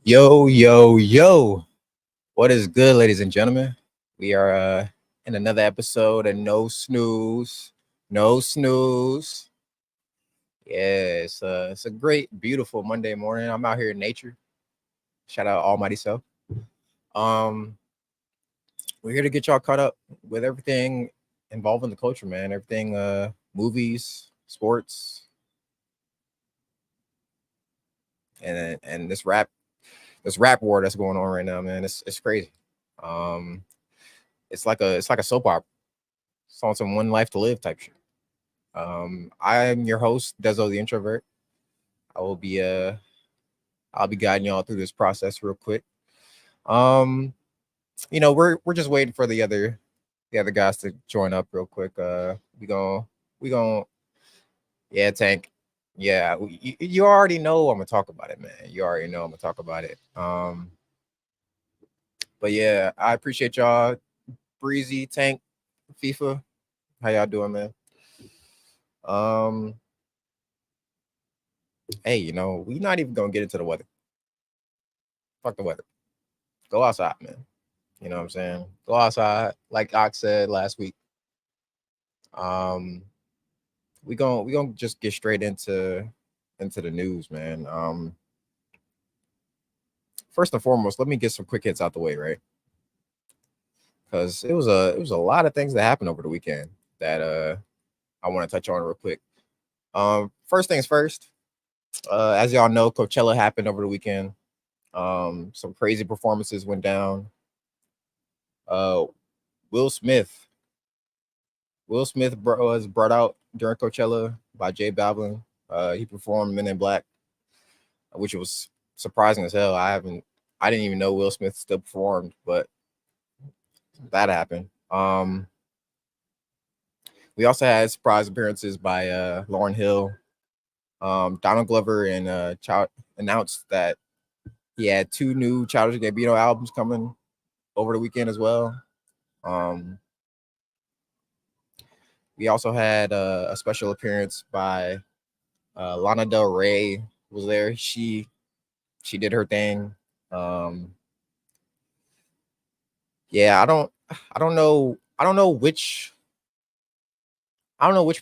Yo, yo, yo. What is good, ladies and gentlemen? We are in another episode of No Snooze. No Snooze. Yeah, it's a great, beautiful Monday morning. I'm out here in nature. Shout out Almighty Self. Um, we're here to get y'all caught up with everything involving the culture, man. Everything movies, sports, and this rap war that's going on right now, man. It's crazy. Um, it's like a soap opera. It's on some one life to live type shit. I'm your host, Dezo the introvert. I will be I'll be guiding y'all through this process real quick. Um, we're just waiting for the other guys to join up real quick. We gon' yeah, Tank. Yeah, you already know I'm gonna talk about it, man. You already know I'm gonna talk about it. But yeah, I appreciate y'all. Breezy, Tank, FIFA. How y'all doing, man? Um, hey, we not even gonna get into the weather. Fuck the weather. Go outside, man. You know what I'm saying? Go outside, like Ox said last week. Um, we gonna just get straight into the news, man. First and foremost, let me get some quick hits out the way, right? Because it was a lot of things that happened over the weekend that I want to touch on real quick. First things first. As y'all know, Coachella happened over the weekend. Some crazy performances went down. Uh, Will Smith. Was brought out during Coachella by J Balvin. He performed Men in Black, which was surprising as hell. I didn't even know Will Smith still performed, but that happened. We also had surprise appearances by Lauryn Hill. Donald Glover and Child announced that he had two new Childish Gambino albums coming over the weekend as well. Um, we also had a special appearance by Lana Del Rey was there. She did her thing. Um, yeah, I don't know which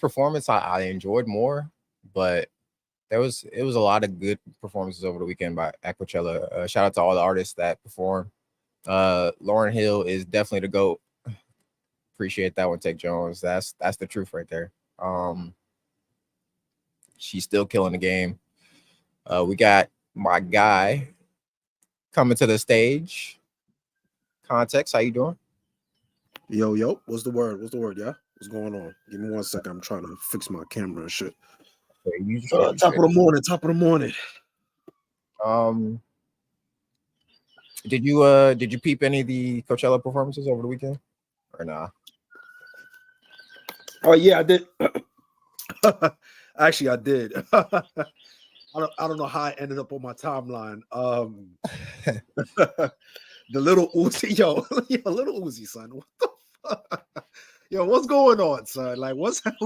performance I enjoyed more, but it was a lot of good performances over the weekend by at Coachella. Shout out to all the artists that performed. Lauren Hill is definitely the GOAT. Appreciate that one, Take Jones. That's the truth right there. She's still killing the game. We got my guy coming to the stage. Context, how you doing? Yo, what's the word? Yeah? What's going on? Give me 1 second. I'm trying to fix my camera and shit. Okay, Top of the morning. Um, did you peep any of the Coachella performances over the weekend or nah? Oh yeah, I did. Actually, I did. I don't know how I ended up on my timeline. The little Uzi, yo, little Uzi, son. What the fuck? Yo, what's going on, son? Like, what's dog?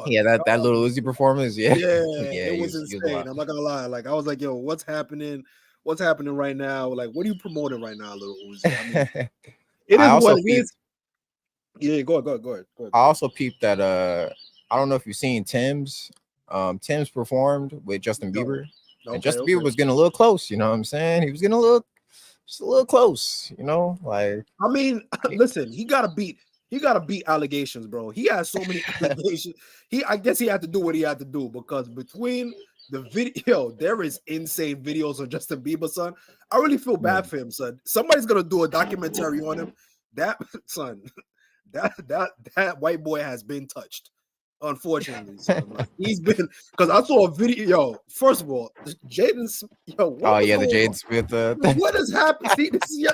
Yeah, that little Uzi performance, yeah, Yeah, yeah, it was insane. I'm not gonna lie. Like, I was like, yo, what's happening? What's happening right now? Like, what are you promoting right now, little Uzi? I mean, it I is also what it is. Yeah, go ahead. I also peeped that I don't know if you've seen Tim's. Tim's performed with Justin Bieber, and Justin Bieber was getting a little close. You know what I'm saying? He was getting just a little close. Like I mean, listen, he gotta beat allegations, bro. He has so many allegations. I guess he had to do what he had to do because between the video, there is insane videos of Justin Bieber, son. I really feel bad for him, son. Somebody's gonna do a documentary on him. That son, that white boy has been touched. Unfortunately, son. Like, he's been, because I saw a video. Yo, first of all, Jaden, yo, oh yeah, the Jaden Smith. What has happened? See,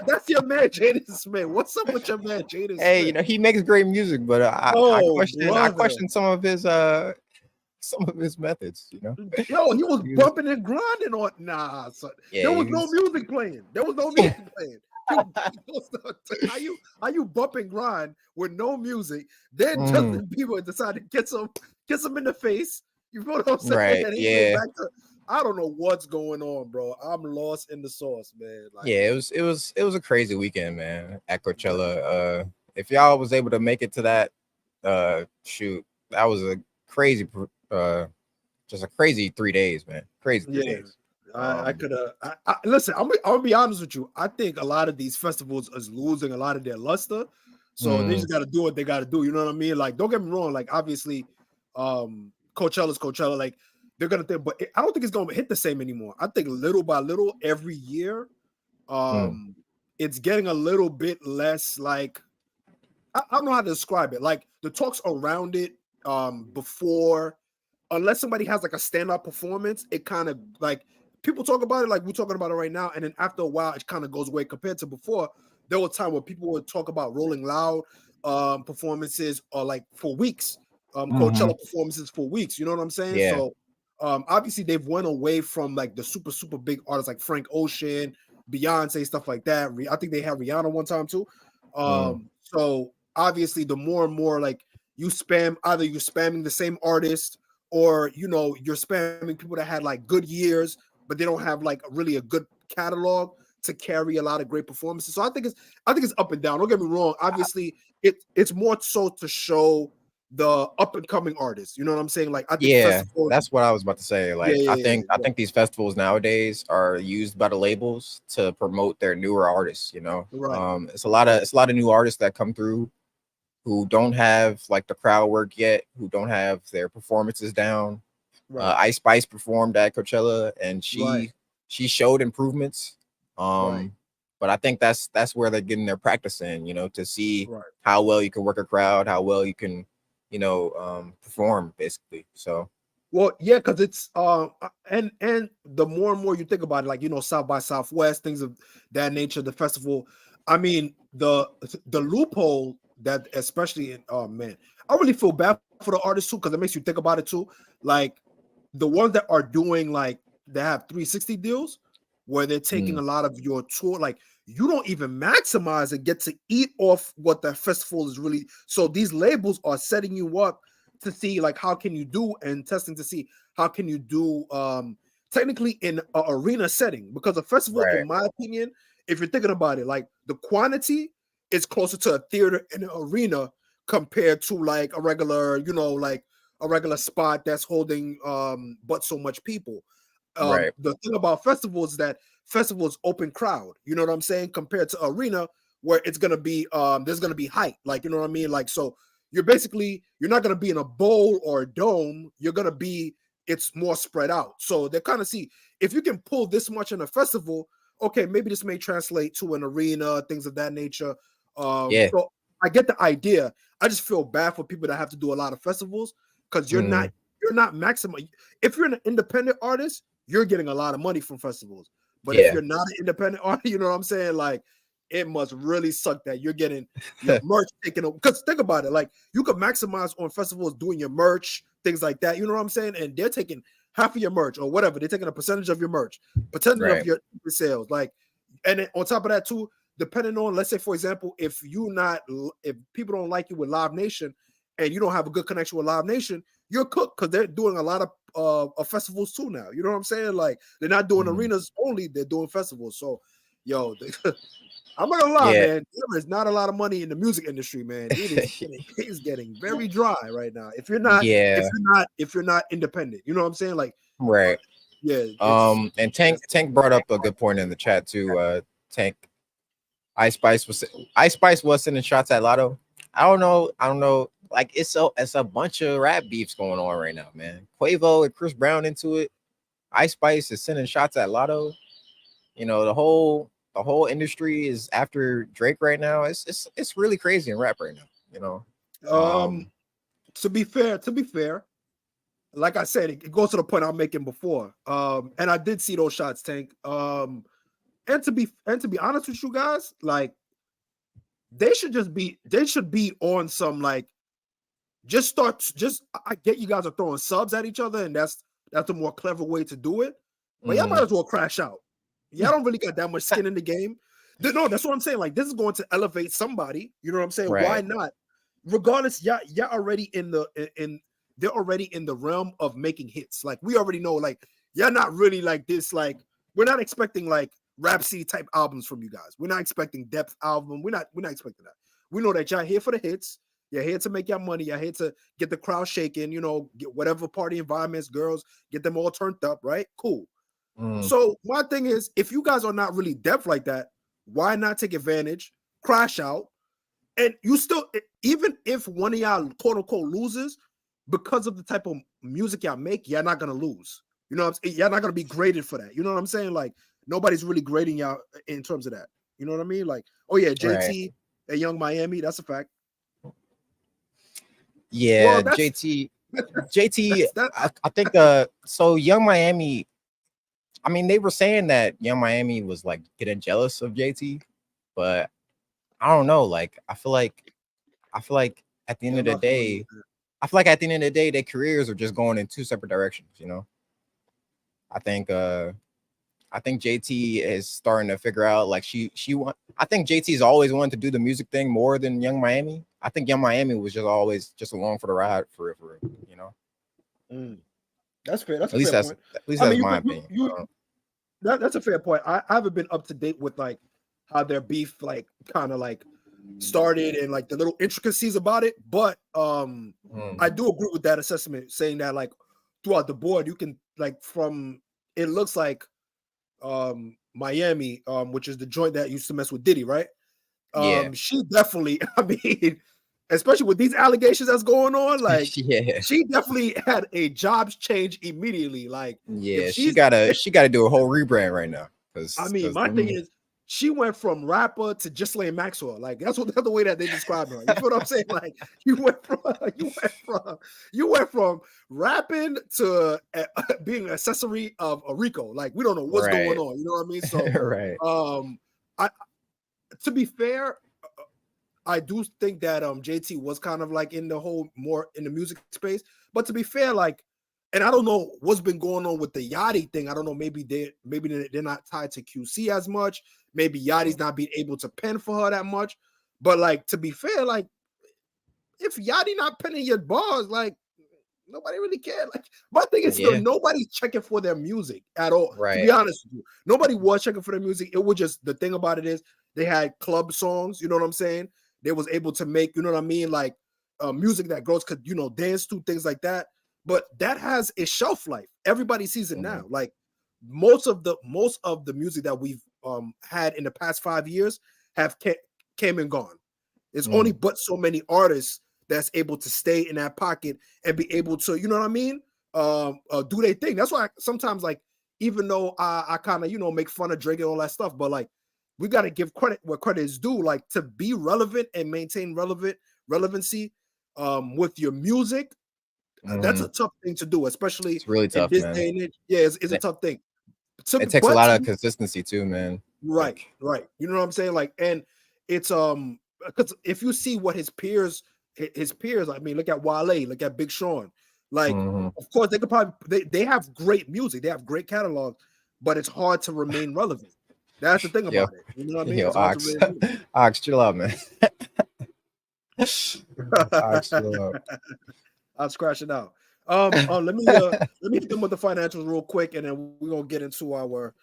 that's your man, Jaden Smith. What's up with your man, Jaden Smith? Hey, he makes great music, but I question some of his methods. Yo, he was bumping and grinding on. Nah, son. Yeah, there was no music playing. How you bump and grind with no music? Then Justin Bieber decided to get some in the face. You know what I'm saying? Right. And yeah. I don't know what's going on, bro. I'm lost in the sauce, man. Like, Yeah, it was a crazy weekend, man, at Coachella. If y'all was able to make it to that, shoot, that was a crazy, just a crazy 3 days, man. Crazy three yeah, days. I could have. Listen, I'm gonna be honest with you. I think a lot of these festivals is losing a lot of their luster, so they Mm, just got to do what they got to do. You know what I mean? Like, don't get me wrong. Like, obviously, Coachella's Coachella. Like, they're gonna think, but I don't think it's gonna hit the same anymore. I think little by little, every year, mm, um, it's getting a little bit less. Like, I don't know how to describe it. Like the talks around it, before, unless somebody has like a standout performance, it kind of like people talk about it like we're talking about it right now, and then after a while, it kind of goes away compared to before. There was a time where people would talk about Rolling Loud performances or like for weeks, hmm Coachella performances for weeks. You know what I'm saying? yeah, So obviously they've went away from like the super big artists like Frank Ocean, Beyonce, stuff like that. I think they had Rihanna one time too. mm, So obviously the more and more like you spam, either you're spamming the same artist or you're spamming people that had like good years but they don't have like really a good catalog to carry a lot of great performances. So I think it's up and down. Don't get me wrong. Obviously it's more so to show the up and coming artists. You know what I'm saying? Like I think yeah. festivals. That's what I was about to say. Yeah, Like, yeah, I yeah, think I yeah. think these festivals nowadays are used by the labels to promote their newer artists. Right, It's a lot of new artists that come through who don't have like the crowd work yet, who don't have their performances down. right, Ice Spice performed at Coachella, and right, she showed improvements. right, But I think that's where they're getting their practice in, to see right. how well you can work a crowd, how well you can, perform basically. So Well, yeah, because it's and the more and more you think about it, like South by Southwest, things of that nature, the festival. I mean, the loophole that especially in man, I really feel bad for the artists too, because it makes you think about it too. Like the ones that are doing like they have 360 deals where they're taking mm, a lot of your tour, like you don't even maximize and get to eat off what the festival is really. So these labels are setting you up to see like how can you do and testing to see how can you do technically in an arena setting, because a festival in right, my opinion, if you're thinking about it, like the quantity is closer to a theater and an arena compared to like a regular like a regular spot that's holding but so much people. right, The thing about festivals is that festivals open crowd, you know what I'm saying, compared to arena where it's gonna be there's gonna be height, like you know what I mean, like so you're not gonna be in a bowl or a dome, you're gonna be, it's more spread out. So they kind of see if you can pull this much in a festival, okay, maybe this may translate to an arena, things of that nature. yeah, So I get the idea. I just feel bad for people that have to do a lot of festivals because mm, you're not maximum. If you're an independent artist, you're getting a lot of money from festivals. But if yeah, you're not an independent artist, you know what I'm saying? Like it must really suck that you're getting your merch taken over. Because think about it, like you could maximize on festivals doing your merch, things like that. You know what I'm saying? And they're taking half of your merch or whatever. They're taking a percentage of your merch, percentage of right, your sales. Like, and then on top of that too, depending on, let's say for example, if people don't like you with Live Nation and you don't have a good connection with Live Nation, you're cooked because they're doing a lot of festivals too now. You know what I'm saying? Like they're not doing mm, arenas only; they're doing festivals. So, yo, I'm not gonna lie, yeah, man. There is not a lot of money in the music industry, man. It is getting very dry right now. yeah, If you're not independent, you know what I'm saying? Like, uh, right. yeah, it's And Tank brought up a good point in the chat too. Tank Ice Spice was sending shots at Lotto. I don't know. Like it's a bunch of rap beefs going on right now, man. Quavo and Chris Brown into it. Ice Spice is sending shots at Lotto. The whole industry is after Drake right now. It's really crazy in rap right now. You know. um. To be fair, like I said, it goes to the point I'm making before. And I did see those shots, Tank. And to be honest with you guys, like they should be on some like just I get you guys are throwing subs at each other, and that's a more clever way to do it. But y'all might Mm, as well crash out. Y'all don't really got that much skin in the game. No, that's what I'm saying. Like this is going to elevate somebody. You know what I'm saying? Why right. not? Regardless, y'all already in they're already in the realm of making hits. Like we already know, like you're not really like this. Like, we're not expecting like Rhapsody type albums from you guys. We're not expecting depth album. We're not expecting that. We know that y'all here for the hits. You're here to make your money. You're here to get the crowd shaking, you know, get whatever party environments, girls, get them all turned up, right? Cool. So my thing is, if you guys are not really depth like that, why not take advantage, crash out, and you still, even if one of y'all quote unquote loses, because of the type of music y'all make, you're not gonna lose. You know what I'm saying? You're not gonna be graded for that. You know what I'm saying? Like, nobody's really grading y'all in terms of that. You know what I mean? Like, oh yeah, JT and Young Miami, that's a fact. Yeah, well, JT, I think so Young Miami, I mean, they were saying that Young Miami was like getting jealous of JT, but I don't know. Like, I feel like at the end of the day, their careers are just going in two separate directions, you know. I think JT is starting to figure out, like, I think JT's always wanted to do the music thing more than Young Miami. I think Young Miami was just always just along for the ride for you know. That's fair. That's a fair point. At least that's my opinion. That's a fair point. I haven't been up to date with like how their beef like kind of like started and like the little intricacies about it, but I do agree with that assessment, saying that like throughout the board you can, like, from, it looks like Miami, which is the joint that used to mess with Diddy, right? She definitely, I mean, especially with these allegations that's going on, like, she definitely had a jobs change immediately. Like, she gotta do a whole rebrand right now. I mean, my thing is, she went from rapper to Ghislaine Maxwell. Like, that's the way that they describe her. You feel what I'm saying? Like, you went from rapping to being an accessory of a Rico. Like, we don't know what's going on. You know what I mean? So, to be fair, I do think that JT was kind of like in the whole more in the music space. But to be fair, like, and I don't know what's been going on with the Yachty thing. I don't know. Maybe they're not tied to QC as much. Maybe Yachty's not being able to pen for her that much. But like, to be fair, like, if Yachty not penning your bars, like, nobody really cared. Like, my thing is, nobody's checking for their music at all. To be honest with you, nobody was checking for their music. It was just, the thing about it is, they had club songs. You know what I'm saying? They was able to make, you know what I mean, like music that girls could, you know, dance to, things like that. But that has a shelf life. Everybody sees it now. Like, most of the music that we've had in the past 5 years have came and gone. There's only but so many artists that's able to stay in that pocket and be able to, you know what I mean, do their thing. That's why sometimes, like, even though I kind of, you know, make fun of Drake and all that stuff, but like, we got to give credit where credit is due. Like, to be relevant and maintain relevancy with your music, that's a tough thing to do, especially it's really tough, in this man. day and age. Yeah, it's a tough thing. It takes a lot of consistency too, man. Right. You know what I'm saying? Like, and it's because if you see what his peers, I mean, look at Wale, look at Big Sean. Like, of course, they could probably they have great music, they have great catalog, but it's hard to remain relevant. That's the thing about it. You know what I mean? Ox, chill out, man. Ox, chill out. I'll scratch it out. Let me hit them with the financials real quick, and then we're gonna get into our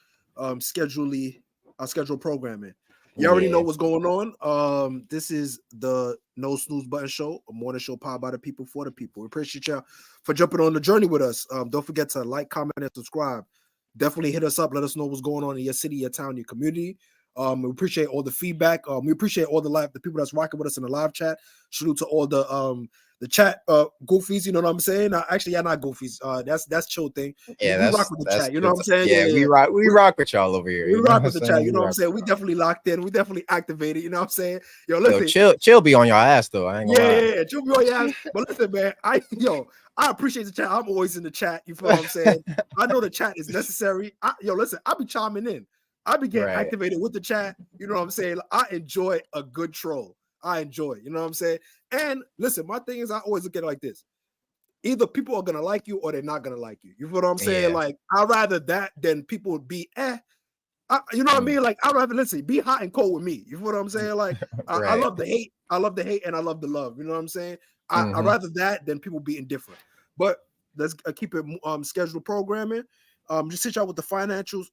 schedule programming. You already know what's going on. This is the No Snooze Button Show, a morning show powered by the people for the people. We appreciate y'all for jumping on the journey with us. Don't forget to like, comment, and subscribe. Definitely hit us up. Let us know what's going on in your city, your town, your community. We appreciate all the feedback. We appreciate all the people that's rocking with us in the live chat. Salute to all the chat goofies, you know what I'm saying? Actually, yeah, not goofies. That's chill thing. Yeah, we rock with the chat. You know what I'm saying? Yeah, we rock with y'all over here. We rock with the chat. You know what I'm saying? We definitely locked in. We definitely activated. You know what I'm saying? Yo, listen. Chill be on your ass though. I ain't gonna lie. Yeah, chill be on your ass. But listen, man, I appreciate the chat. I'm always in the chat. You feel what I'm saying? I know the chat is necessary. Listen, I be chiming in. I be getting activated with the chat. You know what I'm saying? I enjoy a good troll. I enjoy it. You know what I'm saying? And listen, my thing is, I always look at it like this. Either people are gonna like you or they're not gonna like you. You feel what I'm saying? Like, I'd rather that than people would be you know what I mean? Like, I'd rather, listen, be hot and cold with me. You feel what I'm saying? Like, I love the hate. I love the hate and I love the love. You know what I'm saying? I'd rather that than people be indifferent. But let's keep it scheduled programming. Just sit out with the financials.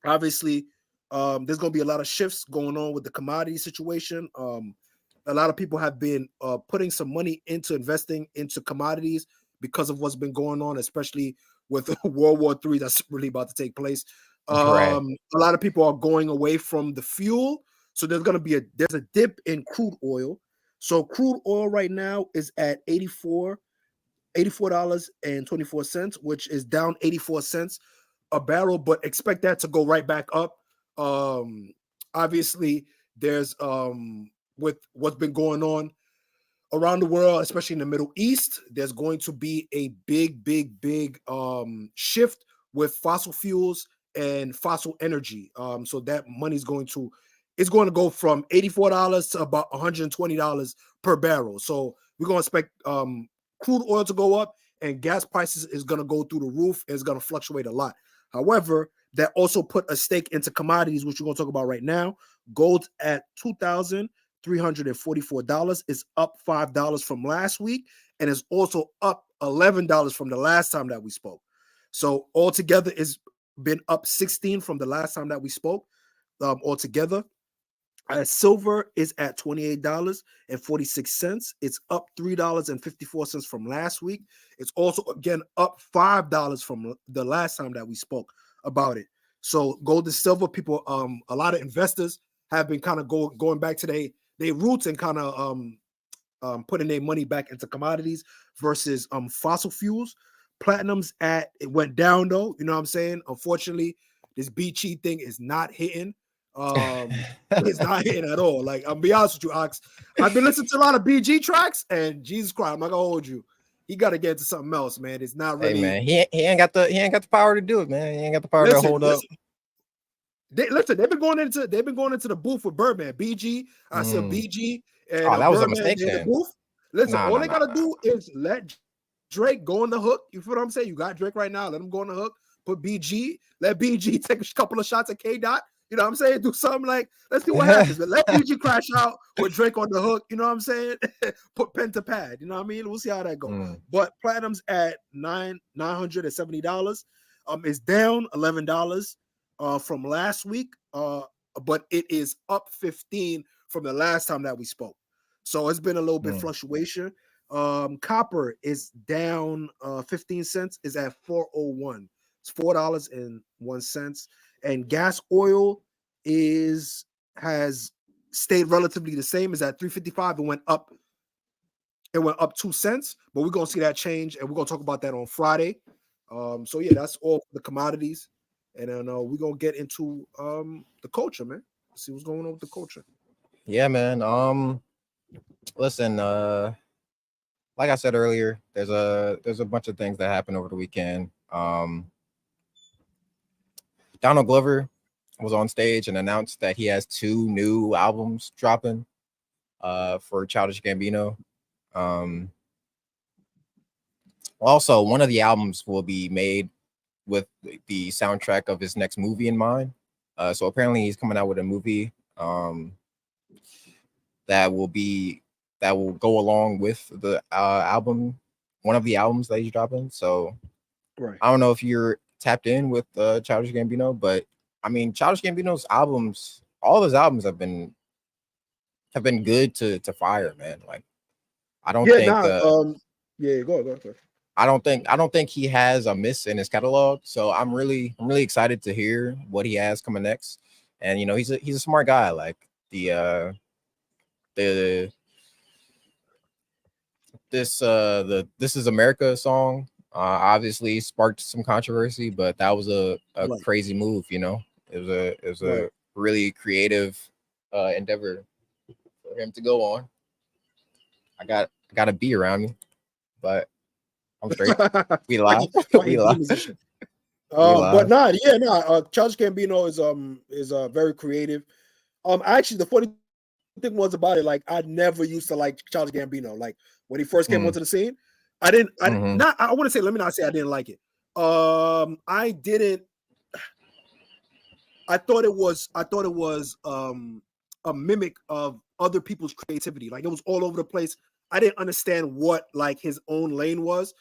Obviously, there's going to be a lot of shifts going on with the commodity situation. A lot of people have been putting some money into investing into commodities because of what's been going on, especially with World War III that's really about to take place. Right. A lot of people are going away from the fuel, so there's going to be there's a dip in crude oil. So crude oil right now is at $84.24, which is down 84 cents a barrel, but expect that to go right back up. Obviously, there's with what's been going on around the world, especially in the Middle East, there's going to be a big shift with fossil fuels and fossil energy. So that money's going to go from $84 to about $120 per barrel. So we're going to expect crude oil to go up, and gas prices is going to go through the roof. It's going to fluctuate a lot. However, that also put a stake into commodities, which we're going to talk about right now. Gold at $2,344 is up $5 from last week, and is also up $11 from the last time that we spoke. So altogether, it's been up 16 from the last time that we spoke. Altogether, silver is at $28.46. It's up $3.54 from last week. It's also again up $5 from the last time that we spoke about it. So gold and silver, people, a lot of investors have been kind of going back to their roots and kind of putting their money back into commodities versus fossil fuels. Platinum's it went down though. You know what I'm saying? Unfortunately, this BG thing is not hitting. It's not hitting at all. Like, I'll be honest with you, Ox. I've been listening to a lot of BG tracks, and Jesus Christ, I'm not gonna hold you. He got to get into something else, man. It's not really. Hey man, he ain't got the power to do it, man. He ain't got the power to hold up. They've been going into the booth with Birdman. BG, I said BG and that was Birdman a mistake. in the booth. Listen, all they gotta do is let Drake go on the hook. You feel what I'm saying? You got Drake right now. Let him go on the hook. Put BG. Let BG take a couple of shots at K Dot. You know what I'm saying? Do something like, let's see what happens. But let BG crash out with Drake on the hook. You know what I'm saying? Put pen to pad. You know what I mean? We'll see how that goes. But platinum's at $970. It's down $11 from last week. But it is up 15 from the last time that we spoke. So it's been a little bit fluctuation. Copper is down 15 cents, is at 401. It's $4.01. And gas oil has stayed relatively the same, is at 355. It went up 2 cents, but we're gonna see that change, and we're gonna talk about that on Friday. So yeah, that's all for the commodities. And then we're gonna get into the culture, man. Let's see what's going on with the culture. Yeah, man. Listen, like I said earlier, there's a bunch of things that happened over the weekend. Donald Glover was on stage and announced that he has 2 new albums dropping for Childish Gambino. Also, one of the albums will be made with the soundtrack of his next movie in mind. So apparently he's coming out with a movie that will go along with the album, one of the albums that he's dropping. So I don't know if you're tapped in with Childish Gambino, but I mean, Childish Gambino's albums, all of his albums have been good to fire, man. Like, I don't think go ahead. I don't think he has a miss in his catalog. So I'm really excited to hear what he has coming next. And he's a smart guy. Like the This Is America song obviously sparked some controversy, but that was a crazy move. It was a really creative endeavor for him to go on. I got a B around me, but I'm straight. We live. We live. But Childish Gambino is very creative. Actually, the funny thing was about it, like, I never used to like Childish Gambino. Like, when he first came onto the scene, I wouldn't say, let me not say I didn't like it. I didn't. I thought it was a mimic of other people's creativity. Like, it was all over the place. I didn't understand what like his own lane was.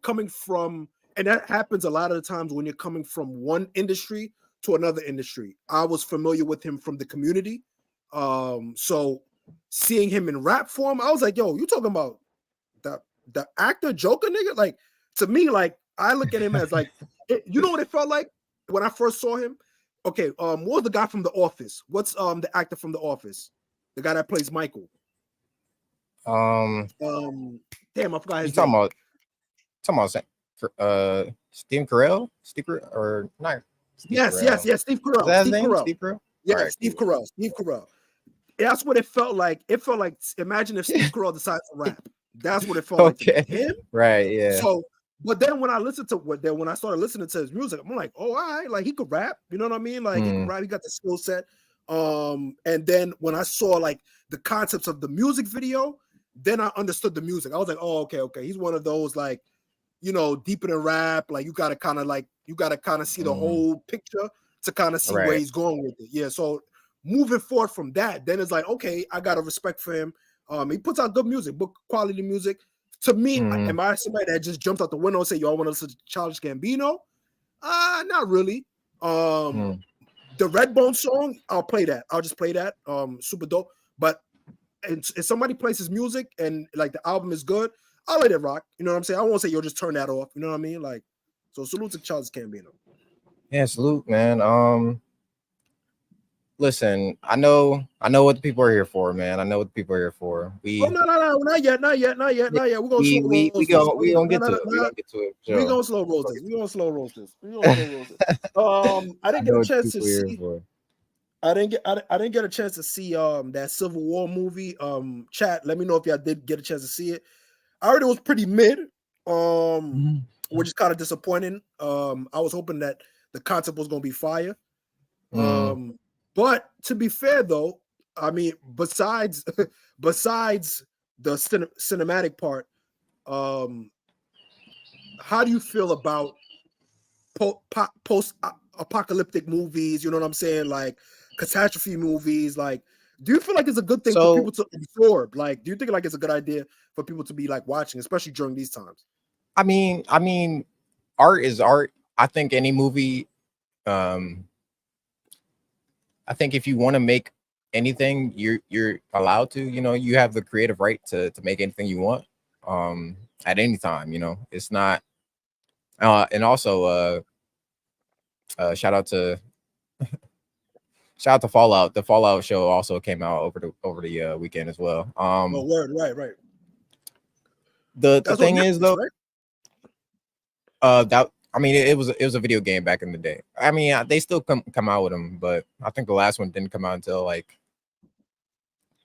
Coming from and that happens a lot of the times when you're coming from one industry to another industry. I was familiar with him from the community. So seeing him in rap form, I was like, yo, you talking about the actor Joker nigga? Like, to me, like, I look at him as like, you know what it felt like when I first saw him? Okay, what was the guy from The Office? What's the actor from The Office? The guy that plays Michael. Damn, I forgot You his name. talking about Steve Carell? Or not? Steve Yes, Carell. Steve Is Carell. that his Steve name? Carell. Steve Carell? Yeah, All right, Steve cool. Carell. Steve Carell. That's what it felt like. It felt like, imagine if Steve Carell decided to rap. That's what it felt like to me. Okay. Him? Right, yeah. So, but then when I started listening to his music, I'm like, oh, all right, like he could rap. You know what I mean? Like he could rap. He got the skill set. And then when I saw like the concepts of the music video, then I understood the music. I was like, oh, okay. He's one of those like, you know, deeper than rap. Like you gotta kind of see the whole picture to kind of see where he's going with it. Yeah. So moving forward from that, then it's like, okay, I got a respect for him. He puts out good music, book quality music. To me, am I somebody that just jumped out the window and say, "Yo, I want to listen to Childish Gambino"? Not really. The Redbone song, I'll play that. I'll just play that. Super dope. But if somebody plays his music and like the album is good, I'll let it rock. You know what I'm saying? I won't say, "Yo, just turn that off." You know what I mean? Like, so salute to Childish Gambino. Yeah, salute, man. Listen, I know what the people are here for, man. I know what the people are here for. No, not yet. We're gonna slow We roast this. gonna get to it. We gonna get to it. We're Sure. gonna slow roast this. I didn't I get know a what the chance to people are here see. for. I didn't get a chance to see that Civil War movie. Chat, let me know if y'all did get a chance to see it. I heard it was pretty mid. Which is kind of disappointing. I was hoping that the concept was gonna be fire. But to be fair though, I mean, besides the cinematic part, how do you feel about post-apocalyptic movies? You know what I'm saying? Like catastrophe movies. Like, do you feel like it's a good thing for people to absorb? Like, do you think like it's a good idea for people to be like watching, especially during these times? I mean, art is art. I think any movie. I think if you want to make anything, you're allowed to. You know, you have the creative right to make anything you want. At any time. You know, it's not. And also, shout out to Fallout. The Fallout show also came out over the weekend as well. Oh, word, right. The thing Netflix, is though, right? that I mean it was a video game back in the day. I mean they still come out with them, but I think the last one didn't come out until like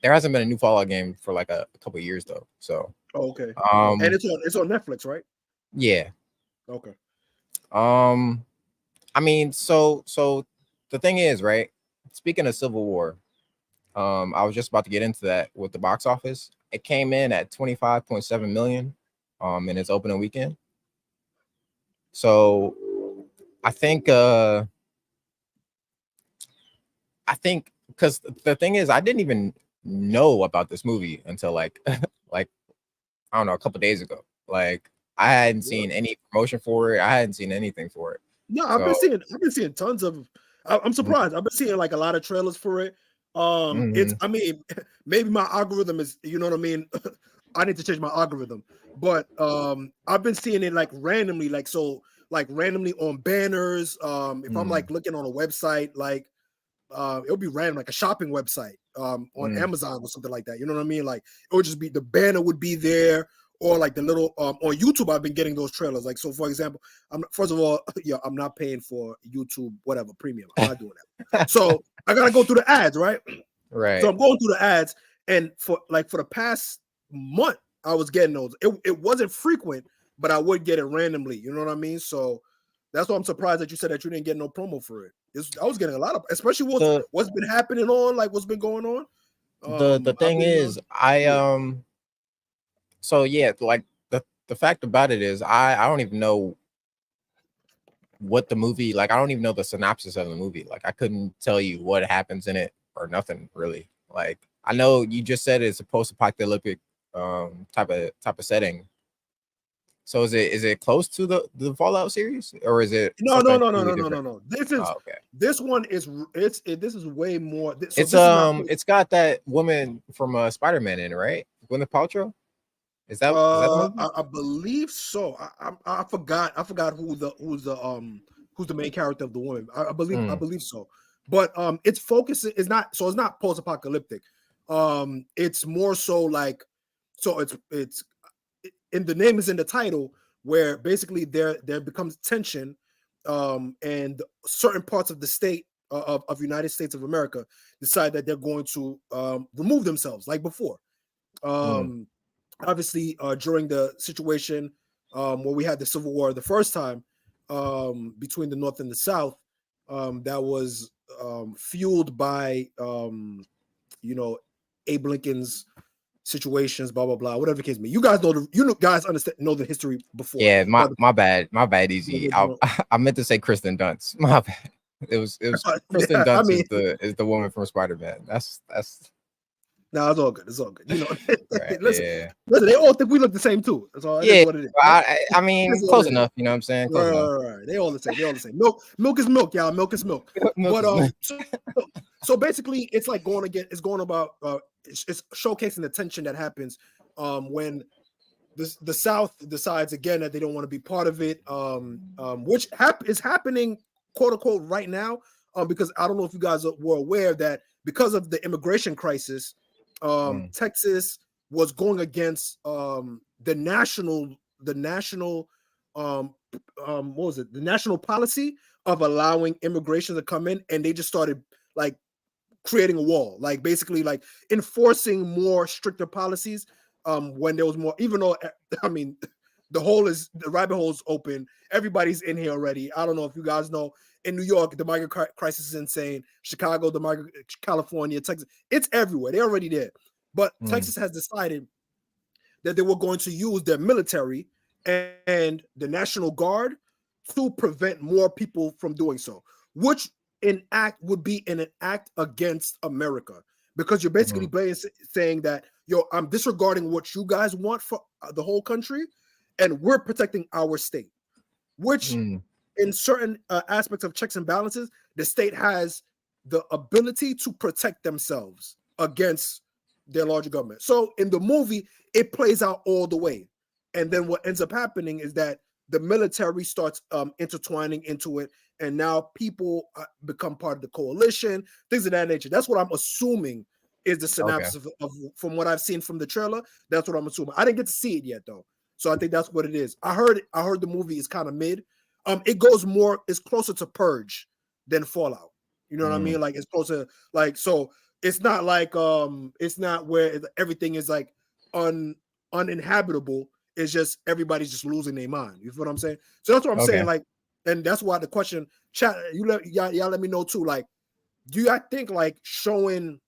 there hasn't been a new Fallout game for like a couple of years though. So okay, and it's on Netflix, right? Yeah. Okay. I mean, so the thing is, right? Speaking of Civil War, I was just about to get into that with the box office. It came in at 25.7 million in its opening weekend. So I think because the thing is I didn't even know about this movie until like like I don't know, a couple days ago. Like I hadn't seen any promotion for it. I hadn't seen anything for it. No, I've been seeing tons of. I'm surprised. I've been seeing like a lot of trailers for it. It's. I mean, maybe my algorithm is. You know what I mean. I need to change my algorithm, but I've been seeing it like randomly, like randomly on banners. If I'm like looking on a website, like it'll be random, like a shopping website on Amazon or something like that. You know what I mean? Like it would just be the banner would be there. Or like the little on YouTube, I've been getting those trailers. Like, so for example, first of all, yeah, I'm not paying for YouTube, whatever premium. I'm not doing that. So I gotta go through the ads, right? Right. So I'm going through the ads, and for the past month, I was getting those. It wasn't frequent, but I would get it randomly. You know what I mean? So that's why I'm surprised that you said that you didn't get no promo for it. I was getting a lot of, especially what's been happening on, like what's been going on. The thing is, so yeah, like the fact about it is I don't even know what the movie, like I don't even know the synopsis of the movie. Like I couldn't tell you what happens in it or nothing really. Like I know you just said it's a post-apocalyptic type of setting. So is it close to the Fallout series, or is it no, something completely different? no. This is Okay. this one is this is way more. So It's this is not. it's got that woman from Spider-Man in it, right? Gwyneth Paltrow. Is that the movie? I believe so. I forgot who's the main character of the woman. I Mm, believe so. But its focus is not, so it's not post-apocalyptic. It's more so like, so it's in the name is in the title, where basically there becomes tension, and certain parts of the state of United States of America decide that they're going to remove themselves like before. mm, Um, Obviously, during the situation where we had the Civil War the first time, between the North and the South, that was fueled by you know, Abe Lincoln's situations, blah blah blah, whatever the case may be. You guys know guys understand, know the history before. yeah, But my bad, easy. I meant to say Kristen Dunst. My bad. It was Kristen yeah, I Dunst mean, is the woman from Spider-Man. That's no, it's all good. It's all good. You know, right. listen, Yeah. listen. They all think we look the same too. So it is Yeah. what it is. Right? I It mean, is what close it is. enough. You know what I'm saying? Close enough. Right. They all the same. They all the same. Milk is milk, y'all. Milk is milk. Milk But is so basically, it's like going again. It's going about. It's showcasing the tension that happens when the South decides again that they don't want to be part of it. Which is happening, quote unquote, right now. Because I don't know if you guys were aware that because of the immigration crisis, Mm, Texas was going against the national what was it, the national policy of allowing immigration to come in, and they just started like creating a wall, like basically like enforcing more stricter policies when there was more, even though I mean the rabbit hole's open, everybody's in here already. I don't know if you guys know, in New York the migrant crisis is insane, Chicago, the migrant, California, Texas, it's everywhere, they're already there. But mm. Texas has decided that they were going to use their military and the National Guard to prevent more people from doing so, which an act would be an act against America, because you're basically saying that, yo, I'm disregarding what you guys want for the whole country, and we're protecting our state, which Mm. in certain aspects of checks and balances, the state has the ability to protect themselves against their larger government. So in the movie, it plays out all the way. And then what ends up happening is that the military starts intertwining into it. And now people become part of the coalition, things of that nature. That's what I'm assuming is the Okay. synopsis of from what I've seen from the trailer. That's what I'm assuming. I didn't get to see it yet though. So I think that's what it is. I heard the movie is kind of mid. It goes more, it's closer to Purge than Fallout. You know what I Mm. mean? Like it's closer, like, so it's not like it's not where everything is like uninhabitable. It's just everybody's just losing their mind. You feel what I'm saying? So that's what I'm saying. Okay. Like, and that's why the question, chat, y'all let me know too. Like, do y'all think like showing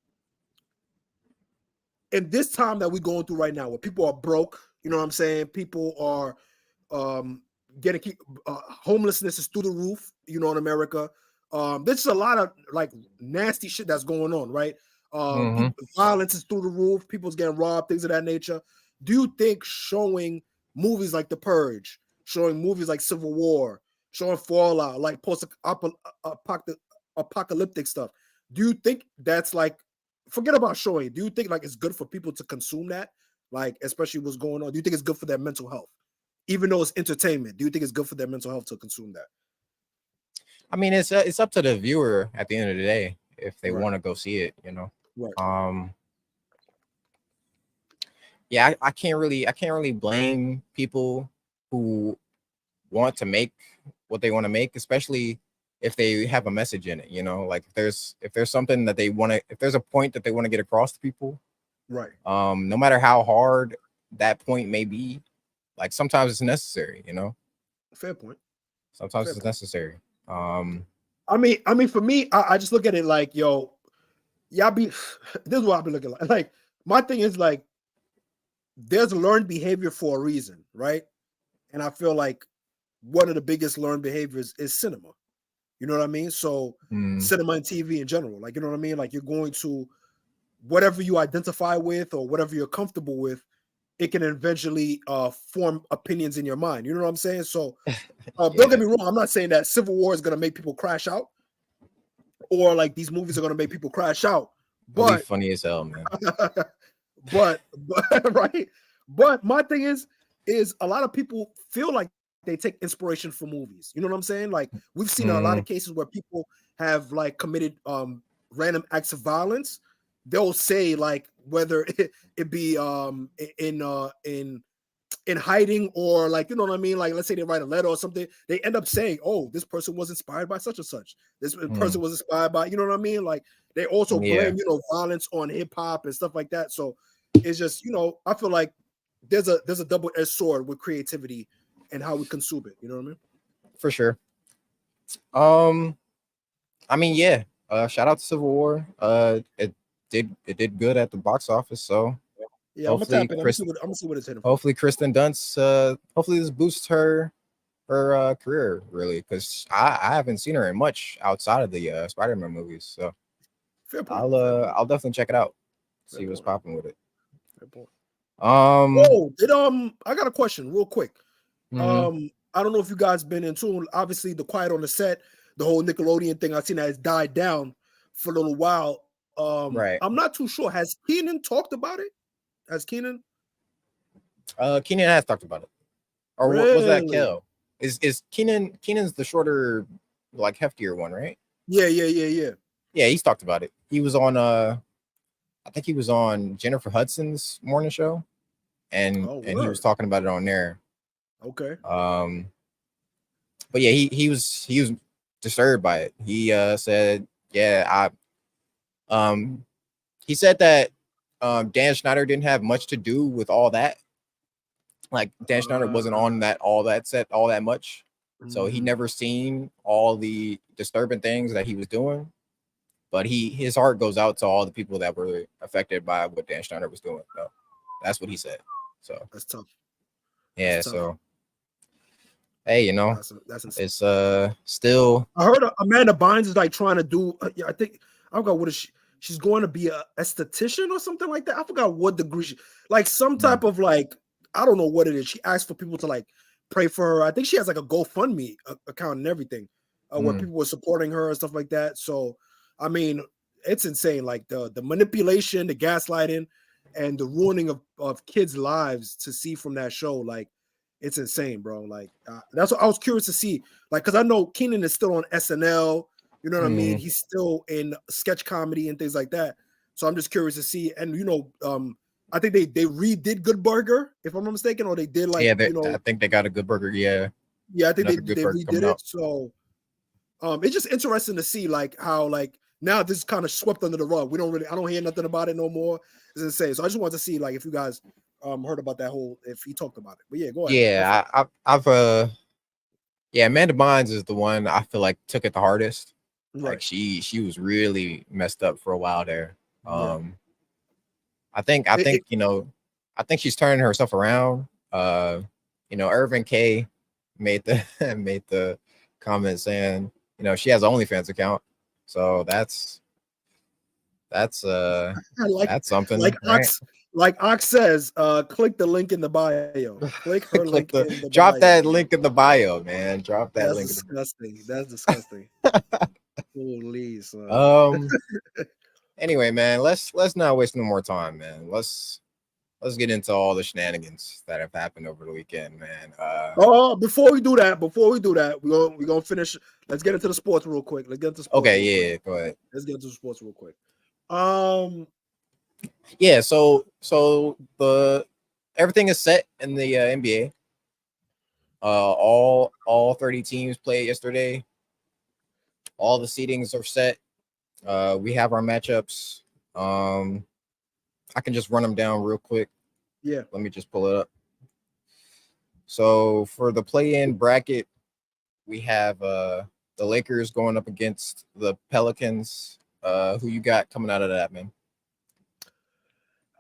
in this time that we're going through right now, where people are broke, you know what I'm saying? People are um getting homelessness is through the roof, you know, in America. There's just a lot of like nasty shit that's going on, right? Mm-hmm. People, violence is through the roof, people's getting robbed, things of that nature. Do you think showing movies like The Purge, showing movies like Civil War, showing Fallout, like post-apocalyptic stuff, do you think that's like, forget about showing, do you think like it's good for people to consume that, like especially what's going on? Do you think it's good for their mental health, even though it's entertainment? Do you think it's good for their mental health to consume that? I mean, it's up to the viewer at the end of the day if they Right, want to go see it. You know. right, Um. Yeah, I can't really blame people who want to make what they want to make, especially if they have a message in it. You know, like if there's something that they want to, if there's a point that they want to get across to people, right. no matter how hard that point may be, like sometimes it's necessary. You know, Fair point. sometimes Fair it's point. necessary. Um. I mean, for me, I just look at it like, yo, y'all be. This is what I've been looking like. Like my thing is like, there's learned behavior for a reason, right? And I feel like one of the biggest learned behaviors is cinema. You know what I mean? So Mm, cinema and TV in general, like, you know what I mean? Like you're going to whatever you identify with or whatever you're comfortable with, it can eventually form opinions in your mind. You know what I'm saying? So don't Yeah, get me wrong. I'm not saying that Civil War is gonna make people crash out, or like these movies are gonna make people crash out. it'll be But funny as hell, man. but right. But my thing is a lot of people feel like they take inspiration from movies. You know what I'm saying? Like we've seen a lot Mm, of cases where people have like committed random acts of violence. They'll say like whether it be in hiding or like, you know what I mean? Like, let's say they write a letter or something, they end up saying, oh, this person was inspired by such and such. This person mm, was inspired by, you know what I mean? Like they also yeah, blame, violence on hip hop and stuff like that. So it's just, I feel like there's a double-edged sword with creativity and how we consume it. You know what I mean? for sure. Um, I mean, yeah. Shout out to Civil War. It did good at the box office. So Yeah, I'm gonna hopefully, tap in. I'm gonna see what it's hitting for. hopefully Kristen Dunst. Hopefully this boosts her career really, because I haven't seen her in much outside of the Spider-Man movies. So Fair point. I'll Fair point. I'll definitely check it out. Fair See what's point. popping with it. Fair point. Um, Oh, I got a question real quick. mhm, I don't know if you guys been in tune. Obviously, the quiet on the set, the whole Nickelodeon thing, I've seen that has died down for a little while. right. I'm not too sure. Has Keenan talked about it? Has Keenan Keenan has talked about it. Or was that really? Kel? Is Keenan's the shorter, like heftier one, right? Yeah. Yeah, he's talked about it. He was on I think he was on Jennifer Hudson's morning show, and Oh, he was word. talking about it on there. Okay. Um, but yeah, he was disturbed by it. He said, yeah, he said that Dan Schneider didn't have much to do with all that. Like Dan Schneider wasn't on that all that set all that much. So he Mhm. never seen all the disturbing things that he was doing. But his heart goes out to all the people that were affected by what Dan Schneider was doing. So that's what he said. So That's tough. That's yeah, tough. so hey, That's insane. it's still I heard Amanda Bynes is like trying to do. Yeah, I think I forgot what is she. She's going to be a esthetician or something like that. I forgot what degree she. Like some mm, type of like I don't know what it is. She asked for people to like pray for her. I think she has like a GoFundMe account and everything, where mm, people were supporting her and stuff like that. So I mean, it's insane. Like the manipulation, the gaslighting, and the ruining of kids' lives to see from that show. Like it's insane, bro. Like that's what I was curious to see. Like, because I know Keenan is still on SNL. You know what I mean? mm, He's still in sketch comedy and things like that. So I'm just curious to see. And I think they redid Good Burger, if I'm not mistaken, or they did like yeah, I think they got a good burger. Yeah, yeah, I think they another good they burger redid coming it. out. So it's just interesting to see like how like now this is kind of swept under the rug. I don't hear nothing about it no more. It's insane. So I just wanted to see like if you guys heard about that whole if he talked about it. But yeah, go ahead. Go for Yeah, it. I've yeah, Amanda Bynes is the one I feel like took it the hardest. Like Right. she was really messed up for a while there. Yeah. Um, I It, think I think she's turning herself around. Irvin K made the made the comment saying, she has an OnlyFans account. So that's like that's something, like right? Ox like Ox says, click the link in the bio. Click her Click link the in the drop bio. that link in the bio, man. Drop that That's link in disgusting. That's disgusting. Holy the son. anyway, man, let's not waste no more time, man. Let's get into all the shenanigans that have happened over the weekend, man. Oh, before we do that, we're gonna finish. Let's get into the sports real quick. Let's get into sports Okay, real quick. yeah, go ahead. Let's get into sports real quick. Um, Yeah, so the everything is set in the NBA. All 30 teams played yesterday. All the seedings are set. We have our matchups. Um, I can just run them down real quick. yeah. Let me just pull it up. So for the play-in bracket, we have the Lakers going up against the Pelicans. Who you got coming out of that, man?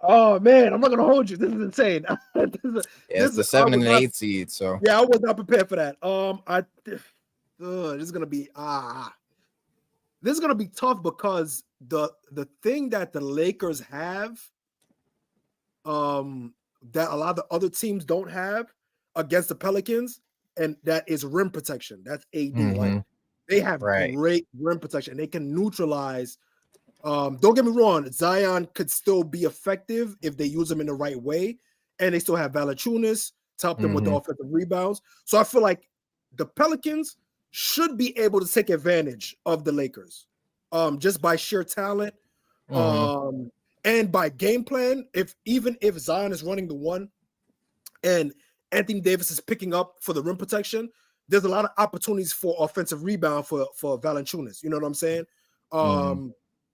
Oh man, I'm not gonna hold you. This is insane. this is, Yeah, it's the I 7 was and an not. 8 seed. So Yeah, I was not prepared for that. This is gonna be this is gonna be tough because the thing that the Lakers have, that a lot of the other teams don't have against the Pelicans, and that is rim protection. That's AD. Like they have Right. great rim protection. They can neutralize. Don't get me wrong, Zion could still be effective if they use him in the right way, and they still have Valanciunas to help them with the offensive rebounds. So I feel like the Pelicans should be able to take advantage of the Lakers, just by sheer talent, and by game plan. Even if Zion is running the one, and Anthony Davis is picking up for the rim protection, there's a lot of opportunities for offensive rebound for Valanciunas. You know what I'm saying?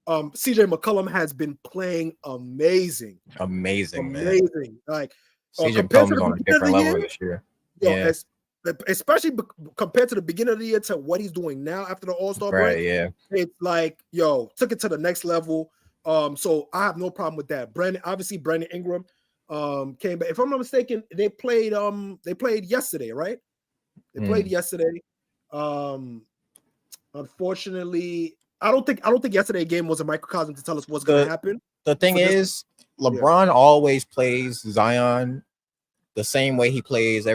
CJ McCollum has been playing amazing. Man. Like CJ compared to McCollum's the on a beginning of different the level year, this year. yo, especially compared to the beginning of the year to what he's doing now after the All-Star break. Yeah. It's like, yo, took it to the next level. So I have no problem with that. Brandon Ingram came back. If I'm not mistaken, they played yesterday, right? They played yesterday. Unfortunately, I don't think yesterday's game was a microcosm to tell us what's going to happen. The thing is, LeBron always plays Zion the same way he plays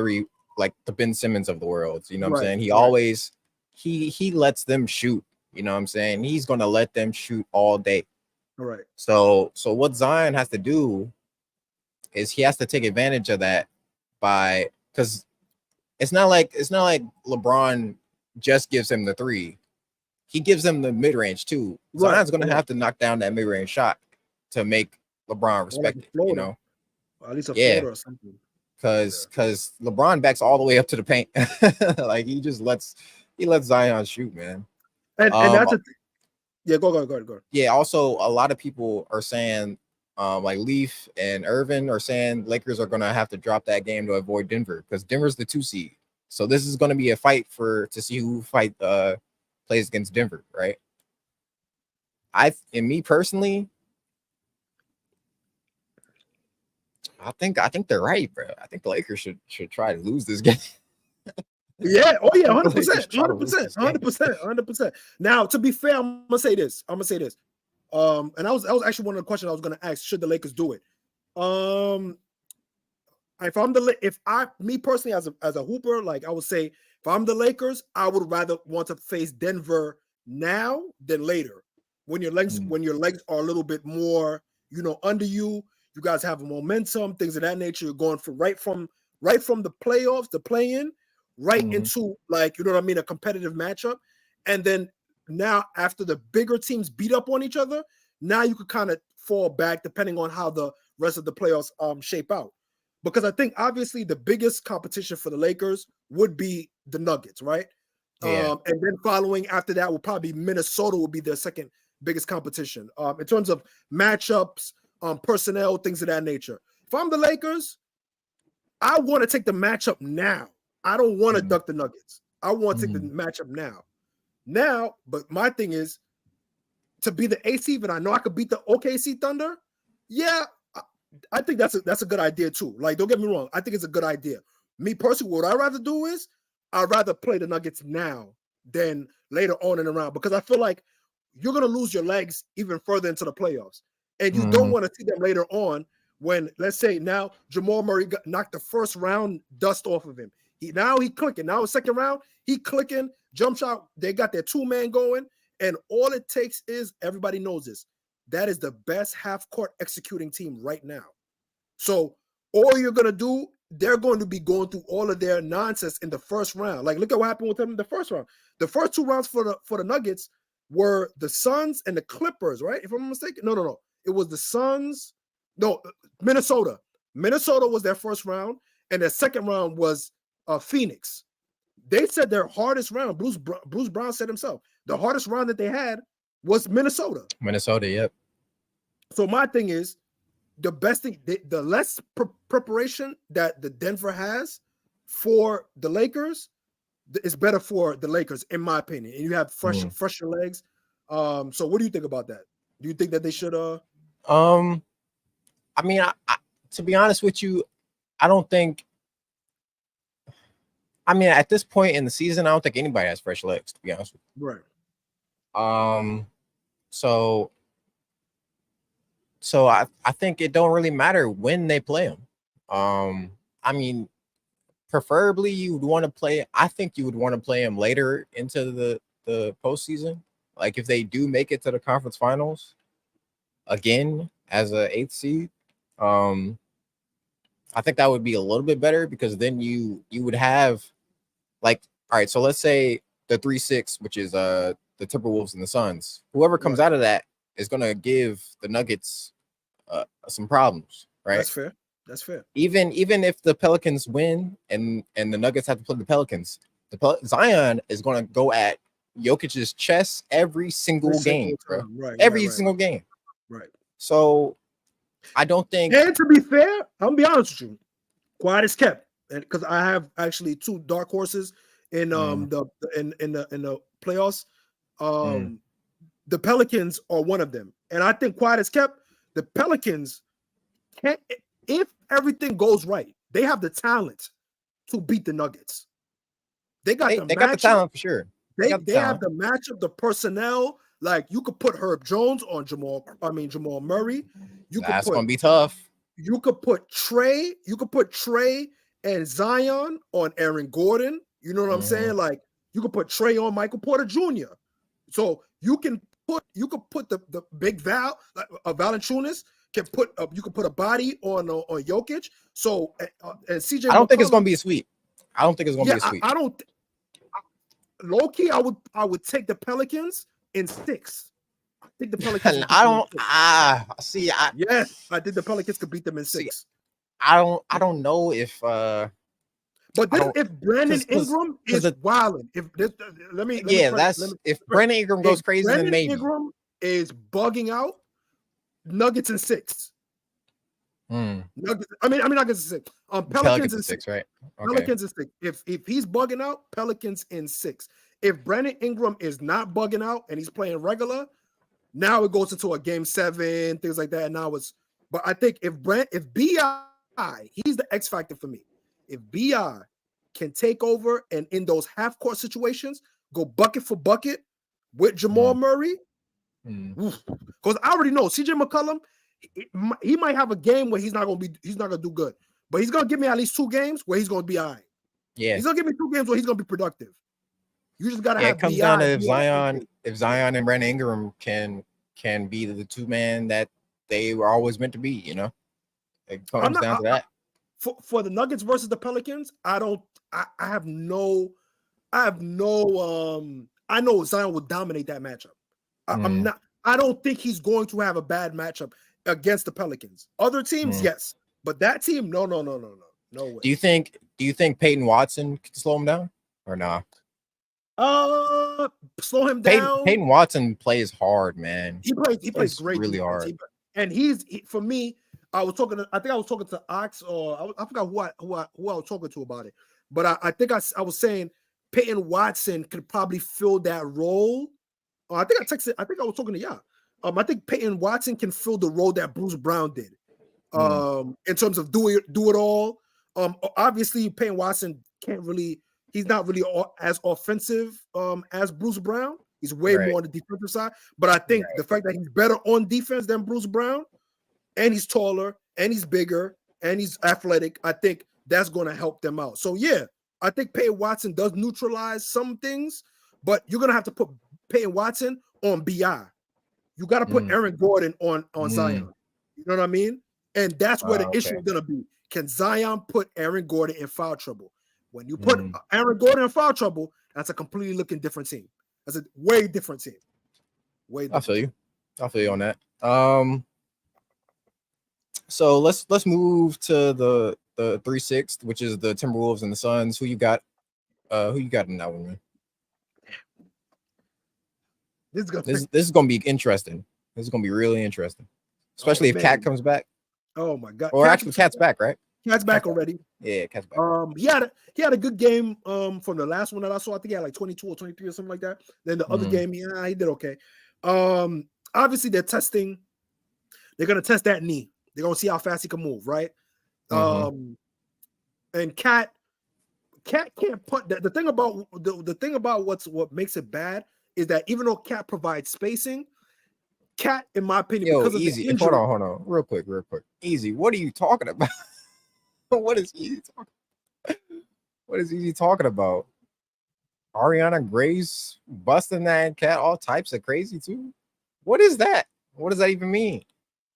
like the Ben Simmons of the world. You know what I'm saying? He always he lets them shoot. You know what I'm saying? He's going to let them shoot all day. All right. So what Zion has to do is he has to take advantage of that because it's not like LeBron just gives him the three. He gives him the mid-range too. Zion's going to have to knock down that mid-range shot to make LeBron respect it, you know? Or at least a floater or something. Because LeBron backs all the way up to the paint. Like he lets Zion shoot, man. And that's a go ahead. Yeah, also a lot of people are saying like Leaf and Irvin are saying Lakers are gonna have to drop that game to avoid Denver because Denver's the 2 seed. So this is gonna be a fight to see who plays against Denver, right? Me personally, I think they're right, bro. I think the Lakers should try to lose this game. Yeah, 100%. Now, to be fair, I'm gonna say this. And that was actually one of the questions I was gonna ask. Should the Lakers do it? If me personally as a hooper, like I would say, if I'm the Lakers, I would rather want to face Denver now than later. When your legs are a little bit more, under you. You guys have a momentum, things of that nature. You're going right from the playoffs, the play-in, right into, like, you know what I mean, a competitive matchup. And then now after the bigger teams beat up on each other, now you could kind of fall back depending on how the rest of the playoffs shape out. Because I think obviously the biggest competition for the Lakers would be the Nuggets, right? Yeah. And then following after that will probably Minnesota will be their second biggest competition in terms of matchups, personnel, things of that nature. If I'm the Lakers, I want to take the matchup now. I don't want to duck the Nuggets. I want to take the matchup now. But my thing is to be the AC, but I know I could beat the OKC Thunder. Yeah, I think that's a good idea too. Like, don't get me wrong. I think it's a good idea. Me personally, what I'd rather do is I'd rather play the Nuggets now than later on in the round, because I feel like you're going to lose your legs even further into the playoffs. And you don't want to see them later on when, let's say, now Jamal Murray knocked the first round dust off of him. He clicking. Now the second round, he clicking, jump shot. They got their 2-man going. And all it takes is, everybody knows this, that is the best half-court executing team right now. So all you're going to do, they're going to be going through all of their nonsense in the first round. Like, look at what happened with them in the first round. The first 2 rounds for the Nuggets were the Suns and the Clippers, right? If I'm not mistaken. No. It was the Suns. No, Minnesota. Minnesota was their first round, and their second round was Phoenix. They said their hardest round, Bruce Brown said himself, the hardest round that they had was Minnesota. Yep. So my thing is, the best thing, the less preparation that the Denver has for the Lakers is better for the Lakers, in my opinion. And you have fresher legs. So what do you think about that? Do you think that they should? I mean, I to be honest with you, I don't think. I mean, at this point in the season, I don't think anybody has fresh legs, to be honest with you. Right. So I think it don't really matter when they play them. I mean, preferably you would want to play. I think you would want to play him later into the postseason. Like if they do make it to the conference finals again as a eighth seed, I think that would be a little bit better because then you would have like, all right, so let's say the 3-6, which is the Timberwolves and the Suns. Whoever comes out of that is gonna give the Nuggets some problems, right? That's fair. That's fair. Even if the Pelicans win and the Nuggets have to play the Pelicans, Zion is gonna go at Jokic's chest every single game, bro. Right. Every single game. Right. So I don't think. And to be fair, I'm gonna be honest with you. Quiet is kept, because I have actually two dark horses in the playoffs. The Pelicans are one of them, and I think quiet is kept. The Pelicans can't, if everything goes right, they have the talent to beat the Nuggets. They got the talent for sure. They have the matchup, the personnel. Like you could put Herb Jones on Jamal Murray. That's gonna be tough. You could put Trey. You could put Trey and Zion on Aaron Gordon. You know what I'm saying? Like you could put Trey on Michael Porter Jr. So you could put the big Valanciunas can put you could put a body on Jokic. So and CJ. I don't think it's gonna be a sweep. I don't think it's gonna be a sweep. I don't. Low key, I would take the Pelicans in 6. I think the Pelicans. Yes, I think the Pelicans could beat them in 6. I don't know if. But then if Brandon Ingram is wilding, if Brandon Ingram goes crazy, then maybe Ingram is bugging out. Nuggets in 6. Nuggets, Nuggets in 6. Pelicans in 6, right? Okay. Pelicans in 6. If he's bugging out, Pelicans in 6. If Brandon Ingram is not bugging out and he's playing regular, now it goes into a game 7, things like that. But I think if BI, he's the X factor for me. If BI can take over and in those half court situations go bucket for bucket with Jamal Murray, because I already know CJ McCollum, he might have a game where he's not gonna do good, but he's gonna give me at least 2 games where he's gonna be all right. Yeah, he's gonna give me 2 games where he's gonna be productive. You just gotta have. It comes down to if Zion and Brandon Ingram can be the 2-man that they were always meant to be. You know, it comes down to that. For the Nuggets versus the Pelicans, I know Zion will dominate that matchup. I don't think he's going to have a bad matchup against the Pelicans. Other teams, yes, but that team, no way. Do you think Peyton Watson can slow him down or not? Slow him down. Peyton Watson plays hard, man. He plays great, really hard. And for me, I think I was talking to Ox, or I forgot who I was talking to about it. But I think I was saying Peyton Watson could probably fill that role. I think I was talking to y'all. I think Peyton Watson can fill the role that Bruce Brown did. In terms of do it all. Obviously Peyton Watson he's not really as offensive as Bruce Brown. He's way more on the defensive side. But I think the fact that he's better on defense than Bruce Brown, and he's taller, and he's bigger, and he's athletic, I think that's going to help them out. So yeah, I think Peyton Watson does neutralize some things, but you're going to have to put Peyton Watson on BI. You got to put Aaron Gordon on Zion. You know what I mean? And that's where the issue is going to be. Can Zion put Aaron Gordon in foul trouble? When you put Aaron Gordon in foul trouble, that's a completely looking different team. That's a way different team. Way different. I feel you on that. So let's move to the 3-6, which is the Timberwolves and the Suns. Who you got in that one, man? This is gonna be interesting. This is gonna be really interesting, especially if Cat comes back. Oh my God! Or actually, Cat's back, right? Cat's back already. Yeah, Cat's back. He had a good game from the last one that I saw. I think he had like 22 or 23 or something like that. Then the other game, he did okay. Obviously they're gonna test that knee. They're gonna see how fast he can move, right? And Cat can't put the thing about what makes it bad is that even though Cat provides spacing, Cat, in my opinion, because of easy. The injury, Hold on, real quick. Easy. What are you talking about? What is Easy talking? What is Easy talking about? Ariana Grace busting that cat, all types of crazy too. What is that? What does that even mean?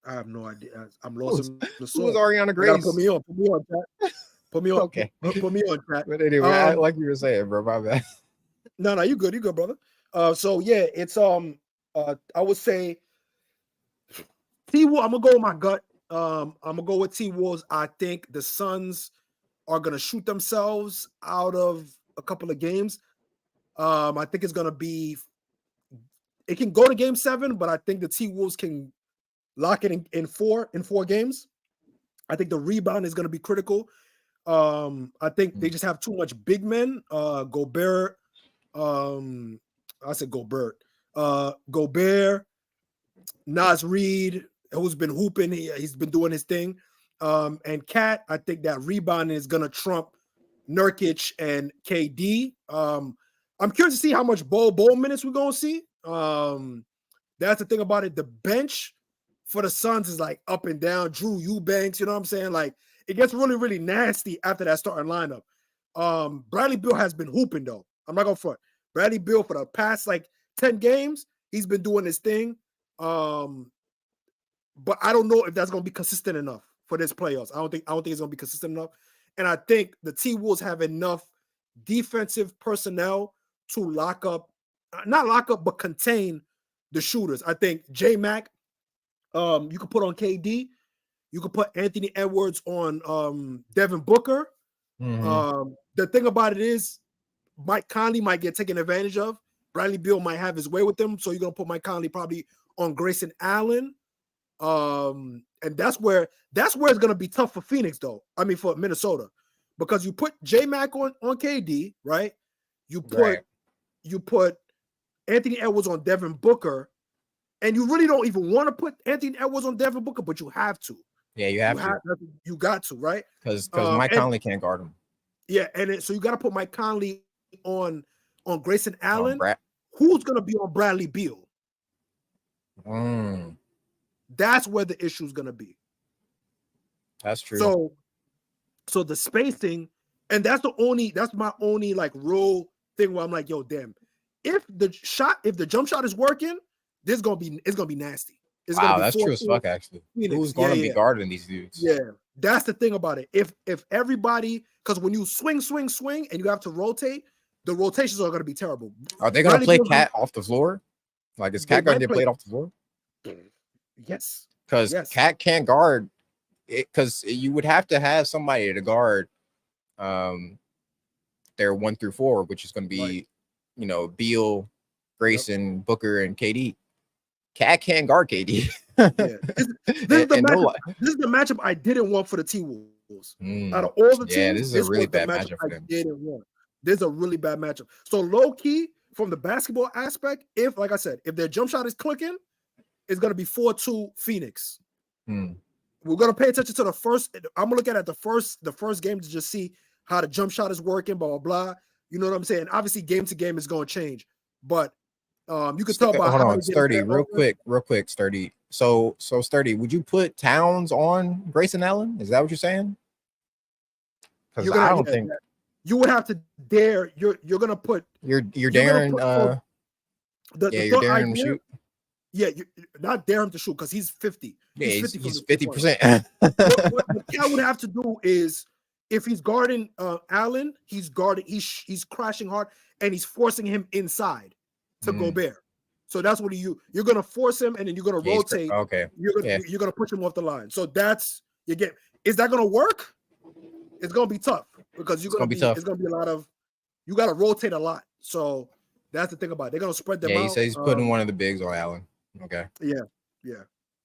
I have no idea. I'm lost Who's, in the who is sauce. Ariana I gotta put Grace? me on. Put me on, chat. Put me on. Okay, Put me on, chat. but anyway, like you were saying, bro, my bad. No, you good, brother. So yeah, it's I would say T Wolves. I'm gonna go with my gut. I'm gonna go with T Wolves. I think the Suns are gonna shoot themselves out of a couple of games. I think it's gonna be. It can go to game 7, but I think the T Wolves can lock it in four games. I think the rebound is gonna be critical. I think they just have too much big men. Gobert. I said Gobert. Gobert, Nas Reed, who's been hooping. He's been doing his thing. And Cat, I think that rebounding is gonna trump Nurkic and KD. I'm curious to see how much ball minutes we're gonna see. That's the thing about it. The bench for the Suns is like up and down. Drew Eubanks, you know what I'm saying? Like it gets really, really nasty after that starting lineup. Bradley Beal has been hooping though. I'm not gonna front. Bradley Beal for the past like 10 games, he's been doing his thing. But I don't know if that's gonna be consistent enough for this playoffs. I don't think it's gonna be consistent enough. And I think the T-Wolves have enough defensive personnel to not lock up, but contain the shooters. I think J-Mac, you could put on KD, you could put Anthony Edwards on Devin Booker. The thing about it is Mike Conley might get taken advantage of. Bradley Beal might have his way with them. So you're gonna put Mike Conley probably on Grayson Allen. And that's where it's gonna be tough for Phoenix, though. I mean for Minnesota. Because you put J-Mac on KD, right? You put Anthony Edwards on Devin Booker, and you really don't even want to put Anthony Edwards on Devin Booker, but you have to. Yeah, you have to. You got to, right? Because Mike Conley can't guard him. Yeah, so you got to put Mike Conley on Grayson Allen. Who's going to be on Bradley Beal? That's where the issue is going to be. That's true. So the spacing, and that's my only like real thing where I'm like, yo, damn. If the jump shot is working, it's gonna be nasty. It's wow, that's true as fuck. Actually, Phoenix. Who's going to be guarding these dudes? Yeah, that's the thing about it. If everybody, because when you swing, and you have to rotate, the rotations are going to be terrible. Are they going to play Cat off the floor? Like is Cat going to get played off the floor? Yes, because Cat can't guard it. Because you would have to have somebody to guard their 1 through 4, which is going to be, Beal, Grayson, Booker, and KD. Cat can't guard KD. This is the matchup I didn't want for the T-Wolves. Out of all the teams, this is a really bad matchup for them. This is a really bad matchup. So low key, from the basketball aspect, if like I said, if their jump shot is clicking, it's gonna be 4-2 Phoenix. We're gonna pay attention to the first. I'm gonna look at the first game to just see how the jump shot is working. Blah blah blah. You know what I'm saying? Obviously, game to game is gonna change, but you can tell by hold on, Sturdy, real quick, Sturdy. So Sturdy, would you put Towns on Grayson Allen? Is that what you're saying? Because I don't think you would have to dare. You're gonna put you're daring. You're daring him to shoot. Yeah, you not dare him to shoot because he's 50. Yeah, he's 50%. What Cal would have to do is if he's guarding Allen, he's crashing hard and he's forcing him inside to Gobert. So that's what you're gonna force him and then you're gonna rotate. Okay. You're gonna push him off the line. So that's is that gonna work? It's gonna be tough because it's gonna be a lot of you gotta rotate a lot. So that's the thing about it. They're gonna spread them out. Yeah, he says he's putting one of the bigs on Allen. Okay. Yeah.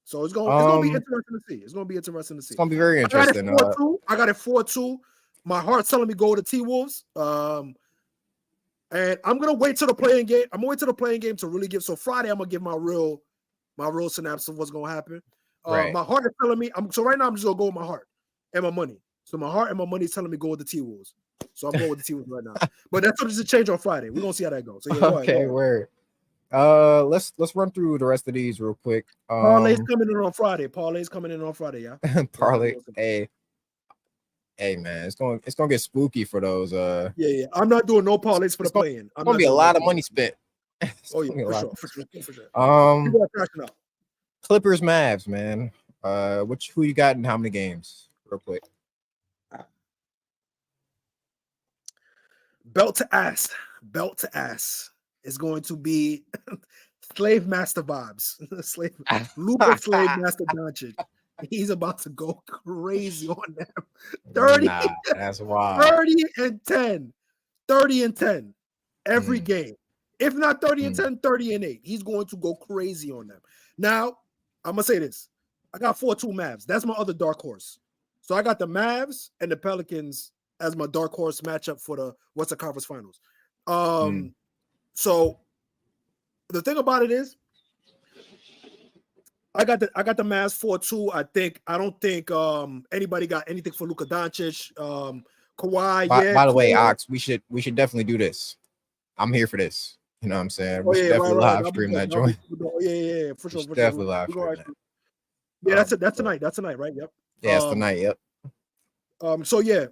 So it's gonna be interesting to see. It's gonna be interesting to see. It's gonna be very interesting. I got it 4-2. My heart's telling me go to T-Wolves. And I'm gonna wait till the playing game. I'm gonna wait till the playing game to really give. So Friday, I'm gonna give my real synopsis of what's gonna happen. Right. My heart is telling me. So right now, I'm just gonna go with my heart and my money. So my heart and my money is telling me go with the T-Wolves. So I'm going with the T-Wolves right now. But that's going to change on Friday. We're gonna see how that goes. So yeah, go ahead. Word. Let's run through the rest of these real quick. Parlay's coming in on Friday. Yeah. Parlay. Hey, Hey man, it's gonna get spooky for those. Yeah. I'm not doing no parlays for the It's gonna, play-in. I'm it's gonna not be a doing no lot of parlays. money spent. It's Oh yeah, gonna be a for lot. sure, for sure, for sure. Um, People are crashing out. Clippers, Mavs, man. Who you got in how many games? Real quick. Belt to ass is going to be slave master vibes. Luka slave master Doncic. He's about to go crazy on them. 30, Nah, that's wild. 30 and 10. 30 and 10 every Mm, game. If not 30 and mm, 10, 30 and 8. He's going to go crazy on them. Now, I'm going to say this. I got 4-2 Mavs. That's my other dark horse. So I got the Mavs and the Pelicans as my dark horse matchup for the Western Conference Finals. mm. So the thing about it is, I got the Mavs 4-2. I don't think anybody got anything for Luka Doncic. Kawhi, yeah, By the way, cool. Ox, we should definitely do this. I'm here for this. You know what I'm saying? Oh We should yeah, right. definitely live That'll be stream good. that joint. Oh, yeah, for We sure, should for sure. definitely live stream that. Yeah, that's But tonight. That's tonight, right? Yep. yeah, it's tonight. Yep. So yeah.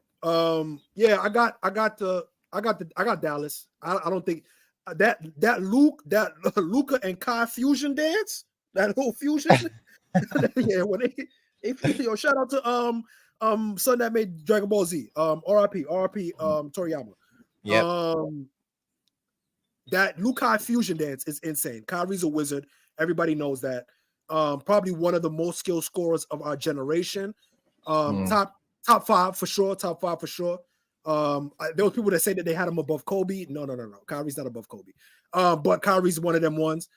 Yeah, I got Dallas. I don't think that Luca and Kai fusion dance, that whole fusion. Yeah, when they yo, shout out to son that made Dragon Ball Z. RIP Toriyama. Yep. That Lukai fusion dance is insane. Kyrie's a wizard. Everybody knows that. Probably one of the most skilled scorers of our generation. Top five for sure. Top five for sure. There were people that say that they had him above Kobe. No. Kyrie's not above Kobe. But Kyrie's one of them ones.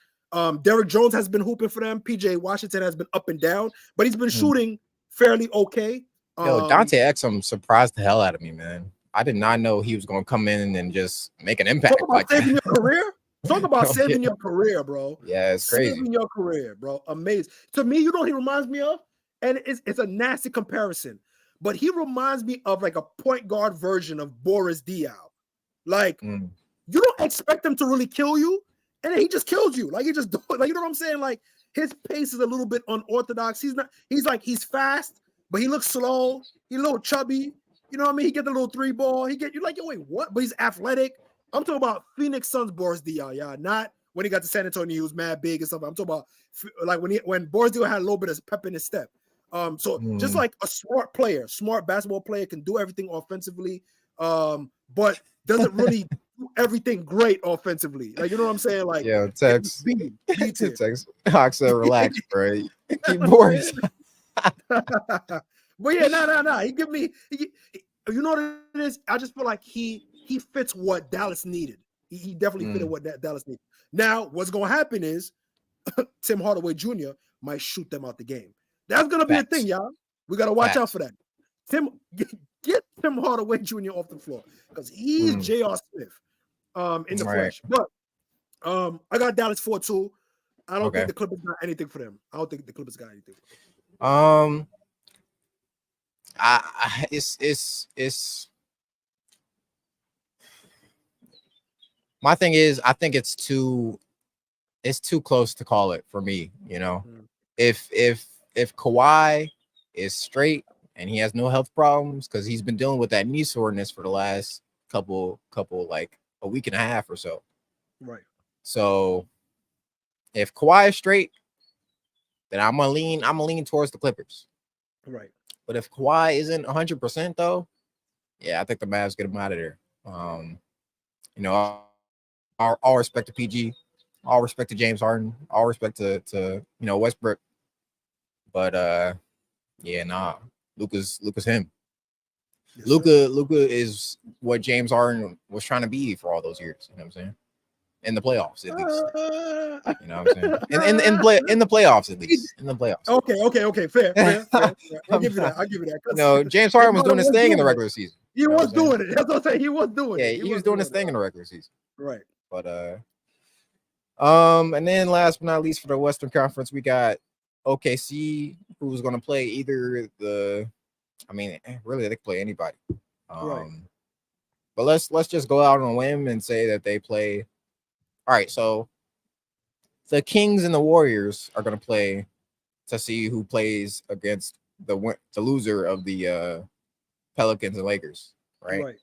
Derrick Jones has been hooping for them. PJ Washington has been up and down, but he's been shooting fairly okay. Yo, Dante Exum surprised the hell out of me, man. I did not know he was going to come in and just make an impact. Talk about saving your career. Talk about saving your career, bro. Yeah, it's crazy. Saving your career, bro. Amazing. To me, you know what he reminds me of? And it's a nasty comparison, but he reminds me of like a point guard version of Boris Diaw. Like, you don't expect him to really kill you, and then he just kills you. Like, he just like, you know what I'm saying? Like, his pace is a little bit unorthodox. He's fast, but he looks slow. He's a little chubby. You know what I mean? He get the little three ball. You're like, yo, wait, what? But he's athletic. I'm talking about Phoenix Suns Boris Diaw, yeah. Not when he got to San Antonio, he was mad big and stuff. I'm talking about like when Boris Diaw had a little bit of pep in his step. Just like a smart basketball player can do everything offensively, but doesn't really do everything great offensively. Like, you know what I'm saying? Like, yeah, text. Text. Ox, relax, bro. Keep Boris. But yeah, no. He give me, you know what it is? I just feel like he fits what Dallas needed. He definitely fitted what Dallas needed. Now, what's going to happen is Tim Hardaway Jr. might shoot them out the game. That's going to be a thing, y'all. We got to watch out for that. Get Tim Hardaway Jr. off the floor because he's J.R. Smith in the flesh. But I got Dallas 4-2. I don't think the Clippers got anything for them. I don't think the Clippers got anything for them. It's my thing is I think it's too close to call it for me, you know. If Kawhi is straight and he has no health problems because he's been dealing with that knee soreness for the last couple like a week and a half or so. Right. So if Kawhi is straight, then I'm gonna lean towards the Clippers. Right. But if Kawhi isn't 100% though, yeah, I think the Mavs get him out of there. You know, all respect to PG, all respect to James Harden, all respect to Westbrook. But yeah, nah, Luka's him. Yes, Luka is what James Harden was trying to be for all those years. You know what I'm saying? In the playoffs, at least. You know what I'm saying? In the playoffs, at least. In the playoffs. Okay. Fair. I'll give you that. No, James Harden was doing his thing in the regular season. He was doing it. That's what I'm saying. He was doing it. Yeah, he was doing his thing in the regular season. Right. But and then last but not least for the Western Conference, we got OKC, who's going to play either really they can play anybody. Right. But let's just go out on a whim and say that they play. All right, so the Kings and the Warriors are going to play to see who plays against the loser of the Pelicans and Lakers, right? Right.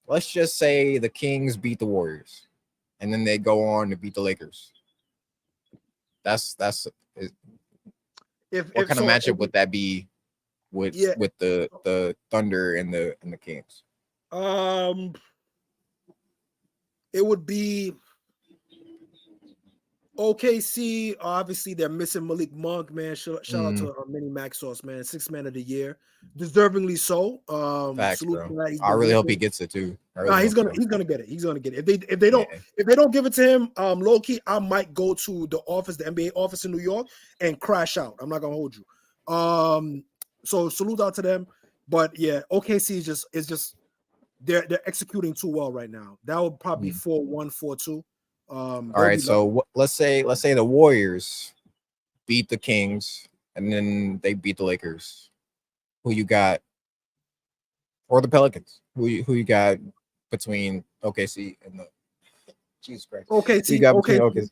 Let's just say the Kings beat the Warriors, and then they go on to beat the Lakers. That's what If kind of so, matchup would that be yeah. with the Thunder and the Kings? It would be OKC. Obviously, they're missing Malik Monk, man. Shout out to Mini Max Sauce, man. 6th man of the year, deservingly so. Facts, Salute bro. to that. He's I been really hope he hooping. gets it too. I Nah, really he's hope so. gonna get it. He's gonna get it. If they don't give it to him, low key, I might go to the office, the NBA office in New York, and crash out. I'm not gonna hold you. So salute out to them. But yeah, OKC is just they're executing too well right now. That would probably be 4-1, 4-2. All right, so let's say the Warriors beat the Kings and then they beat the Lakers. Who you got? Or the Pelicans? Who you got between OKC and the Jesus Christ? OKC, you got between OKC?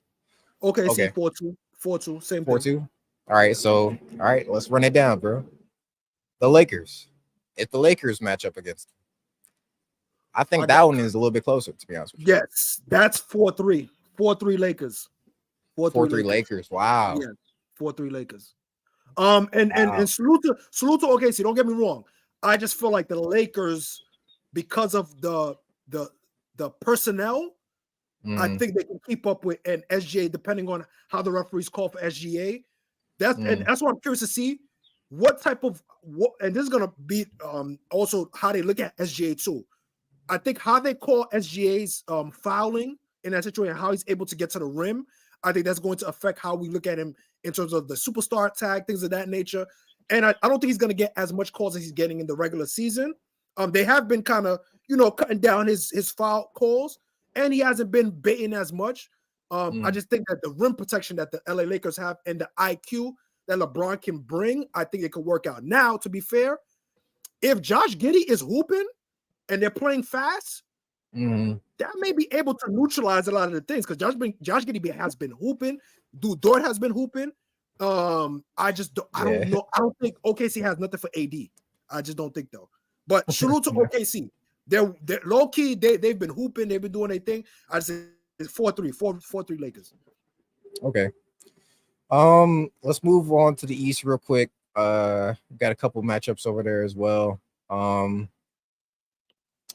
OKC 4-2, 4-2, same 4-2. thing. All right, so all right, let's run it down, bro. The Lakers. If the Lakers match up against them, I think that one is a little bit closer, to be honest with you. Yes, that's 4-3. 4-3 Lakers. 4-3 Lakers. Wow. Yeah, 4-3 Lakers. And salute to OKC. Don't get me wrong. I just feel like the Lakers, because of the personnel, I think they can keep up with an SGA depending on how the referees call for SGA. And that's what I'm curious to see. What type of and this is gonna be also how they look at SGA too. I think how they call SGA's fouling in that situation, how he's able to get to the rim, I think that's going to affect how we look at him in terms of the superstar tag, things of that nature. And I don't think he's going to get as much calls as he's getting in the regular season. They have been kind of, cutting down his foul calls, and he hasn't been baiting as much. I just think that the rim protection that the LA Lakers have and the IQ that LeBron can bring, I think it could work out. Now, to be fair, if Josh Giddey is hooping and they're playing fast, that may be able to neutralize a lot of the things because Josh Giddey has been hooping. Dude, Dort has been hooping. I don't know. I don't think OKC has nothing for AD. I just don't think though. But salute to OKC. They're low key. They've been hooping. They've been doing their thing. I just say it's 4-3 Lakers. Okay. Let's move on to the East real quick. Got a couple matchups over there as well.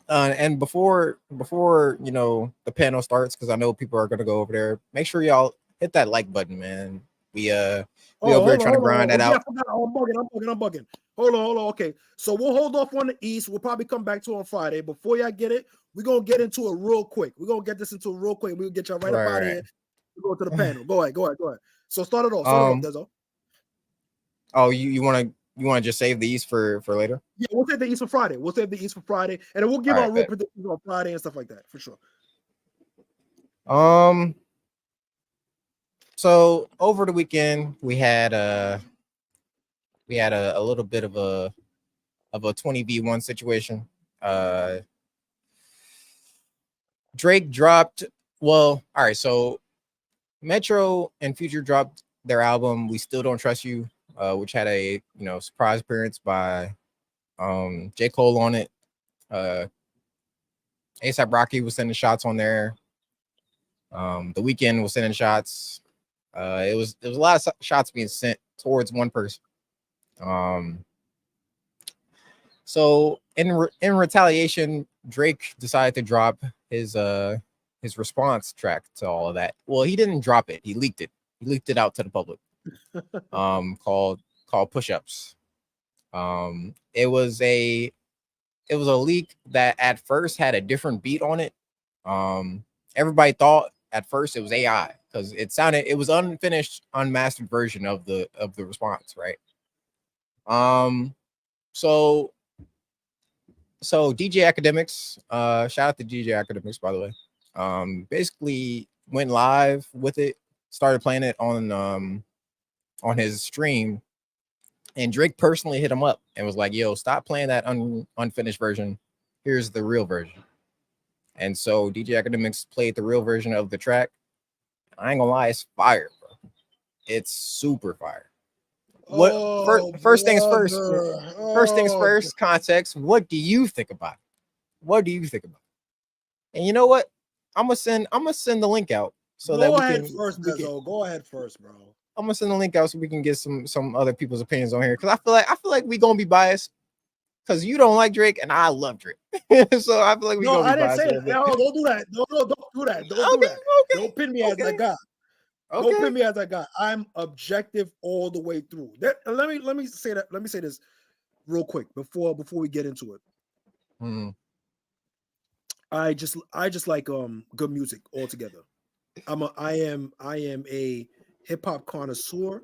And before the panel starts, because I know people are gonna go over there, make sure y'all hit that like button, man. We over here trying to grind that out. I'm bugging. Hold on. Okay, so we'll hold off on the East. We'll probably come back to it on Friday. Before y'all get it, we're gonna get into it real quick. We're gonna get this into it real quick. We'll get y'all right up out of here. We'll go to the panel. Go ahead. So start it off, Dezo. Oh, you want to just save the East for later? Yeah, we'll save the East for Friday. And then we'll give our real predictions on Friday and stuff like that for sure. So over the weekend we had a little bit of a 20v1 situation. Drake dropped. Well, all right. So Metro and Future dropped their album "We Still Don't Trust You," which had a surprise appearance by J. Cole on it. A$AP Rocky was sending shots on there. The Weeknd was sending shots. It was a lot of shots being sent towards one person. So in retaliation, Drake decided to drop his response track to all of that. Well, he didn't drop it. He leaked it. He leaked it out to the public. Called Push-Ups. It was a leak that at first had a different beat on it. Everybody thought at first it was AI because it was unfinished, unmastered version of the response, right? So DJ Academics, shout out to DJ Academics, by the way, basically went live with it, started playing it on his stream, and Drake personally hit him up and was like, yo, stop playing that unfinished version. Here's the real version. And so DJ Academics played the real version of the track. I ain't gonna lie, it's fire, bro. It's super fire. What first things first? brother. First things first. Context. What do you think about it? What do you think about it? And you know what? I'm gonna send the link out so that Go we ahead can. first, We can Bezo. Go ahead first, bro. I'm gonna send the link out so we can get some other people's opinions on here because I feel like we gonna be biased because you don't like Drake and I love Drake, so I feel like we No, gonna I be didn't biased say a little that. bit. No, don't do that. No, don't do that. Don't do Okay, that. okay, Don't pin me as that guy. Don't okay. pin me as that guy. I'm objective all the way through. Let me say that. Let me say this real quick before we get into it. Hmm. I just like good music altogether. I am a hip hop connoisseur.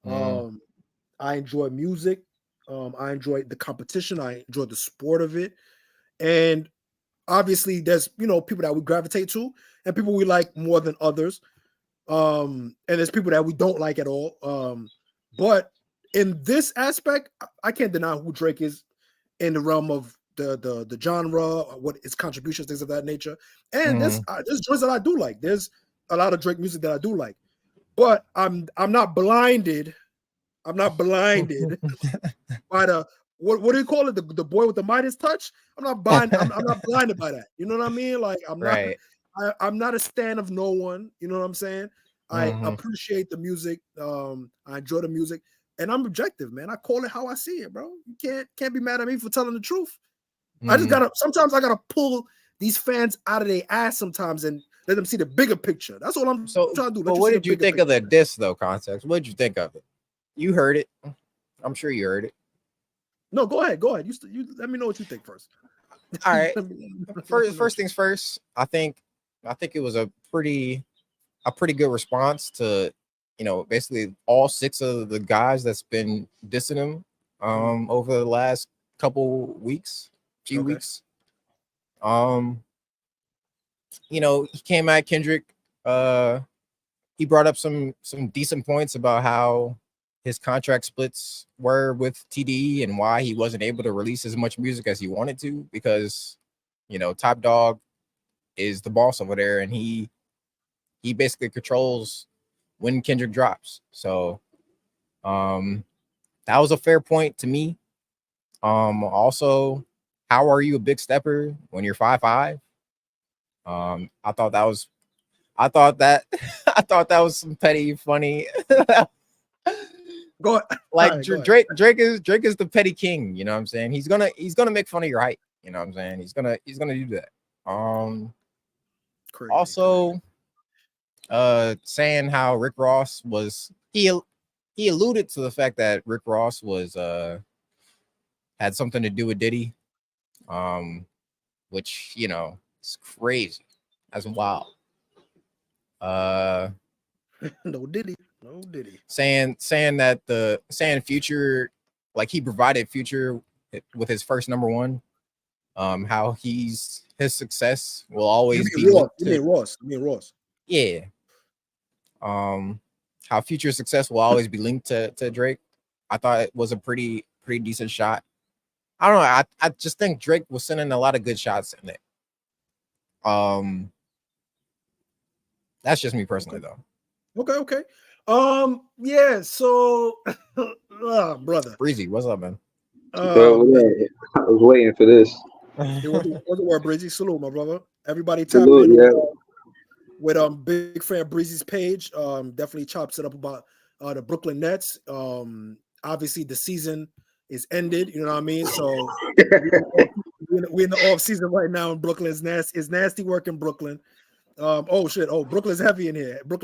I enjoy music. I enjoy the competition. I enjoy the sport of it. And obviously there's people that we gravitate to and people we like more than others. And there's people that we don't like at all. But in this aspect, I can't deny who Drake is in the realm of the genre, what his contributions, things of that nature. And there's joints that I do like. There's a lot of Drake music that I do like, but I'm not blinded. I'm not blinded by the what do you call it? The boy with the Midas touch. I'm not blind. I'm not blinded by that. You know what I mean? Like I'm not. Right. I'm not a stan of no one. You know what I'm saying? I appreciate the music. I enjoy the music, and I'm objective, man. I call it how I see it, bro. You can't be mad at me for telling the truth. I just gotta. Sometimes I gotta pull these fans out of their ass sometimes and let them see the bigger picture. That's what I'm trying to do. But what did you think of the diss though? Context. What did you think of it? You heard it. I'm sure you heard it. No, go ahead. Go ahead. You let me know what you think first. All right. First things first. I think it was a pretty good response to basically all 6 of the guys that's been dissing him over the last few weeks. He came at Kendrick. He brought up some decent points about how his contract splits were with TDE and why he wasn't able to release as much music as he wanted to because Top Dog is the boss over there and he basically controls when Kendrick drops. So that was a fair point to me. Also, how are you a big stepper when you're 5'5"? I thought that was some petty funny. Go ahead. Like right, Drake is the petty king, you know what I'm saying? He's gonna make fun of your height, you know what I'm saying? He's gonna do that. Crazy, also saying how Rick Ross was he alluded to the fact that Rick Ross was had something to do with Diddy. Which it's crazy. That's wild. No Diddy. Saying Future, like he provided Future with his first number one. How his success will always be linked to Ross. You mean Ross? Yeah. How Future's success will always be linked to Drake. I thought it was a pretty decent shot. I don't know. I just think Drake was sending a lot of good shots in it. That's just me personally, though. Okay. Yeah. So, brother, Breezy, what's up, man? Bro, I was waiting for this. What's the word, Breezy? Salute, my brother. Everybody tap in with Big Fan Breezy's page. Definitely chops it up about the Brooklyn Nets. Obviously the season is ended. You know what I mean? So we're in the off season right now in Brooklyn. It's nasty work in Brooklyn. Oh shit! Oh, Brooklyn's heavy in here. You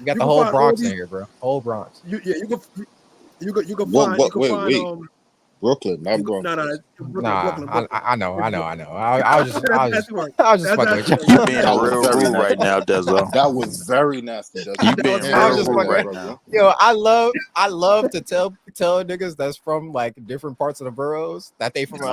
got the whole Bronx in here, bro. Whole Bronx. You can find. Brooklyn, not Bronx. Brooklyn. I know. I was just fucking with you. You being real rude right now, Dezo. That was very nasty. You being real rude right now. Yo, I love to tell niggas that's from like different parts of the boroughs that they from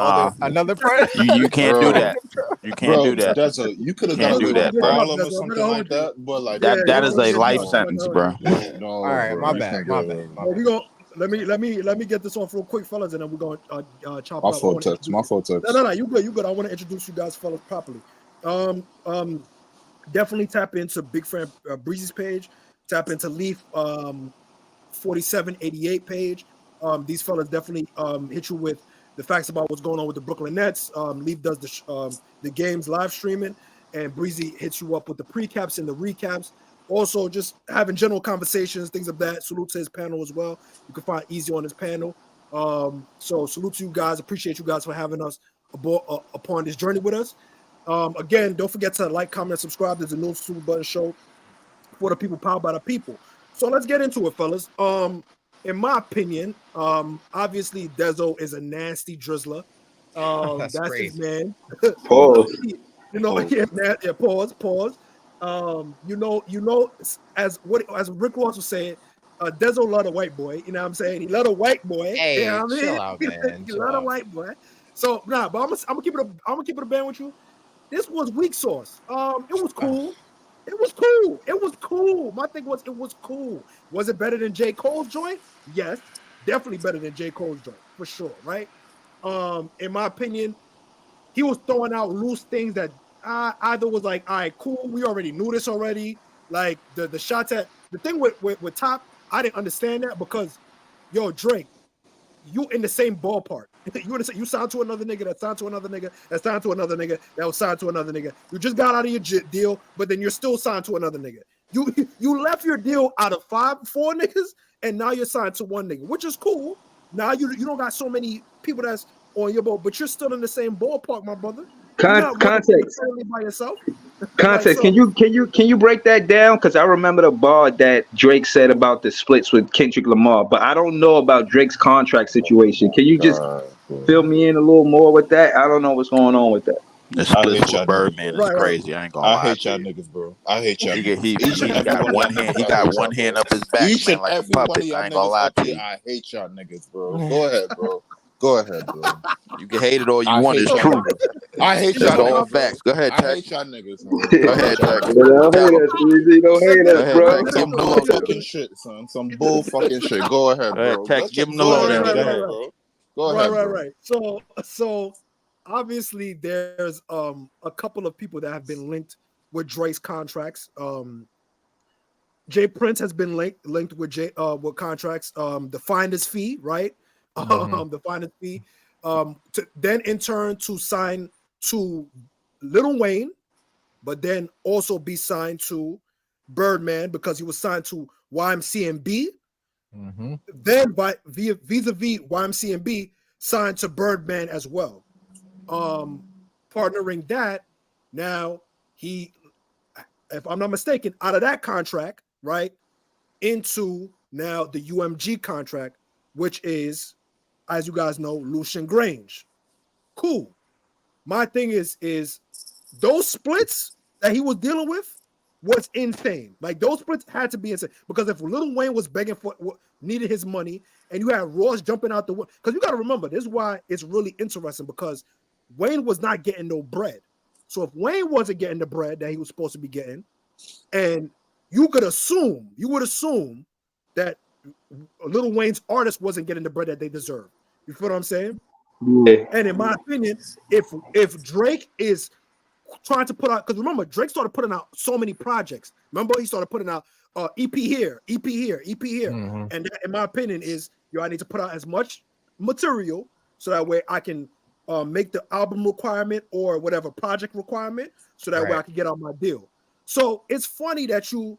another part. You can't do that. You can't do that. You could have got do that, bro. Harlem or something like that, but like that is a life sentence, bro. No, all right, my bad. We go. Let me get this off real quick, fellas, and then we're gonna chop my up. fault text. No, you good. I want to introduce you guys, fellas, properly. Definitely tap into Big Fan Breezy's page. Tap into Leaf 4788 page. These fellas definitely hit you with the facts about what's going on with the Brooklyn Nets. Leaf does the games live streaming, and Breezy hits you up with the precaps and the recaps. Also, just having general conversations, things of that. Salute to his panel as well. You can find Easy on his panel. So salute to you guys. Appreciate you guys for having us upon this journey with us. Again, don't forget to like, comment, subscribe. There's a new Super Button show for the people, powered by the people. So let's get into it, fellas. In my opinion, obviously Dezo is a nasty drizzler. That's his man. Pause. Yeah, pause. As Rick Ross was saying, Dezo love a white boy. You know what I'm saying? He love a white boy. Hey, you know what chill out, man. He love a white boy. So but I'm gonna keep it a band with you. This was weak sauce. It was cool. It was cool. My thing was, it was cool. Was it better than J. Cole's joint? Yes, definitely better than J. Cole's joint, for sure, right? In my opinion, he was throwing out loose things that either was like, all right, cool, we already knew this already. Like the shots at the thing with Top, I didn't understand that because, yo, Drake, you in the same ballpark. You signed to another nigga that signed to another nigga that signed to another nigga that was signed to another nigga. You just got out of your deal, but then you're still signed to another nigga. You left your deal out of 4 niggas, and now you're signed to one nigga, which is cool. Now you don't got so many people that's on your boat, but you're still in the same ballpark, my brother. Context. By yourself. Context. Can you break that down? Because I remember the bar that Drake said about the splits with Kendrick Lamar, but I don't know about Drake's contract situation. Can you just fill me in a little more with that? I don't know what's going on with that. The splits with Birdman is crazy. I ain't gonna lie. I hate y'all niggas, bro. I hate y'all. He got one hand. He got one hand up his back, Each man, and like a every puppet. one of y'all I ain't gonna niggas lie up to here, you. I hate y'all niggas, bro. Go ahead, bro. Go ahead, bro. You can hate it all you I want. hate It's y'all true. niggas. I hate That's y'all all niggas. facts. Go ahead, I Tech. hate y'all niggas, man. Go ahead, Tech. Don't hate us, Easy. Don't hate us, ahead, bro. Tech. Give Some him the bull lowdown. fucking shit, son. Some bull fucking shit. Go ahead, Go ahead, bro. Tech. Give him the Go lowdown. ahead, Go ahead. bro. Go ahead, bro. Right. So obviously there's a couple of people that have been linked with Drake's contracts. Jay Prince has been linked with contracts. The finder's fee, right? The finder's fee. Then in turn to sign to Lil Wayne, but then also be signed to Birdman because he was signed to YMCMB. Then vis-a-vis YMCMB signed to Birdman as well. Partnering that, now he, if I'm not mistaken, out of that contract, right, into now the UMG contract, which is, as you guys know, Lucian Grange. Cool. My thing is those splits that he was dealing with was insane. Like those splits had to be insane because if Lil Wayne was begging for needed his money, and you had Ross jumping out the window, because you got to remember this is why it's really interesting because Wayne was not getting no bread. So if Wayne wasn't getting the bread that he was supposed to be getting, and you would assume that Lil Wayne's artist wasn't getting the bread that they deserve. You feel what I'm saying? Yeah. And in my opinion, if Drake is trying to put out, because remember, Drake started putting out so many projects. Remember, he started putting out EP here, EP here, EP here. And that, in my opinion, is I need to put out as much material so that way I can make the album requirement or whatever project requirement, so that way I can get out my deal. So it's funny that you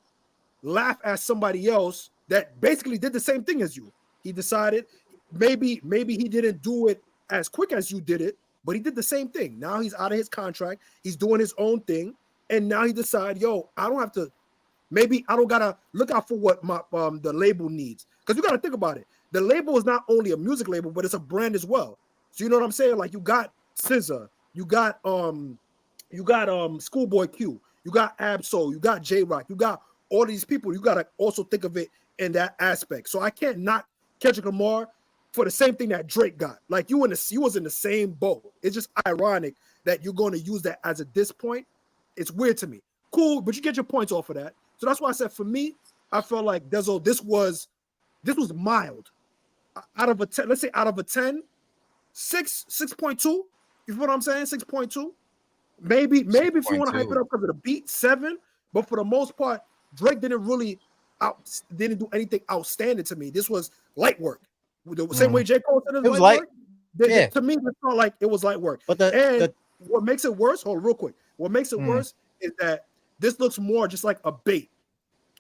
laugh at somebody else that basically did the same thing as you. He decided maybe he didn't do it as quick as you did it, but he did the same thing. Now he's out of his contract. He's doing his own thing. And now he decided, yo, I don't have to, maybe I don't got to look out for what my the label needs. Because you got to think about it. The label is not only a music label, but it's a brand as well. So you know what I'm saying? Like you got SZA, you got Schoolboy Q, you got Absol, you got J-Rock, you got all these people. You got to also think of it in that aspect. So I can't knock Kendrick Lamar for the same thing that Drake got. Like you was in the same boat. It's just ironic that you're going to use that as a diss point. It's weird to me. Cool, but you get your points off of that. So that's why I said for me, I felt like this was mild. Out of a 10, let's say out of a 10, 6.2. You feel what I'm saying? 6.2. Maybe if you want to hype it up because of the beat, 7. But for the most part, Drake didn't really didn't do anything outstanding to me. This was light work. The same way J. Cole said it was light. Work. To me, it felt like it was light work. But what makes it worse? Hold on, real quick. What makes it worse is that this looks more just like a bait.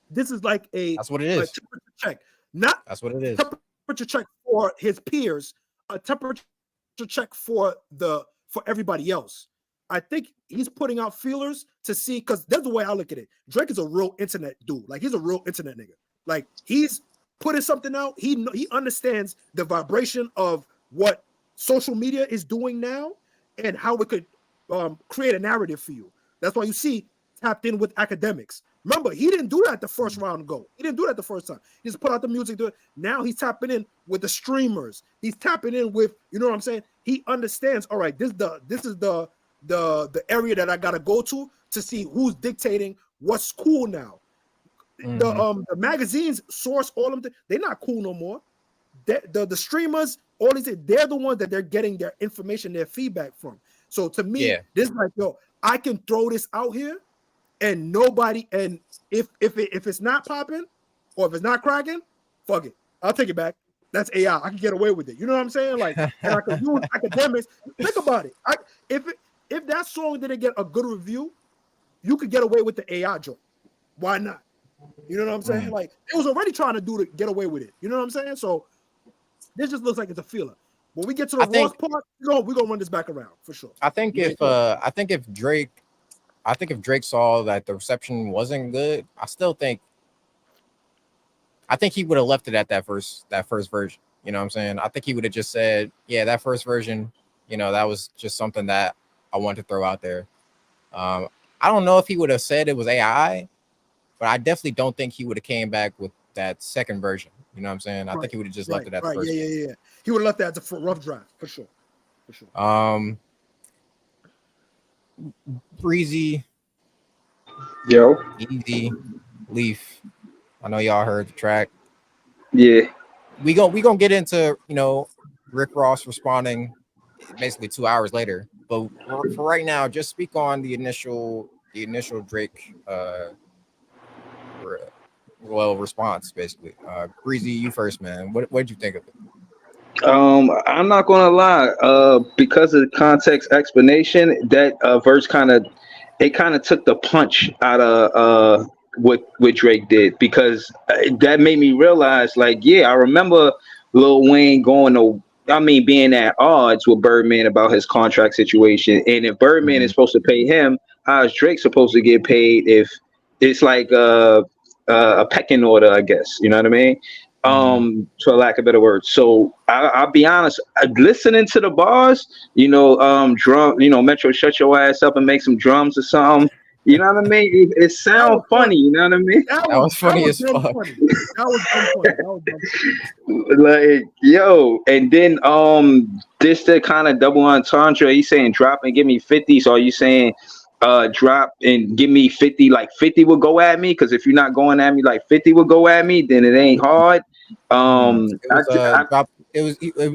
This is like that's what it is. A temperature check. Not that's what it is. Temperature check for his peers. A temperature check for everybody else. I think he's putting out feelers to see, because that's the way I look at it. Drake is a real internet dude. Like, he's a real internet nigga. Like, he's putting something out. He understands the vibration of what social media is doing now and how it could create a narrative for you. That's why you see tapped in with academics. Remember, he didn't do that the first round go. He didn't do that the first time. He just put out the music. Now he's tapping in with the streamers. He's tapping in with, you know what I'm saying? He understands, all right, this is the area that I gotta go to see who's dictating what's cool now. The magazines source all of them. They're not cool no more. The streamers, all these, they're the ones that they're getting their information, their feedback from. So to me, this is like, yo, I can throw this out here and nobody, and if it's not popping or if it's not cracking, fuck it. I'll take it back. That's AI. I can get away with it. You know what I'm saying? Like, and I can use academics. Think about it. If that song didn't get a good review, you could get away with the AI joke. Why not? You know what I'm saying? Like, it was already trying to get away with it. You know what I'm saying? So this just looks like it's a feeler. When we get to the Ross part, we're gonna run this back around for sure. I think if Drake saw that the reception wasn't good, I think he would have left it at that first version. You know what I'm saying? I think he would have just said, yeah, that first version, you know, that was just something that I wanted to throw out there. I don't know if he would have said it was AI, but I definitely don't think he would have came back with that second version. You know what I'm saying? I think he would have just left it at the first. Yeah. He would have left that as a rough draft for sure. Breezy, Easy, Leaf. I know y'all heard the track. Yeah. We gonna get into, you know, Rick Ross responding basically 2 hours later. But for right now, just speak on the initial Drake response, basically. Breezy, you first, man. What did you think of it? I'm not gonna lie, because of the context explanation, that verse kind of took the punch out of what Drake did, because that made me realize, like, yeah, I remember Lil Wayne being at odds with Birdman about his contract situation, and if Birdman is supposed to pay him, how is Drake supposed to get paid if it's like a pecking order, I guess, you know what I mean? For lack of better words. So I'll be honest, listening to the bars, you know, drum, you know, Metro, shut your ass up and make some drums or something. You know what I mean? It sounds funny. You know what I mean? That was funny as fuck. That was funny. Like, yo, and then this the kind of double entendre. He's saying drop and give me 50. So are you saying drop and give me 50? Like 50 will go at me? Because if you're not going at me like 50 will go at me, then it ain't hard.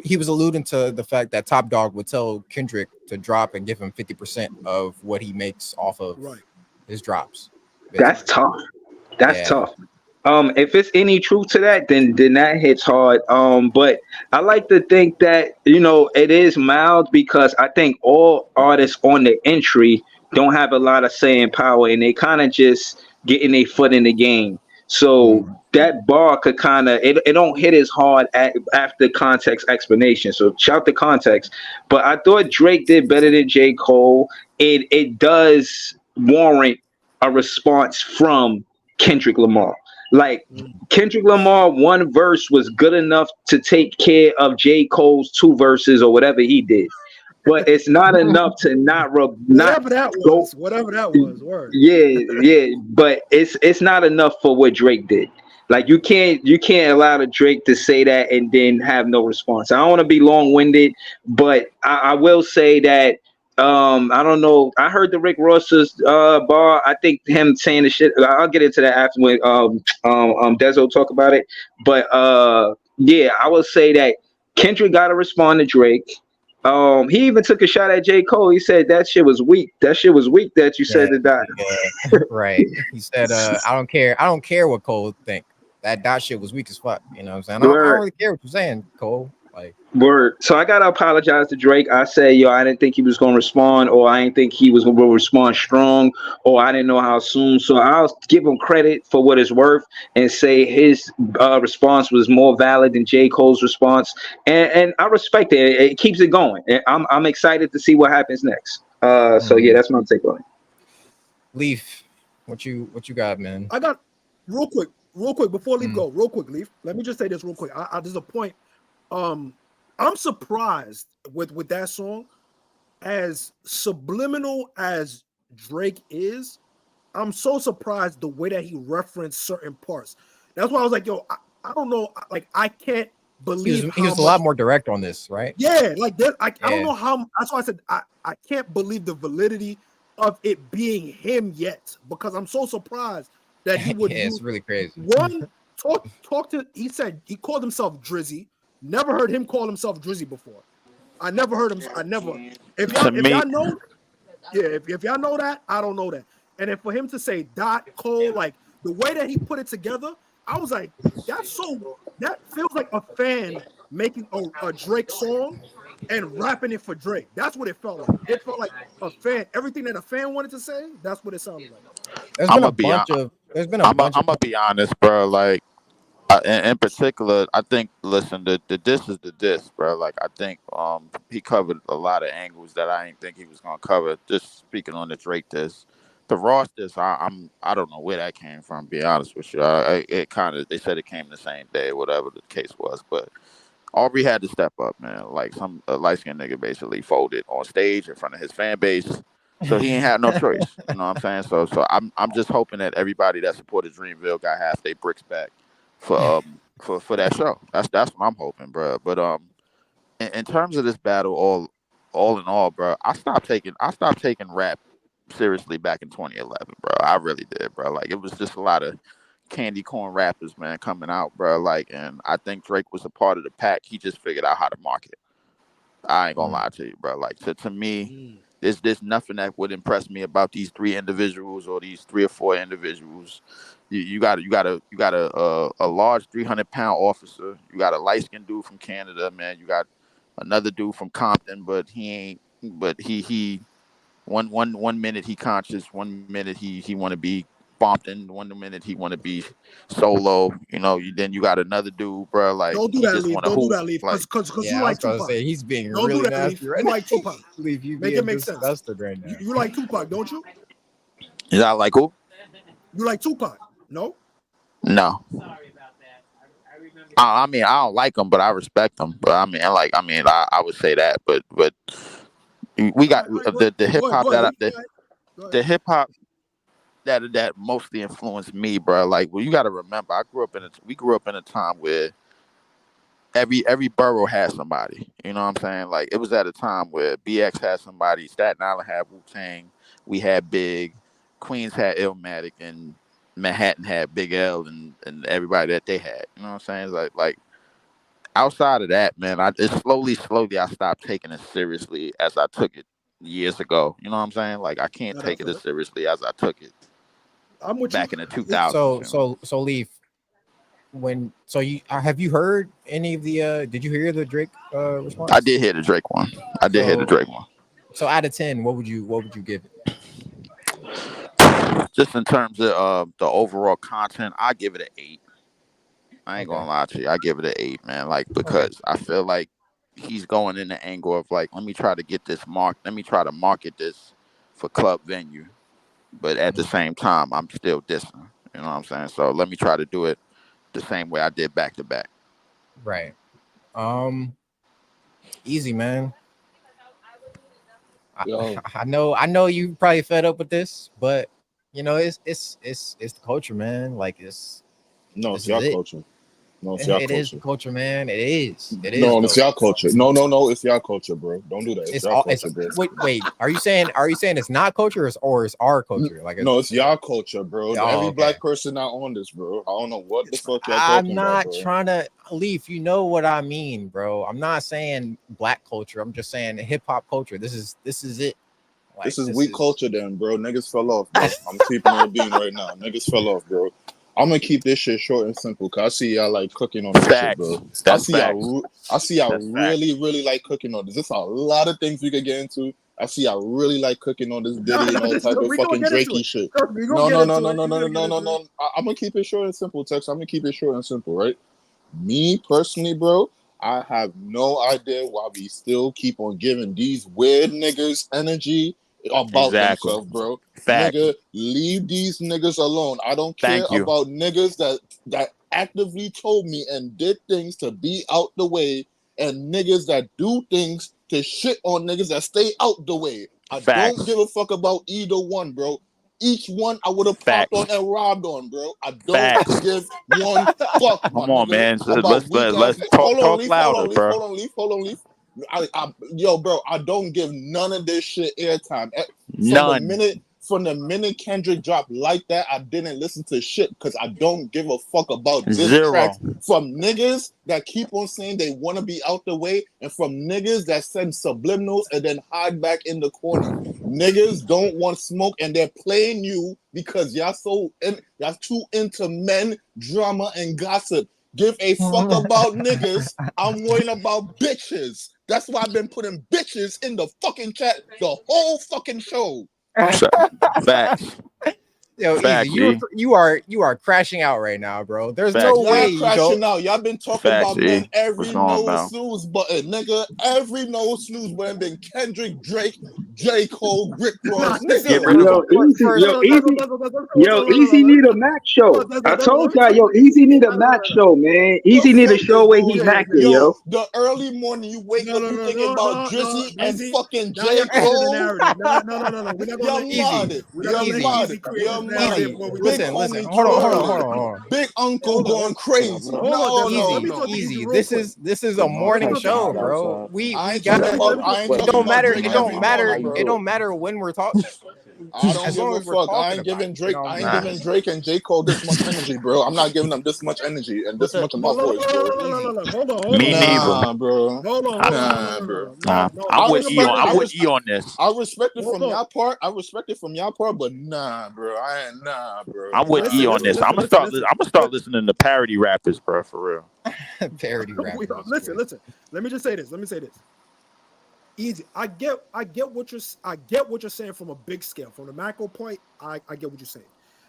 He was alluding to the fact that Top Dog would tell Kendrick to drop and give him 50% of what he makes off of his drops. Basically. That's tough. That's tough. If it's any truth to that, then that hits hard. But I like to think that, you know, it is mild, because I think all artists on the entry don't have a lot of saying power, and they kind of just getting their foot in the game. So that bar could kind of, it don't hit as hard after context explanation. So shout the context. But I thought Drake did better than J. Cole. It does warrant a response from Kendrick Lamar. Like, Kendrick Lamar, one verse was good enough to take care of J. Cole's 2 verses or whatever he did. But it's not enough to whatever that was. Word. Yeah. But it's not enough for what Drake did. Like, you can't allow the Drake to say that and then have no response. I don't want to be long-winded, but I will say that I don't know. I heard the Rick Ross's bar. I think him saying the shit. I'll get into that after when Dezo talk about it. But yeah, I will say that Kendrick got to respond to Drake. He even took a shot at J. Cole. He said that shit was weak. That you said to die. Yeah. Right. He said, I don't care what Cole think. that dot shit was weak as fuck. You know what I'm saying? I don't Word. really care what you're saying, Cole. Like, Word. So I gotta apologize to Drake. I say, yo, I didn't think he was gonna respond, or I didn't think he was gonna respond strong, or I didn't know how soon. So I'll give him credit for what it's worth and say his response was more valid than J. Cole's response, and I respect it. It keeps it going. And I'm excited to see what happens next. So yeah, that's my take on it. Leaf, what you got, man? I got real quick before Leaf go. Real quick, Leaf. Let me just say this real quick. There's a point. I'm surprised with that song, as subliminal as Drake is. I'm so surprised the way that he referenced certain parts. That's why I was like, yo, I don't know, like I can't believe he was a lot more direct on this, right? Yeah, like that. I don't know how. That's why I said I can't believe the validity of it being him yet, because I'm so surprised that he would. Yeah, it's really crazy. One talk to. He said he called himself Drizzy. Never heard him call himself Drizzy before. I never heard him. I never. If y'all know, yeah, if y'all know that, I don't know that. And then for him to say Dot Cole, like the way that he put it together, I was like, that feels like a fan making a Drake song and rapping it for Drake. That's what it felt like. It felt like a fan. Everything that a fan wanted to say, that's what it sounded like. There's been a bunch of. I'm gonna be honest, bro. Like, in particular, I think. Listen, the diss is the diss, bro. Like, I think he covered a lot of angles that I didn't think he was gonna cover. Just speaking on the Drake diss, the Ross diss, I don't know where that came from. Be honest with you, it kind of, they said it came the same day, whatever the case was, but Aubrey had to step up, man. Like, some light skinned nigga basically folded on stage in front of his fan base. So he ain't had no choice. You know what I'm saying? So I'm just hoping that everybody that supported Dreamville got half their bricks back for that show. That's what I'm hoping, bro. But in terms of this battle, all in all, bro, I stopped taking rap seriously back in 2011, bro. I really did, bro. Like, it was just a lot of candy corn rappers, man, coming out, bro. Like, and I think Drake was a part of the pack. He just figured out how to market. I ain't gonna lie to you, bro. Like, to me, there's nothing that would impress me about these three individuals or these 3 or 4 individuals. You got a large 300-pound officer. You got a light skinned dude from Canada, man. You got another dude from Compton, but he ain't. But he one minute he conscious, one minute he want to be Bompton, one minute he want to be solo. You know, then you got another dude, bro. Like, don't do he that, just Leaf. want to Don't do hoop. that, Leaf. Because Yeah, you like Tupac. say he's being don't really do that, nasty Leaf. right You like Tupac. Leaf, you Make being it make sense. disgusted right now. You like Tupac, don't you? Is that like who? You like Tupac? No. No. I mean, I don't like him, but I respect him. But I mean, I would say that. But we got the hip hop the hip hop that mostly influenced me, bro. Like, well, you got to remember, we grew up in a time where every borough had somebody. You know what I'm saying? Like, it was at a time where BX had somebody, Staten Island had Wu-Tang, we had Big, Queens had Illmatic, and Manhattan had Big L and everybody that they had. You know what I'm saying? Like outside of that, man, it's slowly I stopped taking it seriously as I took it years ago. You know what I'm saying? Like, I can't take it as seriously as I took it. I'm with back you. In the 2000s. So Leaf, have you heard any of the did you hear the Drake response? I did hear the Drake one. So out of 10, what would you give it? Just in terms of the overall content, I give it an 8. I ain't gonna lie to you. I give it an 8, man. Like, because I feel like he's going in the angle of, like, let me try to get this let me try to market this for club venue. But at the same time, I'm still dissing. You know what I'm saying? So let me try to do it the same way I did back to back. Right. Easy, man. I know you probably fed up with this, but you know, it's the culture, man. Like, it's y'all culture. No, it's y'all culture. It is the culture, man. It is. No, it's y'all culture. No, it's y'all culture, bro. Don't do that. It's y'all culture, bro. Wait. Are you saying it's not culture or it's our culture? Like, no, it's y'all culture, bro. Every black person not on this, bro. I don't know what the fuck y'all talking about. I'm not trying to Leaf. You know what I mean, bro. I'm not saying black culture. I'm just saying hip hop culture. This is it. Like, this is weak culture, then, bro. Niggas fell off, bro. I'm keeping it a bean right now. Niggas fell off, bro. I'm gonna keep this shit short and simple because I see y'all like cooking on this shit, bro. Facts. I That's see facts. y'all. I see y'all That's facts. really like cooking on this. There's a lot of things we could get into. I see y'all really like cooking on this Diddy and all type of fucking Drakey shit. No. I'm gonna keep it short and simple, Tex. I'm gonna keep it short and simple, right? Me personally, bro, I have no idea why we still keep on giving these weird niggas energy about themselves, bro. Facts. Nigga, leave these niggas alone. I don't care Thank you. about niggas that actively told me and did things to be out the way, and niggas that do things to shit on niggas that stay out the way. I Facts. don't give a fuck about either one, bro. Each one I would have popped on and robbed on, bro. I don't give one fuck, my Come on, nigga, man. So about let's talk louder, bro. Hold on, Leaf. Yo, bro, I don't give none of this shit airtime. None. From the minute Kendrick dropped like that, I didn't listen to shit because I don't give a fuck about diss tracks from niggas that keep on saying they want to be out the way, and from niggas that send subliminals and then hide back in the corner. Niggas don't want smoke, and they're playing you because y'all too into men, drama, and gossip. Give a fuck about niggas. I'm worrying about bitches. That's why I've been putting bitches in the fucking chat the whole fucking show. Facts. Yo, Facts, Easy, you are crashing out right now, bro. There's no way you crashing out. Y'all been talking about men every no snooze button, nigga. Every no snooze button been Kendrick, Drake, J. Cole, Rick Ross. Get rid of Easy need a Mac show. I told y'all, Easy need a Mac show, man. Easy need a show where he macking, yo. The early morning you wake up, you thinking about Drizzy and fucking J. Cole. No. You're modded. Listen. Hold on. Big Uncle going crazy. No. Easy. This is a morning show, bro. We got it don't matter when we're talking. I don't give a fuck. I ain't giving Drake and J. Cole this much energy, bro. I'm not giving them this much energy and this much of my voice, bro. Hold on. Me neither, bro. Hold on. Bro. I'm with E on this. I respect it from y'all part. But nah, bro. I ain't bro. I'm with E on this. I'm gonna start listening to parody rappers, bro, for real. Parody rappers. Listen. Let me just say this. Easy. I get what you're saying from a big scale. From the macro point, I get what you're saying.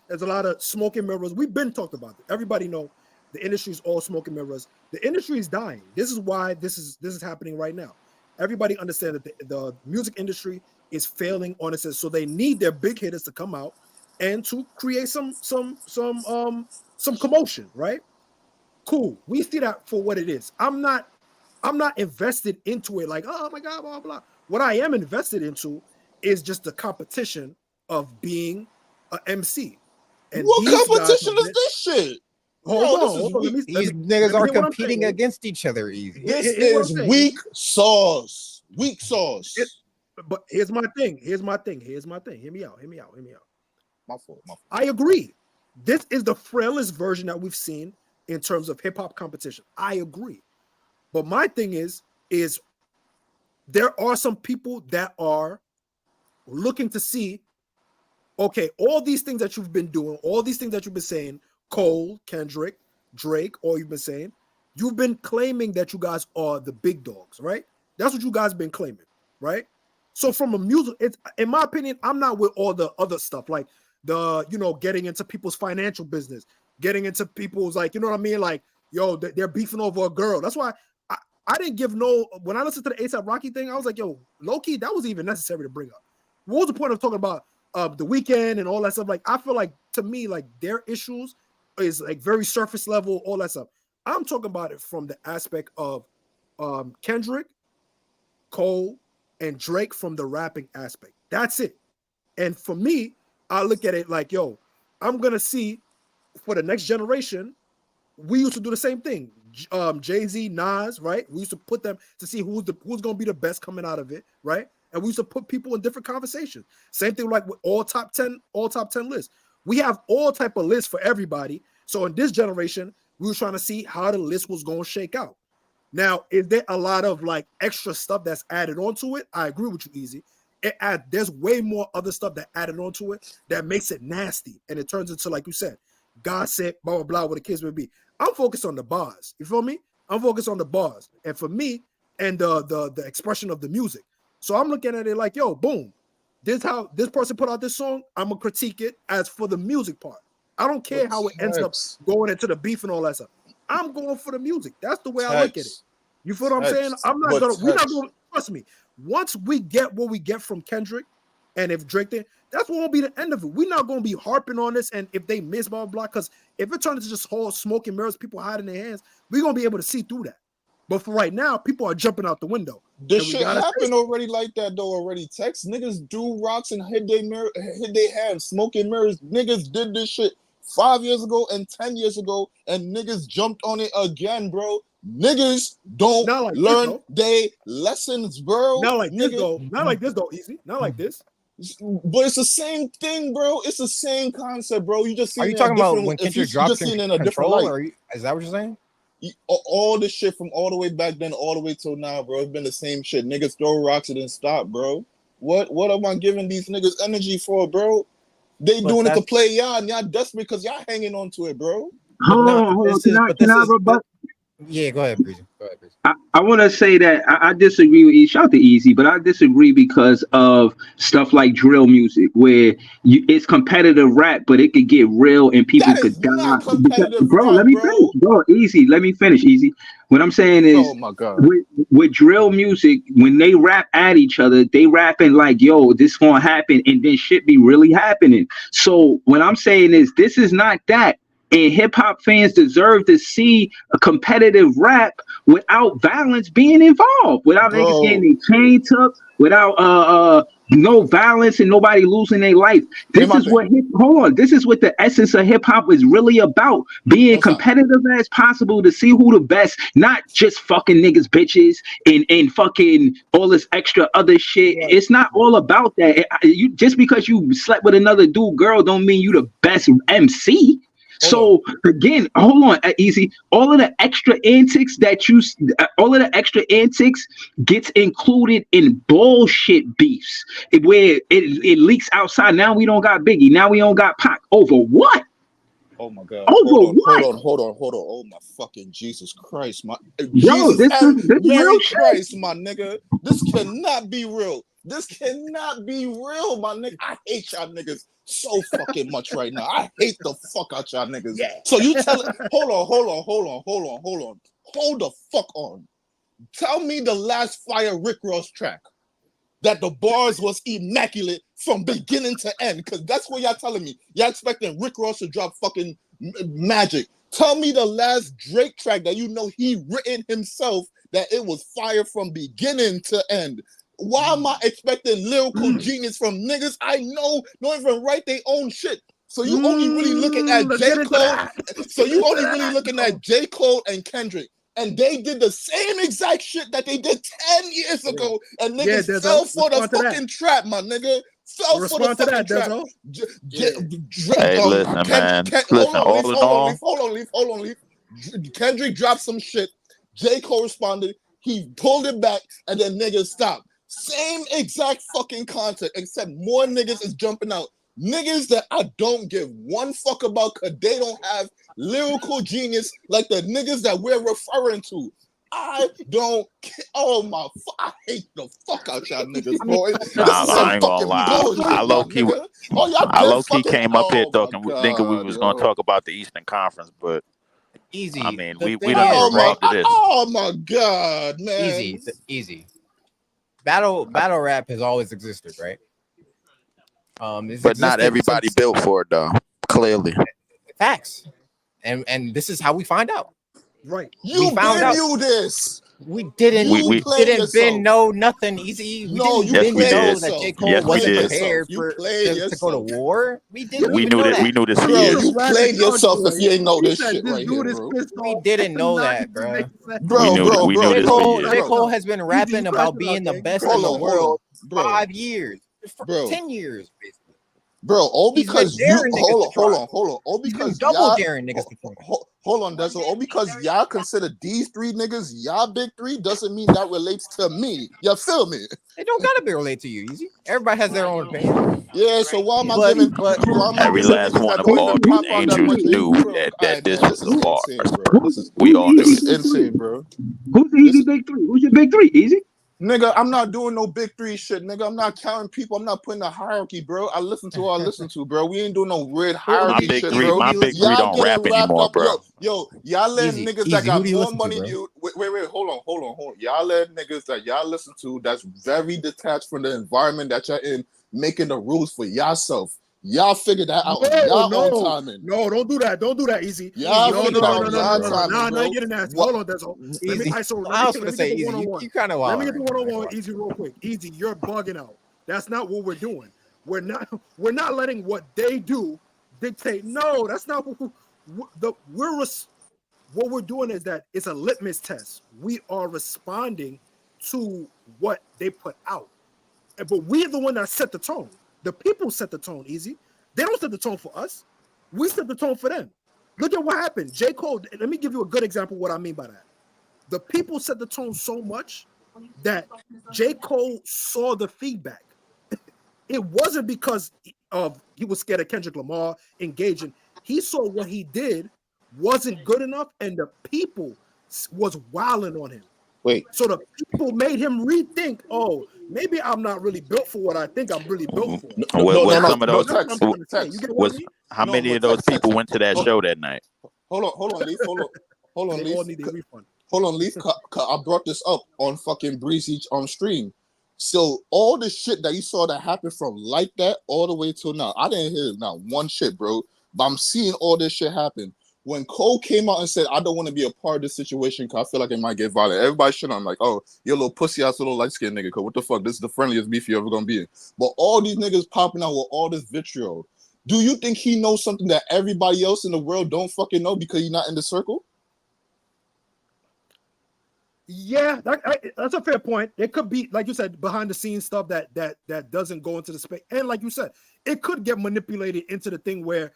There's a lot of smoke and mirrors. We've been talked about it. Everybody know the industry is all smoke and mirrors. The industry is dying. This is why this is happening right now. Everybody understands that the music industry is failing on itself, so they need their big hitters to come out and to create some commotion, right? Cool. We see that for what it is. I'm not invested into it like, oh my God, blah, blah. What I am invested into is just the competition of being an MC. And what competition is this shit? Hold on. These niggas are competing against each other. Easy. This is weak sauce. But here's my thing. Hear me out. My fault. I agree. This is the frailest version that we've seen in terms of hip hop competition. I agree. But my thing is there are some people that are looking to see, okay, all these things that you've been doing, all these things that you've been saying, Cole, Kendrick, Drake, all you've been saying, you've been claiming that you guys are the big dogs, right? That's what you guys been claiming, right? So from a music, it's, in my opinion, I'm not with all the other stuff, like getting into people's financial business, getting into people's, like, you know what I mean? Like, yo, they're beefing over a girl. That's why I didn't give when I listened to the A$AP Rocky thing, I was like, yo, low-key, that was even necessary to bring up. What was the point of talking about the weekend and all that stuff? Like, I feel like, to me, like, their issues is like very surface level, all that stuff. I'm talking about it from the aspect of Kendrick, Cole, and Drake from the rapping aspect. That's it. And for me, I look at it like, yo, I'm going to see for the next generation, we used to do the same thing. Jay-Z, Nas, right? We used to put them to see who's going to be the best coming out of it, right? And we used to put people in different conversations. Same thing like with all top 10 lists. We have all type of lists for everybody. So in this generation, we were trying to see how the list was going to shake out. Now, is there a lot of like extra stuff that's added onto it? I agree with you, Easy. There's way more other stuff that added onto it that makes it nasty. And it turns into, like you said, gossip, blah blah blah, what the kids would be. I'm focused on the bars. You feel me? I'm focused on the bars, and for me, and the expression of the music. So I'm looking at it like, yo, boom, this how this person put out this song. I'm gonna critique it as for the music part. I don't care how it ends up going into the beef and all that stuff. I'm going for the music. That's the way I look at it. You feel what I'm saying? We're not gonna trust me. Once we get what we get from Kendrick, and if Drake did, that's what will be the end of it. We're not gonna be harping on this, and if they miss blah blah blah, because if it turns into just whole smoke and mirrors, people hiding their hands, we're gonna be able to see through that. But for right now, people are jumping out the window. This shit happened already like that though. Already, Text niggas do rocks and hit their hands, smoking mirrors. Niggas did this shit 5 years ago and 10 years ago, and niggas jumped on it again, bro. Niggas don't like learn their lessons, bro. Not like this though. Not like this though. Easy. Not like this. But it's the same thing, bro. It's the same concept, bro. You just are you talking about when Kendrick drops in a different light? Or is that what you're saying? All this shit from all the way back then, all the way till now, bro. It's been the same shit. Niggas throw rocks and then stop, bro. What am I giving these niggas energy for, bro? They doing it to play y'all, and y'all desperate because y'all hanging on to it, bro. Hold on. Can I rebut? Yeah, go ahead, Breezy. I want to say that I disagree with shout out to Easy, but I disagree because of stuff like drill music, where it's competitive rap, but it could get real and people could die. Bro, let me finish. Bro, Easy, let me finish. Easy. What I'm saying is, oh my God, with drill music, when they rap at each other, they rapping like, yo, this gonna happen, and then shit be really happening. So what I'm saying is, this is not that. And hip hop fans deserve to see a competitive rap without violence being involved, without niggas getting their chain took, without no violence and nobody losing their life. This is what this is what the essence of hip hop is really about: being competitive as possible to see who the best, not just fucking niggas, bitches, and fucking all this extra other shit. Yeah. It's not all about that. You just because you slept with another dude, girl, don't mean you the best MC. So again, hold on, Easy. All of the extra antics gets included in bullshit beefs, where it leaks outside. Now we don't got Biggie. Now we don't got Pac. Over what? Oh my God! Hold on! Oh my fucking Jesus Christ, my Jesus and Mary Christ, my nigga. This cannot be real. This cannot be real, my nigga. I hate y'all niggas so fucking much right now. I hate the fuck out y'all niggas. Yeah. So you tell it. Hold the fuck on. Tell me the last Fire Rick Ross track that the bars was immaculate from beginning to end, because that's what y'all telling me. Y'all expecting Rick Ross to drop fucking magic. Tell me the last Drake track that you know he written himself that it was fire from beginning to end. Why am I expecting lyrical genius from niggas I know don't even write their own shit? So you only really looking at J. Cole. So you only really looking at J. Cole and Kendrick. And they did the same exact shit that they did 10 years ago. And niggas fell for the fucking trap, my nigga. Fell for the fucking trap. Hey, listen, man. Hold on. Kendrick dropped some shit. J. Cole responded. He pulled it back. And then niggas stopped. Same exact fucking content, except more niggas is jumping out. Niggas that I don't give one fuck about because they don't have lyrical genius like the niggas that we're referring to. I don't care. Oh my, I hate the fuck out y'all niggas, boy. I ain't gonna lie. I low-key came up here thinking we was gonna talk about the Eastern Conference, but Easy. I mean, we don't get right to this. Oh my God, man. Easy. Battle rap has always existed, right? But not everybody built for it, though. Clearly, facts, and this is how we find out. Right? You knew this. We didn't. We didn't know nothing. Easy. We didn't know that J. Cole wasn't prepared to go to war. We didn't. We knew that. We knew this. Bro, you played yourself if you ain't know this shit right here, bro. We didn't know that, bro. We knew this. J. Cole has been rapping about being the best in the world for 5 years, for 10 years, basically. Bro, all He's been because you daring niggas to try. hold on. All He's been because double y'all daring niggas to try. hold on, that's all because y'all consider these three niggas y'all big three doesn't mean that relates to me. You feel me? It don't gotta be related to you, Easy. Everybody has their own opinion. Yeah, so why am I But giving Every last niggas one that of don't even Aubrey's pop out that angels much? knew Bro, that this man, was this the is bars, insane, bro. bro. We all knew This is this. insane, bro. Who's the easy big three? Who's your big three? Easy. Nigga, I'm not doing no big three shit, nigga. I'm not counting people. I'm not putting a hierarchy, bro. I listen to what I listen to, bro. We ain't doing no weird hierarchy shit, bro. My big three Y'all don't rap getting wrapped anymore, up, bro. yo, y'all letting niggas that Easy. Who got do you more listen to, money. bro? Wait, hold on. Y'all letting niggas that y'all listen to that's very detached from the environment that you're in, making the rules for yourself. Y'all figure that out on y'all own timing. No, don't do that. Don't do that, Easy. Y'all No, figure no, that no, on no, no, y'all no, no, timing, no, bro. no, getting nasty. What? Hold on, Denzel. Easy. Let I was me gonna give say, a Easy, one-on-one. you kind of Let wild. me give you one-on-one, Easy, real quick. Easy, you're bugging out. That's not what we're doing. We're not letting what they do dictate. No, that's not what we're doing is that it's a litmus test. We are responding to what they put out. But we're the one that set the tone. The people set the tone, Easy. They don't set the tone for us. We set the tone for them. Look at what happened. J. Cole, let me give you a good example of what I mean by that. The people set the tone so much that J. Cole saw the feedback. It wasn't because of he was scared of Kendrick Lamar engaging. He saw what he did wasn't good enough, and the people was wilding on him. Wait. So the people made him rethink. Oh, maybe I'm not really built for what I think I'm really built for. Some of those? That's what I'm trying to say. You get what I mean? How many of those people went to that show that night? Hold on, Leaf. Hold on, They Leaf. all need a refund. Hold on, Leaf. I brought this up on fucking Breezy on stream. So all the shit that you saw that happened from like that all the way till now, I didn't hear not one shit, bro. But I'm seeing all this shit happen. When Cole came out and said, I don't want to be a part of this situation because I feel like it might get violent. Everybody shit on like, oh, you're a little pussy ass little light skinned nigga. Cause what the fuck? This is the friendliest beef you're ever gonna be in. But all these niggas popping out with all this vitriol. Do you think he knows something that everybody else in the world don't fucking know because he's not in the circle? Yeah, that's a fair point. It could be, like you said, behind the scenes stuff that doesn't go into the space. And like you said, it could get manipulated into the thing where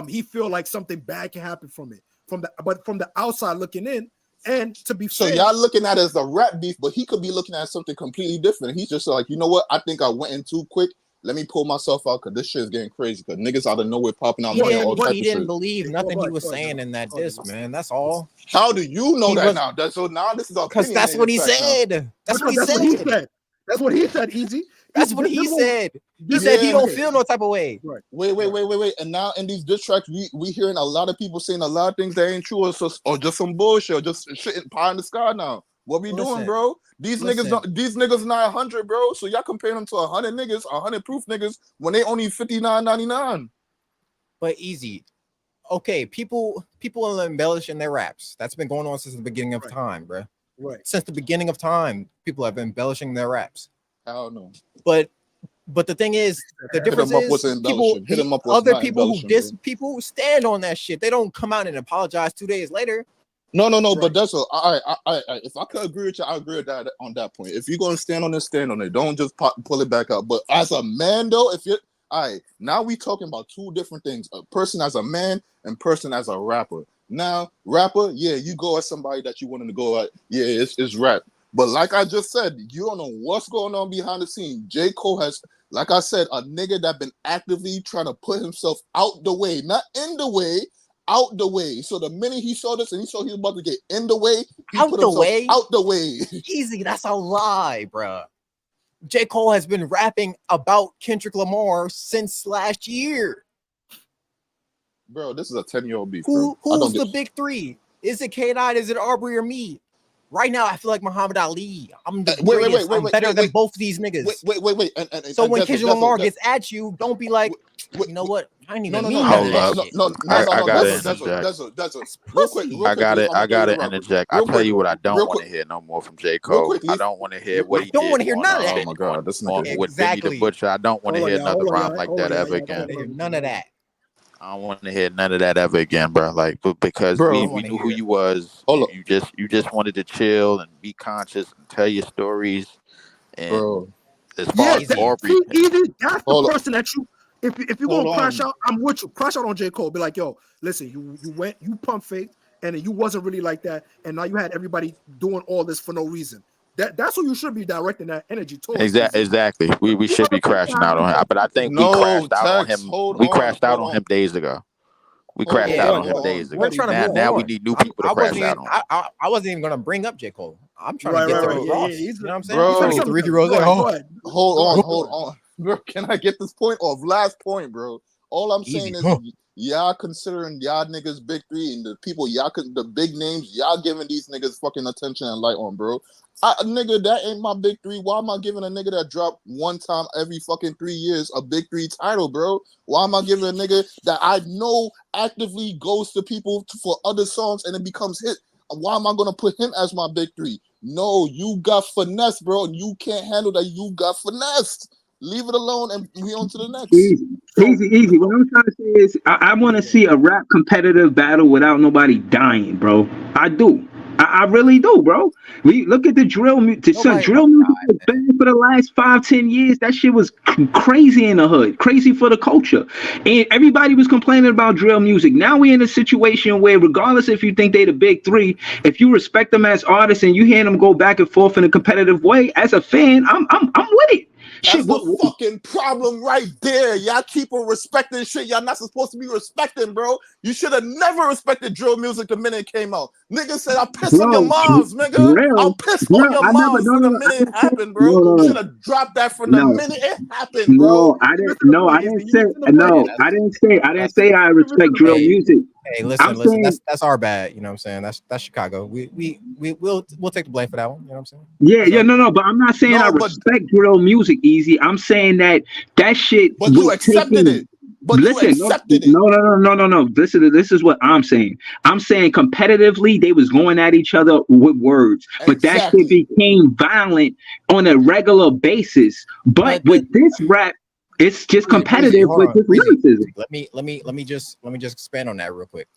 he feel like something bad can happen from it. But from the outside looking in, and to be so fair, y'all looking at it as a rap beef, but he could be looking at something completely different. He's just like, you know what? I think I went in too quick. Let me pull myself out because this shit is getting crazy. Because niggas out of nowhere popping out money, all type He of didn't shit. believe nothing he was saying in that disc, man. That's all. How do you know He that was- now? So now this is Because that's what he said. That's what he said. That's what he said, Easy. That's what he said. He said he don't feel no type of way. Right. Wait. And now in these diss tracks, we hearing a lot of people saying a lot of things that ain't true or just some bullshit or just shit pie in the sky now. What we doing, bro? These niggas not 100, bro. So y'all comparing them to 100 niggas, 100 proof niggas when they only 59.99. But Easy. Okay, people are embellishing their raps. That's been going on since the beginning of time, bro. Right. Since the beginning of time, people have been embellishing their raps. I don't know. But the thing is, the difference is other people who diss people stand on that shit. They don't come out and apologize 2 days later. No, right. But that's I if I could agree with you, I agree with that on that point. If you're gonna stand on it. Don't just pull it back up. But as a man, though, if you're now we talking about two different things: a person as a man and person as a rapper. Now, rapper, yeah, you go at somebody that you wanted to go at. Yeah, it's rap. But like I just said, you don't know what's going on behind the scene. J. Cole has, like I said, a nigga that been actively trying to put himself out the way, not in the way. Out the way. So the minute he saw this and he saw he was about to get in the way, he put himself out the way. Easy, that's a lie, bro. J. Cole has been rapping about Kendrick Lamar since last year. Bro, this is a 10-year-old beef. Who's the big three? Is it K9? Is it Arbery or me? Right now, I feel like Muhammad Ali. I'm the greatest. I'm better than both of these niggas. Wait. So when Kendrick Lamar gets at you, don't be like, you know what? I ain't even mean none of that shit. I gotta interject. I gotta interject. I'll tell you what I don't want to hear no more from J. Cole. I don't want to hear what he did. I don't want to hear none of that. Oh my god, this nigga. With Benny the Butcher. I don't want to hear another rhyme like that ever again. None of that. I don't want to hear none of that ever again, bro. Like, because we knew who you was. You just wanted to chill and be conscious and tell your stories. And as far as Aubrey, that's the person that If you're gonna crash out, I'm with you. Crash out on J. Cole. Be like, yo, listen, you pump faked, and you wasn't really like that, and now you had everybody doing all this for no reason. That's who you should be directing that energy towards. Exactly. We should be crashing out on him, but I think we crashed out on him. We crashed out on him days ago. We crashed out on him days ago. We're trying to Now we need new people to crash out on. I wasn't even gonna bring up J. Cole. I'm trying to get to the cross. You know what I'm saying? Bro, He's 3-year-old. Hold on. Bro, can I get this point off? Last point, bro. All I'm saying is y'all considering y'all niggas big three and the people the big names, y'all giving these niggas fucking attention and light on, bro. Nigga, that ain't my big three. Why am I giving a nigga that drop one time every fucking 3 years a big three title, bro? Why am I giving a nigga that I know actively goes to people for other songs and it becomes hit? Why am I gonna put him as my big three? No, you got finesse, bro, and you can't handle that. You got finessed. Leave it alone and we on to the next. Easy. What I'm trying to say is I want to see a rap competitive battle without nobody dying, bro. I do. I really do, bro. We look at the drill music. Drill music was banned for the last 5-10 years. That shit was crazy in the hood, crazy for the culture, and everybody was complaining about drill music. Now we in a situation where, regardless if you think they the big three, if you respect them as artists and you hear them go back and forth in a competitive way, as a fan, I'm with it. That's the fucking problem right there. Y'all keep on respecting shit y'all not supposed to be respecting, bro. You should have never respected drill music the minute it came out. Nigga said, I'll piss on your moms, nigga. I'll piss on your moms from the minute it happened, bro. You should have dropped that from the minute it happened, bro. I didn't say I respect drill music. Hey, listen, that's our bad. You know what I'm saying? That's Chicago. We'll take the blame for that one. You know what I'm saying? No, but I'm not saying I respect drill music, Easy. I'm saying that shit. But you accepted it. But listen, you accepted it. No. This is what I'm saying. I'm saying competitively, they was going at each other with words, but that shit became violent on a regular basis. But with this rap, it's just competitive with this lyricism. Let me just expand on that real quick.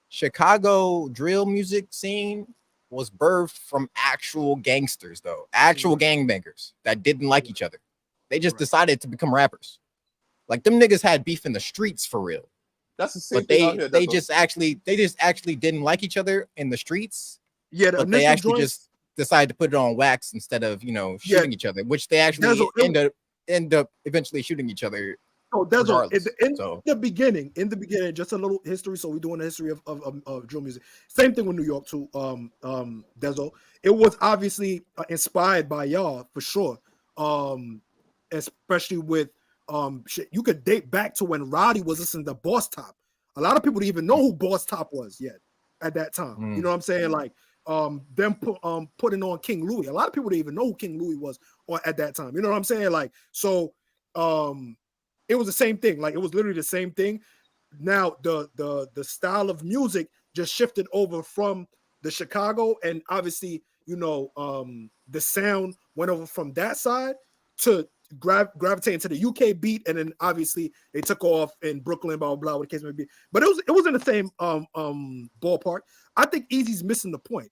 Chicago drill music scene was birthed from actual gangsters, though, actual gangbangers that didn't like each other. They just decided to become rappers. Like, them niggas had beef in the streets for real. That's the same but thing out here. They just actually didn't like each other in the streets. Yeah, but they actually just decided to put it on wax instead of shooting each other, which they actually end up eventually shooting each other. Oh, that's in the beginning, just a little history. So we're doing the history of drill music. Same thing with New York too. Dezo. It was obviously inspired by y'all for sure. Especially with shit. You could date back to when Roddy was listening to Boss Top. A lot of people didn't even know who Boss Top was yet at that time. You know what I'm saying? Like them putting on King Louis. A lot of people didn't even know who King Louis was at that time. You know what I'm saying? Like, so it was the same thing. Like, it was literally the same thing. Now the style of music just shifted over from the Chicago, and obviously, the sound went over from that side to gravitate into the UK beat, and then obviously they took off in Brooklyn, blah blah blah, what the case may be. But it was in the same ballpark. I think Easy's missing the point.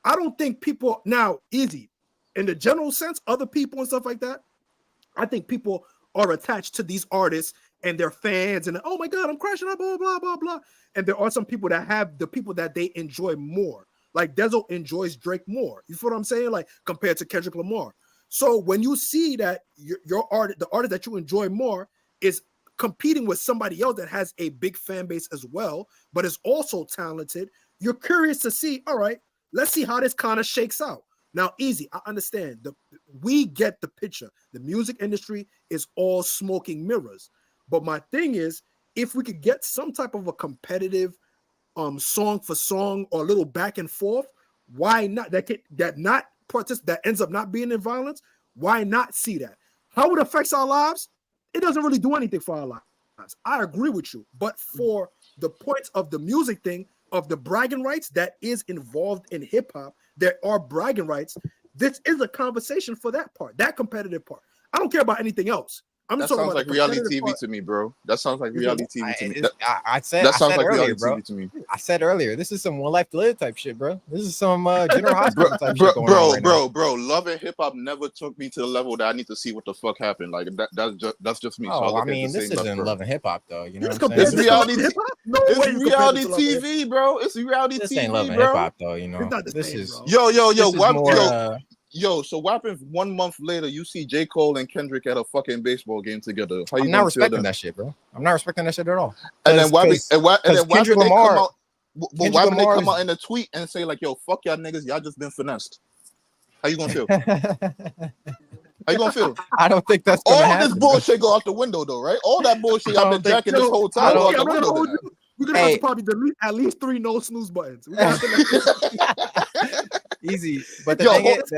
I don't think people now Easy, in the general sense, other people and stuff like that. I think people are attached to these artists and their fans, and oh my god, I'm crashing up, blah blah blah blah. And there are some people that have the people that they enjoy more. Like Dezo enjoys Drake more. You feel what I'm saying? Like, compared to Kendrick Lamar. So when you see that the artist that you enjoy more is competing with somebody else that has a big fan base as well, but is also talented, you're curious to see, all right, let's see how this kind of shakes out. Now, Easy, I understand. We get the picture. The music industry is all smoking mirrors. But my thing is, if we could get some type of a competitive song for song or a little back and forth, why not? That ends up not being in violence. Why not see that? How it affects our lives? It doesn't really do anything for our lives. I agree with you. But for the points of the music thing, of the bragging rights that is involved in hip hop, there are bragging rights. This is a conversation for that part, that competitive part. I don't care about anything else. I'm That just talking sounds about like the reality competitive TV part. to me, bro. That sounds like reality TV to me. I That sounds said like earlier, reality bro. TV to me. I said earlier, this is some one life to live type shit, bro. This is some General Bro, Hospital type shit going on right now. Love and hip hop never took me to the level that I need to see what the fuck happened. Like that's just me. So I Oh, look I mean, at the this same level, isn't bro. Love and Hip Hop though. You know You what I'm compare saying? It's this to Love reality. and Hip Hop? No It's way you compare this reality to Love and Hip Hop. TV, bro. It's reality This ain't Love TV, and Hip bro. Hop though. You know, It's not the this same, is bro. Yo, this is more. So what happens 1 month later? You see J. Cole and Kendrick at a fucking baseball game together. How you I'm not gonna feel respecting then? that shit, bro. I'm not respecting that shit at all. And then why? And then why Kendrick they come Lamar, out? But Kendrick why would they Lamar come is. out in a tweet and say like, "Yo, fuck y'all niggas, y'all just been finessed"? How you gonna feel? How you gonna feel? I don't think that's gonna All happen. this bullshit go out the window, though, right? All that bullshit y'all been jacking this whole time go out the window. We're gonna have to probably delete at least 3 no snooze buttons. We're gonna have to easy, but the thing is,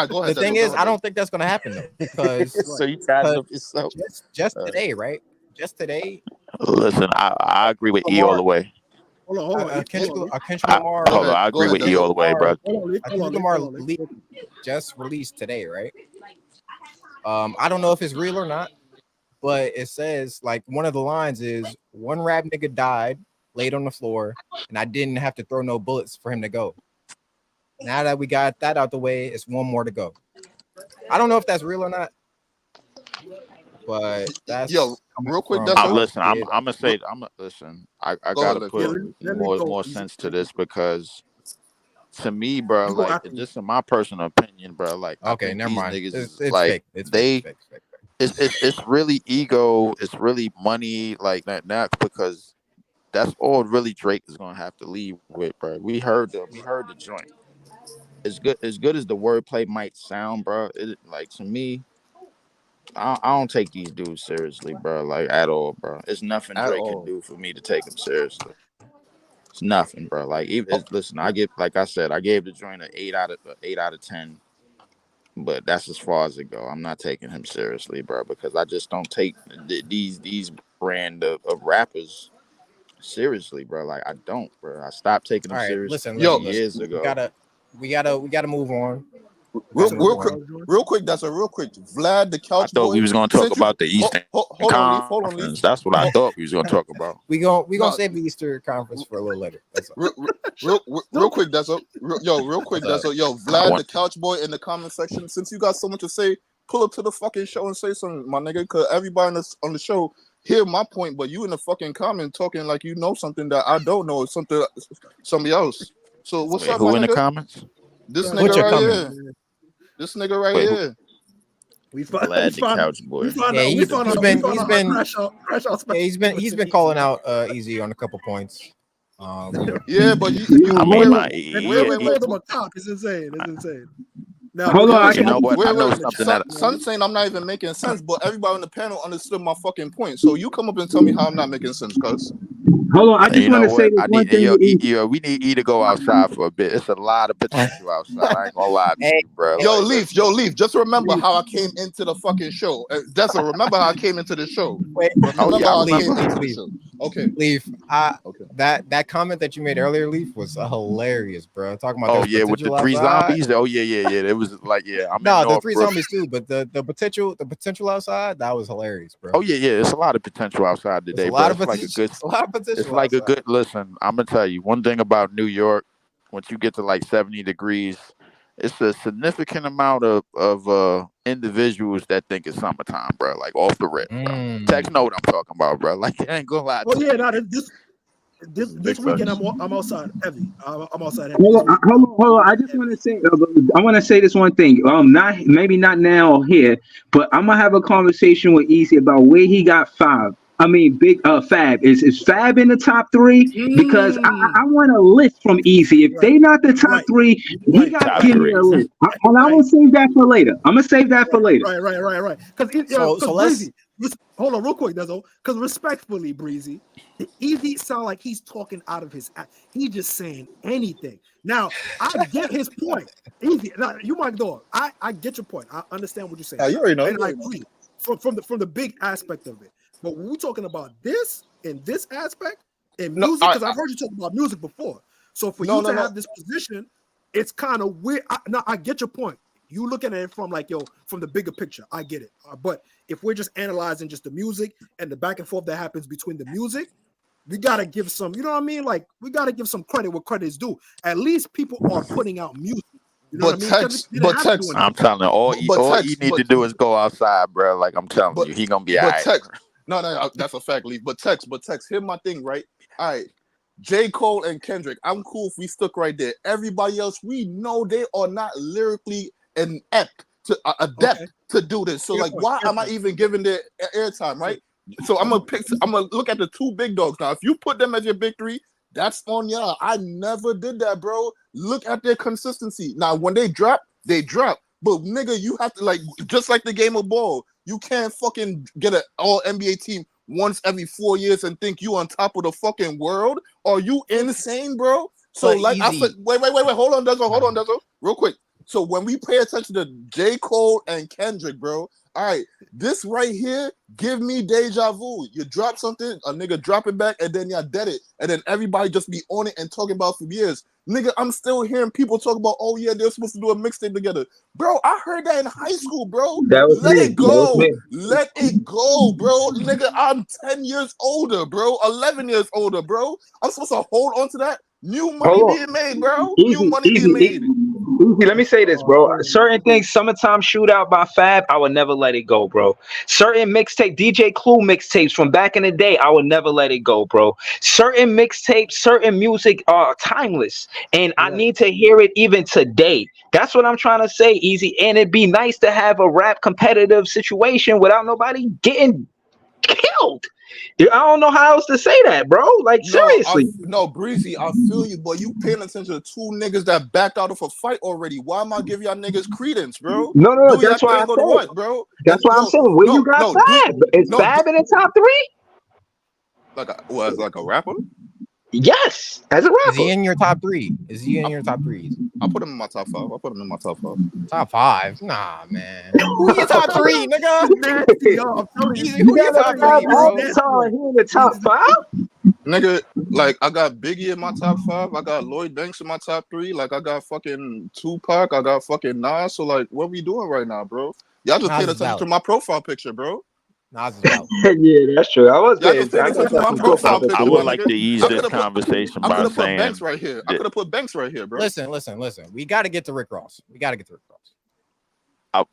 go ahead, the thing is, I don't think that's gonna happen though, because so you tied up yourself. Just today, right? Just today. Listen, I agree with E all the way. Hold on. Kendrick Lamar. Hold on, I agree with E all the way, bro. Kendrick Lamar just released today, right? I don't know if it's real or not, but it says like one of the lines is one rap nigga died, laid on the floor, and I didn't have to throw no bullets for him to go. Now that we got that out the way, it's one more to go. I don't know if that's real or not, but that's real quick. Listen, I'm gonna say listen. I gotta put more sense to this because to me, bro, like just in my personal opinion, bro, like okay, never these mind. niggas it's like fake. It's they. Fake. It's really ego. It's really money. Like that because that's all really Drake is gonna have to leave with, bro. We heard the joint. As good as the wordplay might sound, bro. Like to me, I don't take these dudes seriously, bro. Like at all, bro. It's nothing Drake can do for me to take him seriously. It's nothing, bro. Like even listen, I gave the joint an 8 out of 10. But that's as far as it go. I'm not taking him seriously, bro, because I just don't take these brand of rappers seriously, bro. Like I don't, bro. I stopped taking them seriously years ago. We gotta move on. Real quick. That's a real quick. Vlad the Couch Boy. I thought we was gonna talk about the Eastern Conference. That's what I thought we was gonna talk about. We gonna save the Eastern Conference for a little later. That's real quick. That's a real quick. That's a Vlad the Couch Boy in the comment section. Since you got so much to say, pull up to the fucking show and say something, my nigga. Cause everybody on the show hear my point, but you in the fucking comment talking like you know something that I don't know, or somebody else. So what's up, who my in nigga? the comments? This nigga right here. This nigga right here. We found the Couch Boy. He's been calling out Easy on a couple points. Yeah, but wait, it's insane. It's insane. Now, hold on, you know what? I know something Son saying I'm not even making sense, but everybody on the panel understood my fucking point. So you come up and tell me how I'm not making sense, cuz. Hold on, I just want to say this one thing. We need E to go outside for a bit. It's a lot of potential outside. I ain't gonna lie to you, bro. Yo, Leaf. Just remember how I came into the fucking show. Remember how I came into the show. Okay. Leaf. That comment that you made earlier, Leaf, was hilarious, bro. Talking about with the 3 zombies. Oh yeah. It was like the 3 zombies too, but the potential outside, that was hilarious, bro. Oh yeah. It's a lot of potential outside today, bro. It's like a good. Listen, I'm gonna tell you one thing about New York. Once you get to like 70 degrees, it's a significant amount of individuals that think it's summertime, bro. Like off the rip, bro. Text know what I'm talking about, bro. Like I ain't gonna lie. This weekend I'm outside heavy. I'm outside heavy. Hold on. I just want to say, I want to say this one thing. Not now here, but I'm gonna have a conversation with Easy about where he got Fab. Fab is Fab in the top 3? Because I want a list from Easy. If they not the top 3, he got to give me a list. And I will save that for later. I'm gonna save that for later. Right. Because Breezy, hold on, real quick, Dezo. Because respectfully, Breezy, Easy sound like he's talking out of his ass. He's just saying anything. Now I get his point. Easy. Now you my dog. I get your point. I understand what you're saying. You already know. And I agree from the big aspect of it. But when we're talking about this aspect in music, because I've heard you talk about music before. So for you to have this position, it's kind of weird. I get your point. You looking at it from like, yo, from the bigger picture. I get it. But if we're just analyzing just the music and the back and forth that happens between the music, we gotta give some, you know what I mean? Like, we gotta give some credit where credit is due. At least people are putting out music. You know But what I mean? text, They didn't but have to do text, anything. I'm telling you, but all he text, need to do is go outside, bro. Like I'm telling but you, he gonna be all but right. text. No, that's a fact, Lee. But text. Here's my thing, right? All right. J. Cole and Kendrick, I'm cool if we stuck right there. Everybody else, we know they are not lyrically adept to do this. So, Fair like, point, why fair am I point. even giving their airtime, right? So I'm gonna look at the two big dogs now. If you put them as your big three, that's on y'all. I never did that, bro. Look at their consistency. Now, when they drop, they drop. But nigga, you have to, like, just like the game of ball, you can't fucking get an all NBA team once every 4 years and think you on top of the fucking world. Are you insane, bro? So But like, easy. wait, hold on, Dezo, real quick. So when we pay attention to J. Cole and Kendrick, bro, all right, this right here give me deja vu. You drop something, a nigga drop it back, and then y'all dead it, and then everybody just be on it and talking about for years. Nigga, I'm still hearing people talk about, oh yeah, they're supposed to do a mixtape together. Bro, I heard that in high school, bro. That was Let me. it That was go. me. Let it go, bro. Nigga, I'm 10 years older, bro. 11 years older, bro. I'm supposed to hold on to that. New money Hold on. being made, bro. New Easy, money being made. Let me say this, Oh, bro. man. Certain things, Summertime Shootout by Fab, I would never let it go, bro. Certain DJ Clue mixtapes from back in the day, I would never let it go, bro. Certain mixtapes, certain music are timeless, and I Correct. need to hear it even today. That's what I'm trying to say, Easy. And it'd be nice to have a rap competitive situation without nobody getting killed. I don't know how else to say that, bro. Like, seriously. Breezy, I feel you, but you paying attention to two niggas that backed out of a fight already. Why am I giving y'all niggas credence, bro? No, Do y'all that's why I thing or said. what, bro? That's And why I'm saying, where you got Fab? Is Fab in the top 3? As like a rapper? Yes, as a Is he rapper. in your top 3? Is he in your top 3s? I put him in my top 5. Top 5? Nah, man. Who your top 3, nigga? He's nasty, yo. I'm telling you. Easy. You Who your got a top Fab 3, bro? Avatar and he in the top 5? Nigga, like I got Biggie in my top 5. I got Lloyd Banks in my top 3. Like I got fucking Tupac. I got fucking Nas. So like, what we doing right now, bro? Y'all just Nas paying is attention valid. to my profile picture, bro. Nas is valid. Yeah, that's true. I was Y'all paying. just paying I attention got to my some profile profile picture. I picture, would my like nigga. to ease I this could have put conversation I by could have put Banks saying right here. I that could have put Banks right here, bro. Listen. We got to get to Rick Ross.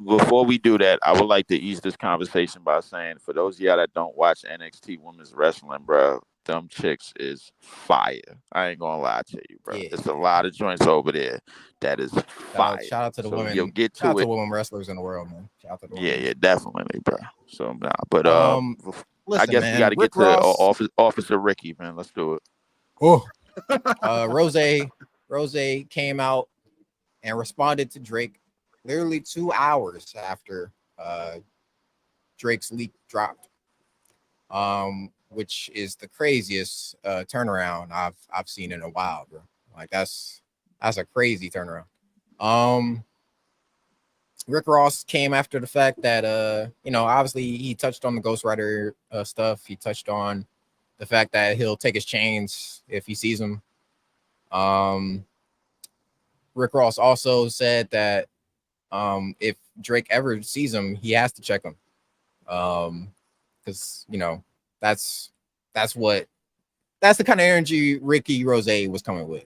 before we do that, I would like to ease this conversation by saying, for those of y'all that don't watch NXT Women's Wrestling, bro, them chicks is fire. I ain't gonna lie to you, bro. Yeah. It's a lot of joints over there that is fire. Shout out to the So women. you'll get Shout out to to it. women wrestlers in the world, man. Shout out to the women. Yeah, definitely, bro. So, nah, but I Listen, guess we man. got to get Rick to Ross. Officer Ricky, man. Let's do it. Oh. Rose came out and responded to Drake literally 2 hours after Drake's leak dropped, which is the craziest turnaround I've seen in a while, bro. Like that's a crazy turnaround. Rick Ross came after the fact that obviously he touched on the Ghost Rider stuff. He touched on the fact that he'll take his chains if he sees them. Rick Ross also said that if Drake ever sees him, he has to check him. Because that's the kind of energy Ricky Rose was coming with.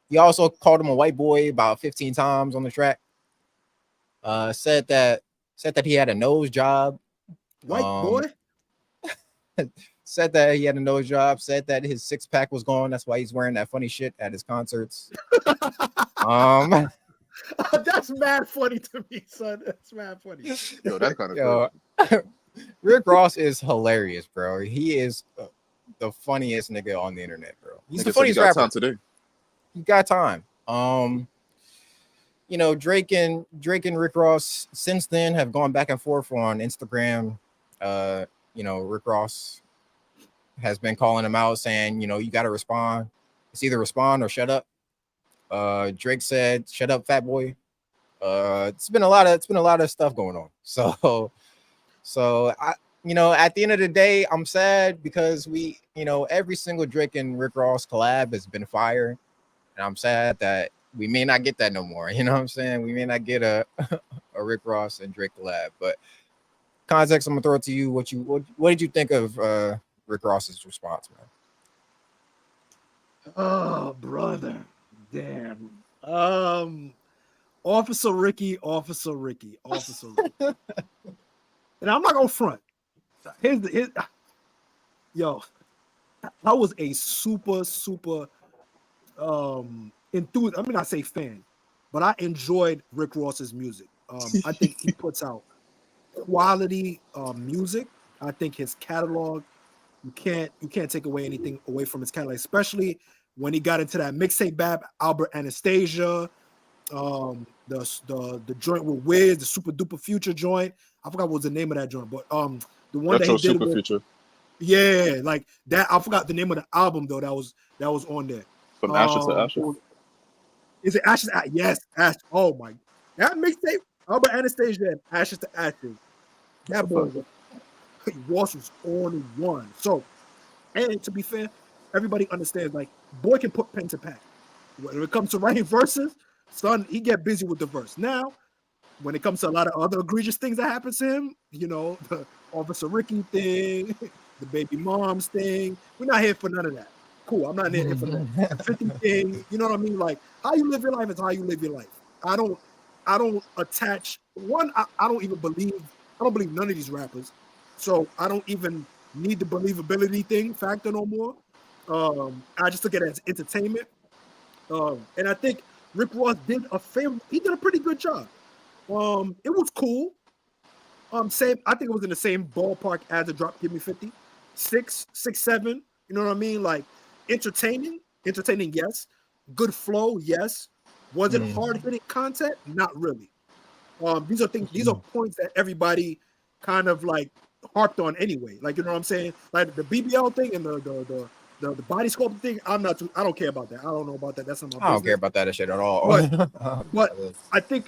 He also called him a white boy about 15 times on the track. Said that he had a nose job. White boy. Said that he had a nose job. Said that his 6-pack was gone. That's why he's wearing that funny shit at his concerts. That's mad funny to me, son. That's mad funny. Yo, that's kind of cool. Rick Ross is hilarious, bro. He is the funniest nigga on the internet, bro. He's the funniest rapper. Time today. He got time. Drake and Rick Ross since then have gone back and forth on Instagram. Rick Ross has been calling him out, saying, you got to respond. It's either respond or shut up. Drake said, "Shut up, fat boy." It's been a lot of stuff going on. So I, at the end of the day, I'm sad because every single Drake and Rick Ross collab has been fire, and I'm sad that we may not get that no more. You know what I'm saying? We may not get a a Rick Ross and Drake collab. But context, I'm gonna throw it to you. What did you think of Rick Ross's response, man? Oh, brother, damn. Officer Ricky. And I'm not gonna front. Here's yo. I was a super enthused. I mean, I say fan, but I enjoyed Rick Ross's music. I think he puts out quality music. I think his catalog, you can't take away anything away from his catalog, especially when he got into that mixtape bab, Albert Anastasia, the joint with Wiz, the Super Duper Future joint. I forgot what was the name of that joint, but the one Retro that he did Super with, Future. yeah, like that. I forgot the name of the album though. That was on there. From Ashes to Ashes. Is it Ashes? Yes, Ashes. Oh my, that mixtape, Albert Anastasia and Ashes to Ashes. That boy Ross was on one. So, and to be fair, everybody understands. Like, boy can put pen to pad. When it comes to writing verses, son, he get busy with the verse. Now, when it comes to a lot of other egregious things that happen to him, you know, the Officer Ricky thing, the baby moms thing, we're not here for none of that. Cool, I'm not here for that. The 50 thing, you know what I mean? Like, how you live your life is how you live your life. I don't attach one. I don't believe none of these rappers, so I don't even need the believability thing factor no more. I just look at it as entertainment, and I think Rick Ross did he did a pretty good job. It was cool. Same. I think it was in the same ballpark as the drop. Give me 50, 6, 7. You know what I mean? Like entertaining. Yes. Good flow. Yes. Was it hard hitting content? Not really. These are things. These are points that everybody kind of like harped on anyway. Like, you know what I'm saying? Like the BBL thing and the body sculpt thing. I don't care about that. I don't know about that. That's not my business. I don't care about that shit at all. But I think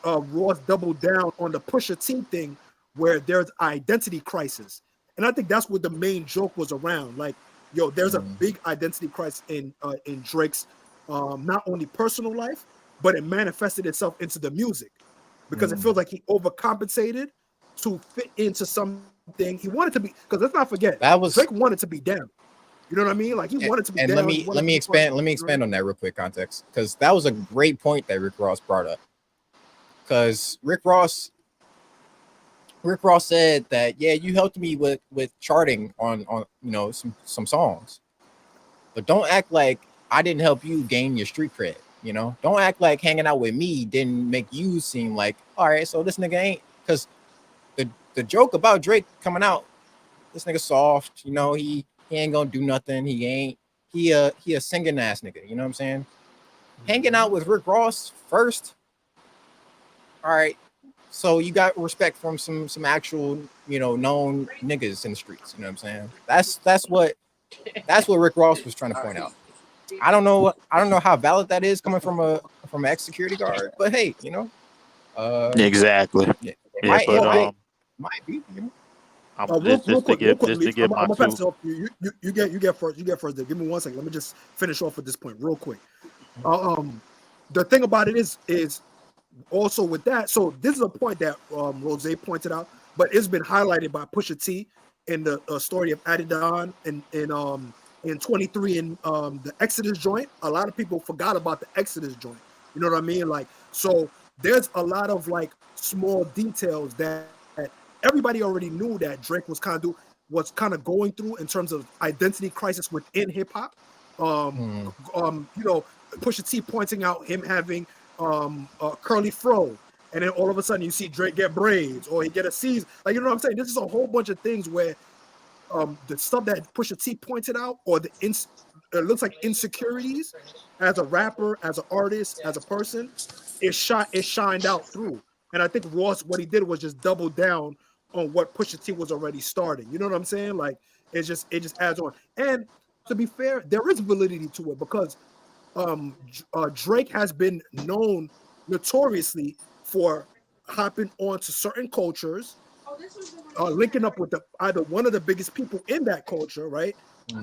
Ross doubled down on the Pusha T thing, where there's identity crisis, and I think that's what the main joke was around. Like, yo, there's a big identity crisis in Drake's not only personal life, but it manifested itself into the music, because it feels like he overcompensated to fit into something he wanted to be. Because let's not forget, Drake wanted to be down. You know what I mean? Like, he wanted to be. And down. let me expand on that real quick, context, because that was a great point that Rick Ross brought up. Because Rick Ross said that, yeah, you helped me with charting on some songs, but don't act like I didn't help you gain your street cred. You know, don't act like hanging out with me didn't make you seem like, all right, so this nigga ain't. Because the joke about Drake coming out, this nigga soft, you know, he ain't gonna do nothing. He a singing ass nigga. You know what I'm saying? Hanging out with Rick Ross first. All right. So you got respect from some actual, you know, known niggas in the streets. You know what I'm saying? That's what Rick Ross was trying to point out. I don't know how valid that is coming from an ex-security guard, but hey, you know. Exactly. Yeah, might be. You know? Just to give my I'm pass it off. You get first. You get first. Give me 1 second. Let me just finish off with this point real quick. The thing about it is also with that. So this is a point that Rose pointed out, but it's been highlighted by Pusha T in the story of Adidon in 23 in the Exodus joint. A lot of people forgot about the Exodus joint. You know what I mean? Like, so there's a lot of like small details that everybody already knew that Drake was kind of going through in terms of identity crisis within hip hop. You know, Pusha T pointing out him having a curly fro, and then all of a sudden you see Drake get braids or he get a C's. Like, you know what I'm saying? This is a whole bunch of things where the stuff that Pusha T pointed out, or it looks like insecurities as a rapper, as an artist, as a person, it shined out through. And I think Ross, what he did was just double down on what Pusha T was already starting. You know what I'm saying? Like, it just adds on. And to be fair, there is validity to it, because Drake has been known notoriously for hopping onto certain cultures, linking up with either one of the biggest people in that culture, right?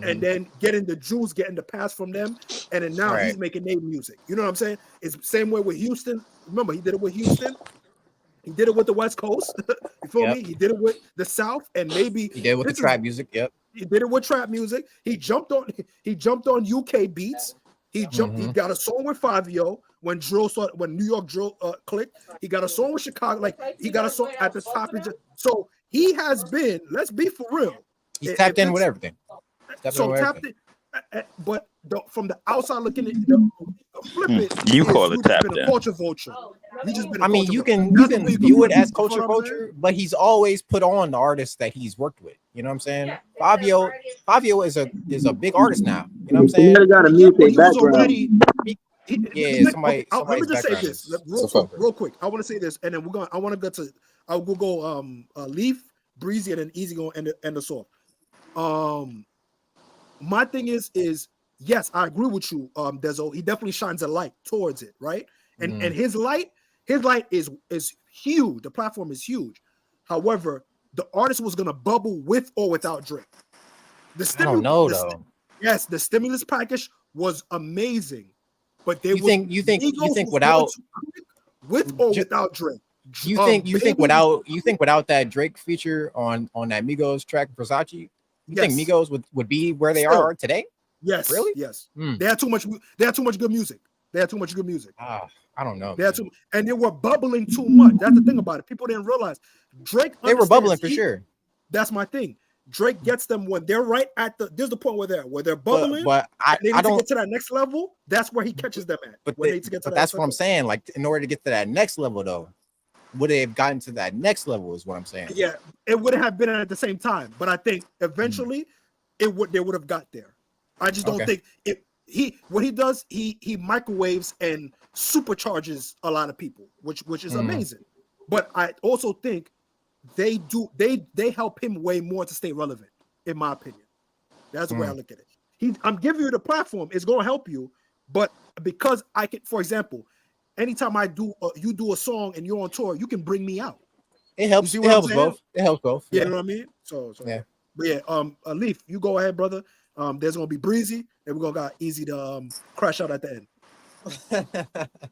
and then getting the juice, getting the pass from them, and then now he's making their music. You know what I'm saying? It's the same way with Houston. Remember, he did it with Houston. He did it with the West Coast. You feel me? He did it with the South, and maybe he did it with the trap music. Yep. He did it with trap music. He jumped on UK beats. He got a song with Fabio when New York drill clicked. He got a song with Chicago. Like he got a song at the top. So he has been. Let's be for real. He's tapped in with everything. Tapped in. But from the outside looking at the flip it, you call it tap in. Culture vulture. I mean, you can view it as culture, but he's always put on the artists that he's worked with. You know what I'm saying? Fabio is a big artist now. You know what I'm saying? He got a music background. Somebody. Let me just say this real quick. I want to say this, and then I want to go to. I will go Leaf, Breezy, and then Easy going end us off. My thing is yes, I agree with you, Dezo. He definitely shines a light towards it, right? And his light is huge. The platform is huge. However, the artist was gonna bubble with or without Drake. I don't know though. Yes, the stimulus package was amazing, but you think without with or without Drake. You think without that Drake feature on that Migos track Versace, you think Migos would be where they are today? Yes, really? Yes. They had too much good music. I don't know. And they were bubbling too much. That's the thing about it. People didn't realize Drake. They were bubbling for sure. That's my thing. Drake gets them when they're right at there's the point where they're bubbling. But I don't get to that next level. That's where he catches them at. But that's what I'm saying. Like in order to get to that next level, though, would they have gotten to that next level? Is what I'm saying. Yeah, it would have been at the same time. But I think eventually they would have got there. I just don't think it. What he does, he microwaves and supercharges a lot of people, which is amazing. But I also think they help him way more to stay relevant, in my opinion. That's the way I look at it. I'm giving you the platform, it's going to help you, but because I can, for example, anytime you do a song and you're on tour, you can bring me out. It helps. It helps both. It helps both. Yeah. You know what I mean? So yeah. But yeah, Leaf, you go ahead, brother. There's gonna be Breezy, and we're gonna got Easy to crash out at the end.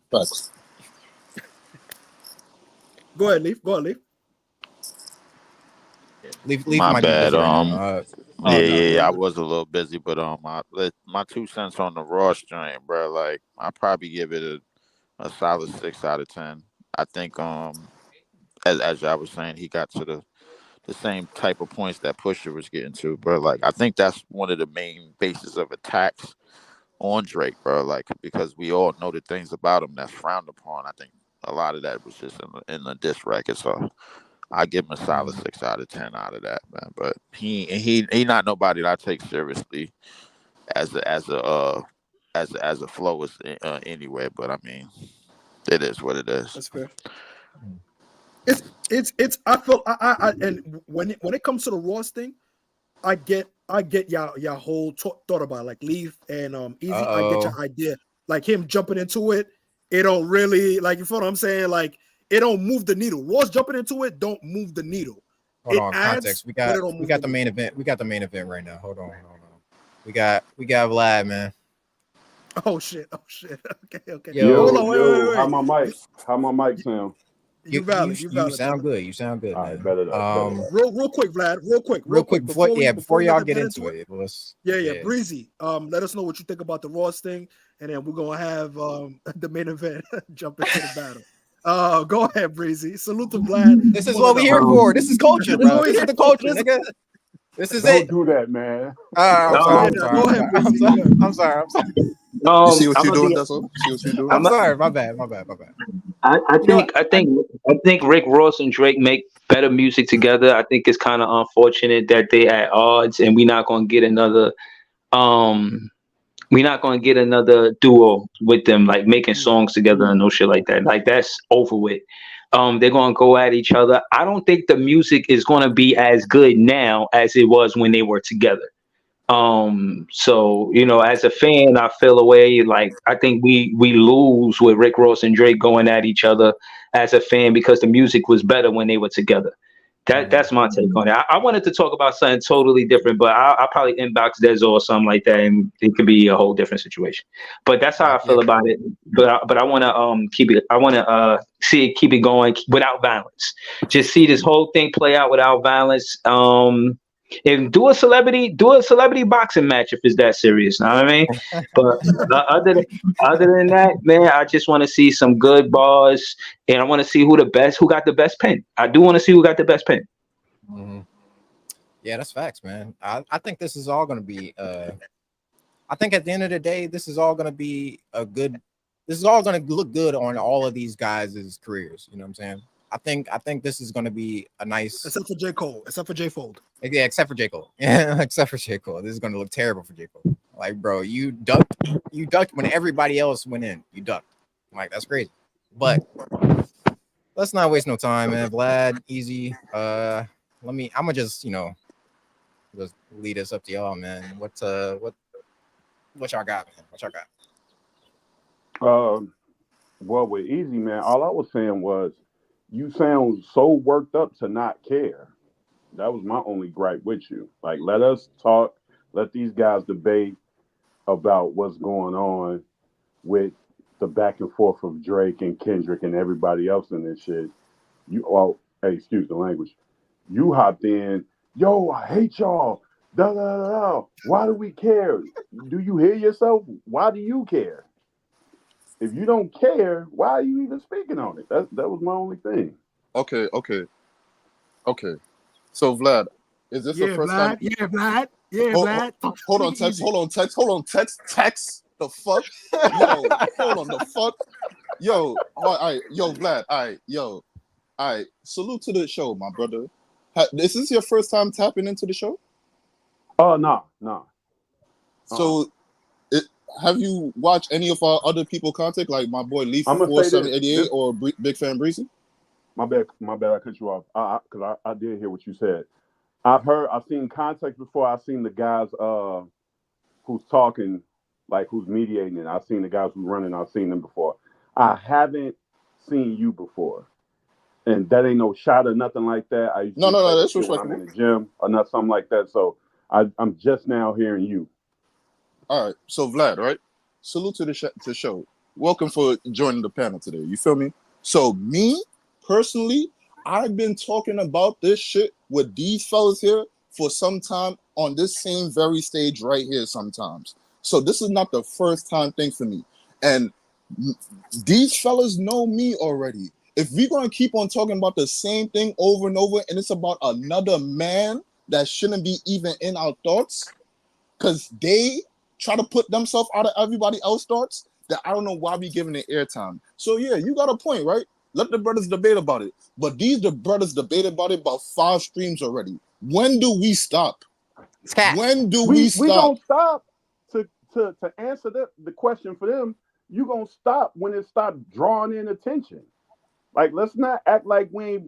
Thanks. Go ahead, Leaf. Leaf my bad. I was a little busy, but my 2 cents on the Raw stream, bro. Like I probably give it a solid 6 out of 10. I think as I was saying, he got to the same type of points that Pusha was getting to, bro. Like I think that's one of the main bases of attacks on Drake, bro. Like because we all know the things about him that's frowned upon. I think a lot of that was just in the diss record. So I give him a solid 6 out of 10 out of that, man. But he not nobody that I take seriously as a flowist anyway. But I mean, it is what it is. That's fair. It's I feel I and when it comes to the Ross thing, I get y'all whole thought about it, like Leaf and Easy. I get your idea, like him jumping into it. It don't really, like, you feel what I'm saying? Like it don't move the needle. Ross jumping into it don't move the needle. Hold on, context. We got the main event. We got the main event right now. Hold on. We got Vlad, man. Oh shit. Okay. Yo, hold on, wait. How my mic sound? You sound good. You sound good. All right, better. Real quick, Vlad. Real quick. Before y'all get into it, Breezy. Let us know what you think about the Ross thing, and then we're gonna have the main event jump into the battle. Go ahead, Breezy. Salute to Vlad. This is what we're here for. This is culture, bro. This is the culture, nigga. This is it. Don't do that, man. I'm sorry. You see what you're doing, Deso? See what you're doing? I'm sorry. My bad. I think Rick Ross and Drake make better music together. I think it's kind of unfortunate that they at odds, and we're not gonna get another duo with them, like making songs together and no shit like that. Like that's over with. They're gonna go at each other. I don't think the music is gonna be as good now as it was when they were together. So as a fan, I feel away. Like I think we lose with Rick Ross and Drake going at each other as a fan because the music was better when they were together. That's my take on it. I wanted to talk about something totally different, but I'll probably inbox Dezo or something like that, and it could be a whole different situation. But that's how I feel about it. But I want to keep it. I want to see it keep it going without violence. Just see this whole thing play out without violence. And do a celebrity boxing match if it's that serious. Know what I mean? But other than that, man, I just want to see some good bars, and I want to see who got the best pen. I do want to see who got the best pen. Mm-hmm. Yeah, that's facts, man. I think this is all going to be. I think at the end of the day, this is all going to be This is all going to look good on all of these guys' careers. You know what I'm saying? I think this is going to be a nice, except for J. Cole, except for J. Fold. Yeah, except for J. Cole. Yeah, except for J. Cole. This is going to look terrible for J. Cole. Like, bro, you ducked when everybody else went in. You ducked. Like, that's crazy. But let's not waste no time, man. Vlad, easy. I'm gonna just just lead us up to y'all, man. What y'all got, man? What y'all got? Well, with Easy, man, all I was saying was you sound so worked up to not care. That was my only gripe with you. Like, let us talk, let these guys debate about what's going on with the back and forth of Drake and Kendrick and everybody else in this shit. Hey, excuse the language. You hopped in, yo, I hate y'all. Da, da, da, da. Why do we care? Do you hear yourself? Why do you care? If you don't care, why are you even speaking on it? That was my only thing. Okay. So Vlad, is this the first time? Yeah, Vlad. Yeah, Vlad. Hold on, text. The fuck? Yo, hold on, the fuck? Yo, all right, yo, Vlad, all right, salute to the show, my brother. Is this your first time tapping into the show? No. So, have you watched any of our other people content, like my boy Leaf 4788 or Big Fan Breezy? My bad, I cut you off. Because I did hear what you said. I've seen context before. I've seen the guys who's talking, like who's mediating it. I've seen the guys who's running. I've seen them before. I haven't seen you before, and that ain't no shot or nothing like that. No, that's respectful. I'm in the gym or not something like that. So I'm just now hearing you. All right, so Vlad, right? Salute to the show. Welcome for joining the panel today. You feel me? So me personally, I've been talking about this shit with these fellas here for some time on this same very stage right here sometimes. So this is not the first time thing for me. And these fellas know me already. If we're going to keep on talking about the same thing over and over, and it's about another man that shouldn't be even in our thoughts, because they try to put themselves out of everybody else's thoughts, that I don't know why we giving it airtime. So yeah, you got a point, right? Let the brothers debate about it. But the brothers debated about it about 5 streams already. When do we stop? When do we stop? We don't stop to answer the question for them. You gonna stop when it stops drawing in attention. Like, let's not act like we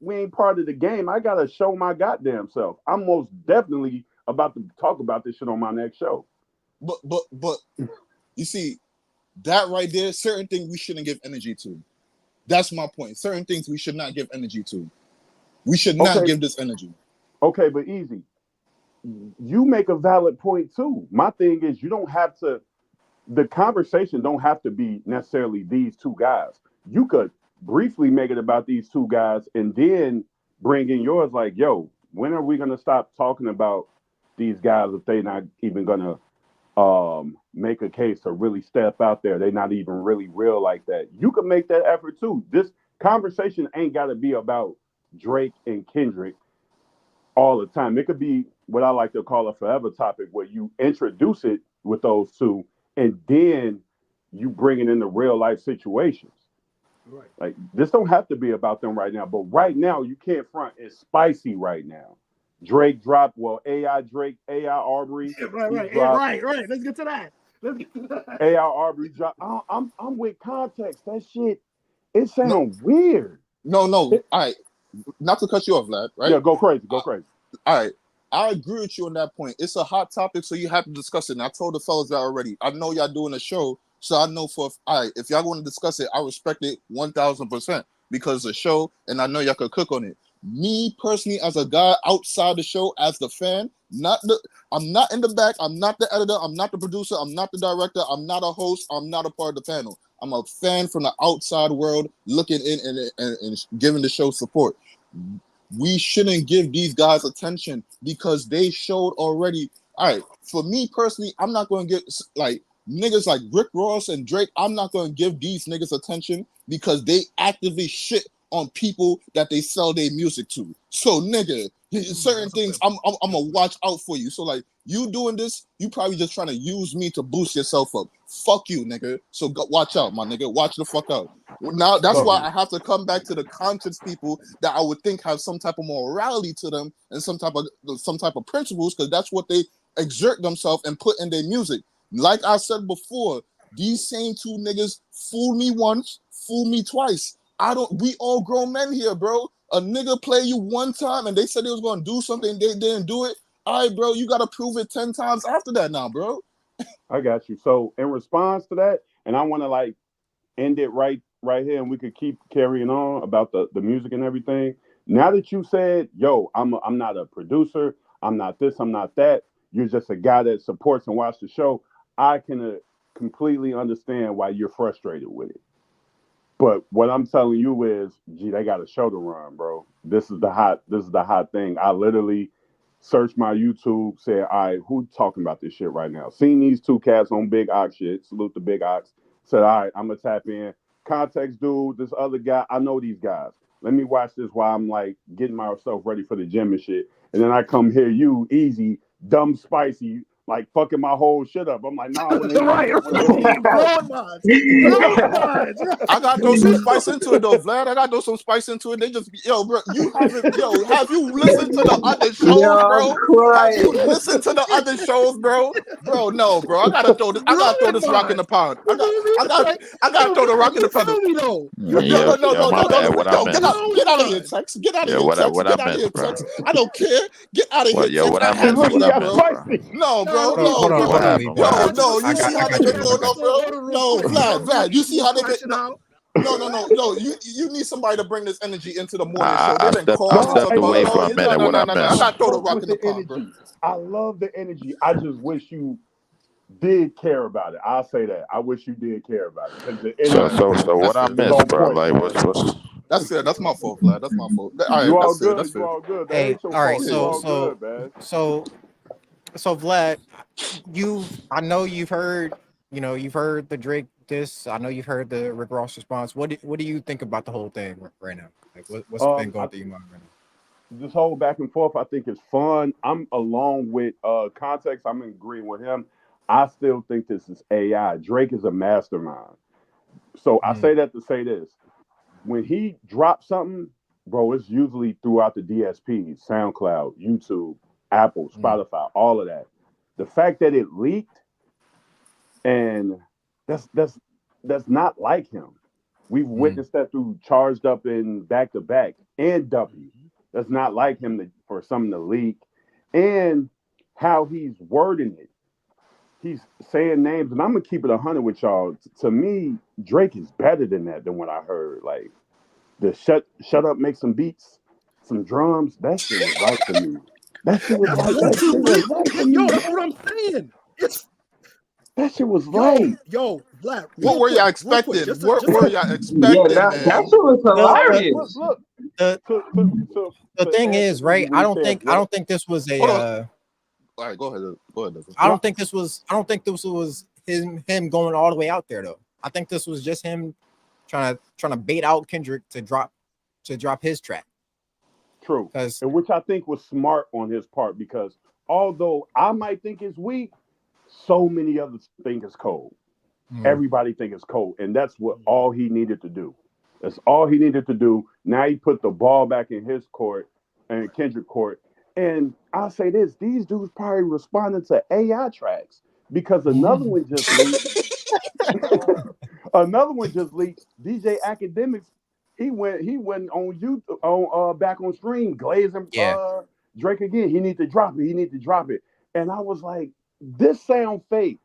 ain't part of the game. I gotta show my goddamn self. I'm most definitely about to talk about this shit on my next show. But you see, that right there, certain things we shouldn't give energy to. That's my point. Certain things we should not give energy to. We should not give this energy. Okay, but Easy, you make a valid point too. My thing is, you don't have to. The conversation don't have to be necessarily these two guys. You could briefly make it about these two guys and then bring in yours. Like, yo, when are we gonna stop talking about these guys if they're not even gonna make a case to really step out there? They're not even really real like that. You can make that effort too. This conversation ain't got to be about Drake and Kendrick all the time. It could be what I like to call a forever topic, where you introduce it with those two and then you bring it into real life situations. Right. Like, this don't have to be about them right now, but right now you can't front. It's spicy right now. Drake dropped, AI Drake, AI Aubrey. Yeah, right. Let's get to that. AI Aubrey dropped. I'm with context. That shit, it sounds weird. No. All right. Not to cut you off, Vlad, right? Yeah, go crazy. All right. I agree with you on that point. It's a hot topic, so you have to discuss it. And I told the fellas that already. I know y'all doing a show, so I know if y'all want to discuss it, I respect it 1,000% because it's a show, and I know y'all could cook on it. Me personally, as a guy outside the show, as the fan, I'm not in the back. I'm not the editor. I'm not the producer. I'm not the director. I'm not a host. I'm not a part of the panel. I'm a fan from the outside world looking in and giving the show support. We shouldn't give these guys attention because they showed already. All right, for me personally, I'm not going to get like niggas like Rick Ross and Drake. I'm not going to give these niggas attention because they actively shit on people that they sell their music to. So nigga, certain things I'm gonna watch out for you. So like you doing this, you probably just trying to use me to boost yourself up. Fuck you, nigga. So watch out, my nigga. Watch the fuck out. Now that's why I have to come back to the conscious people that I would think have some type of morality to them and some type of principles, because that's what they exert themselves and put in their music. Like I said before, these same two niggas fooled me once, fooled me twice. We all grown men here, bro. A nigga play you one time and they said they was gonna do something, they didn't do it. All right, bro, you gotta prove it 10 times after that now, bro. I got you. So in response to that, and I want to like end it right here, and we could keep carrying on about the music and everything. Now that you said, yo, I'm not a producer, I'm not this, I'm not that. You're just a guy that supports and watches the show. I can completely understand why you're frustrated with it. But what I'm telling you is, gee, they got a show to run, bro. This is the hot thing. I literally searched my YouTube, said, all right, who talking about this shit right now? Seen these two cats on Big Ox shit. Salute the Big Ox. Said, all right, I'm gonna tap in. Context dude, this other guy, I know these guys. Let me watch this while I'm like getting myself ready for the gym and shit. And then I come hear you, easy, dumb, spicy, like fucking my whole shit up. I'm like, nah, when they right. I gotta throw some spice into it though, Vlad. I gotta throw some spice into it. They just bro, have you listened to the other shows, bro? Have you listened to the other shows, bro? Bro, no, bro. I gotta throw this rock in the pond. I gotta throw the rock in the pond. No, get out of here, Tex. Get out of here, Tex. Get out of here, Tex. I don't care. Get out of here, Tex. I have to hear, bro. No, bro. Hold on. No, you see how they been going up, bro? No, Vlad, you see how they been. No. You need somebody to bring this energy into the morning show. I stepped away for a minute. No. I gotta throw the rock in the pond, bro. I love the energy. I just wish you did care about it. I'll say that. I wish you did care about it. So what I missed, bro? Like what's That's fair. That's my fault, Vlad. That's my fault. All right, you all that's fair. good. That's fair. You all good. That Hey, ain't your all right. fault. Good, man. So Vlad, I know you've heard the Drake diss. I know you've heard the Rick Ross response. What do you think about the whole thing right now? Like what's been going through your mind right now? This whole back and forth, I think, is fun. I'm along with Context. I'm agreeing with him. I still think this is AI. Drake is a mastermind. So I say that to say this. When he drops something, bro, it's usually throughout the DSPs, SoundCloud, YouTube, Apple, Spotify, all of that. The fact that it leaked, and that's not like him. We've witnessed that through Charged Up and Back to Back and W. That's not like him for something to leak. And how he's wording it. He's saying names, and I'm gonna keep it 100 with y'all. To me, Drake is better than that, than what I heard. Like the shut up, make some beats, some drums. That shit was right for me. That shit was right for me. Yo, that's what I'm saying. That shit was right. Yo, Vlad. What were y'all expecting? What were y'all expecting? Yeah, that shit was hilarious. Look. The thing is, right? I don't think this was a. All right, go ahead. I don't think this was him going all the way out there though. I think this was just him trying to bait out Kendrick to drop his track. True, and which I think was smart on his part, because although I might think it's weak, so many others think it's cold. Everybody think it's cold, and that's what all he needed to do. That's all he needed to do. Now he put the ball back in his court and Kendrick court. And I'll say this: these dudes probably responded to AI tracks, because another one just leaked. Another one just leaked. DJ Academics, he went on YouTube on back on stream, glazing Drake again. He need to drop it. And I was like, this sound fake.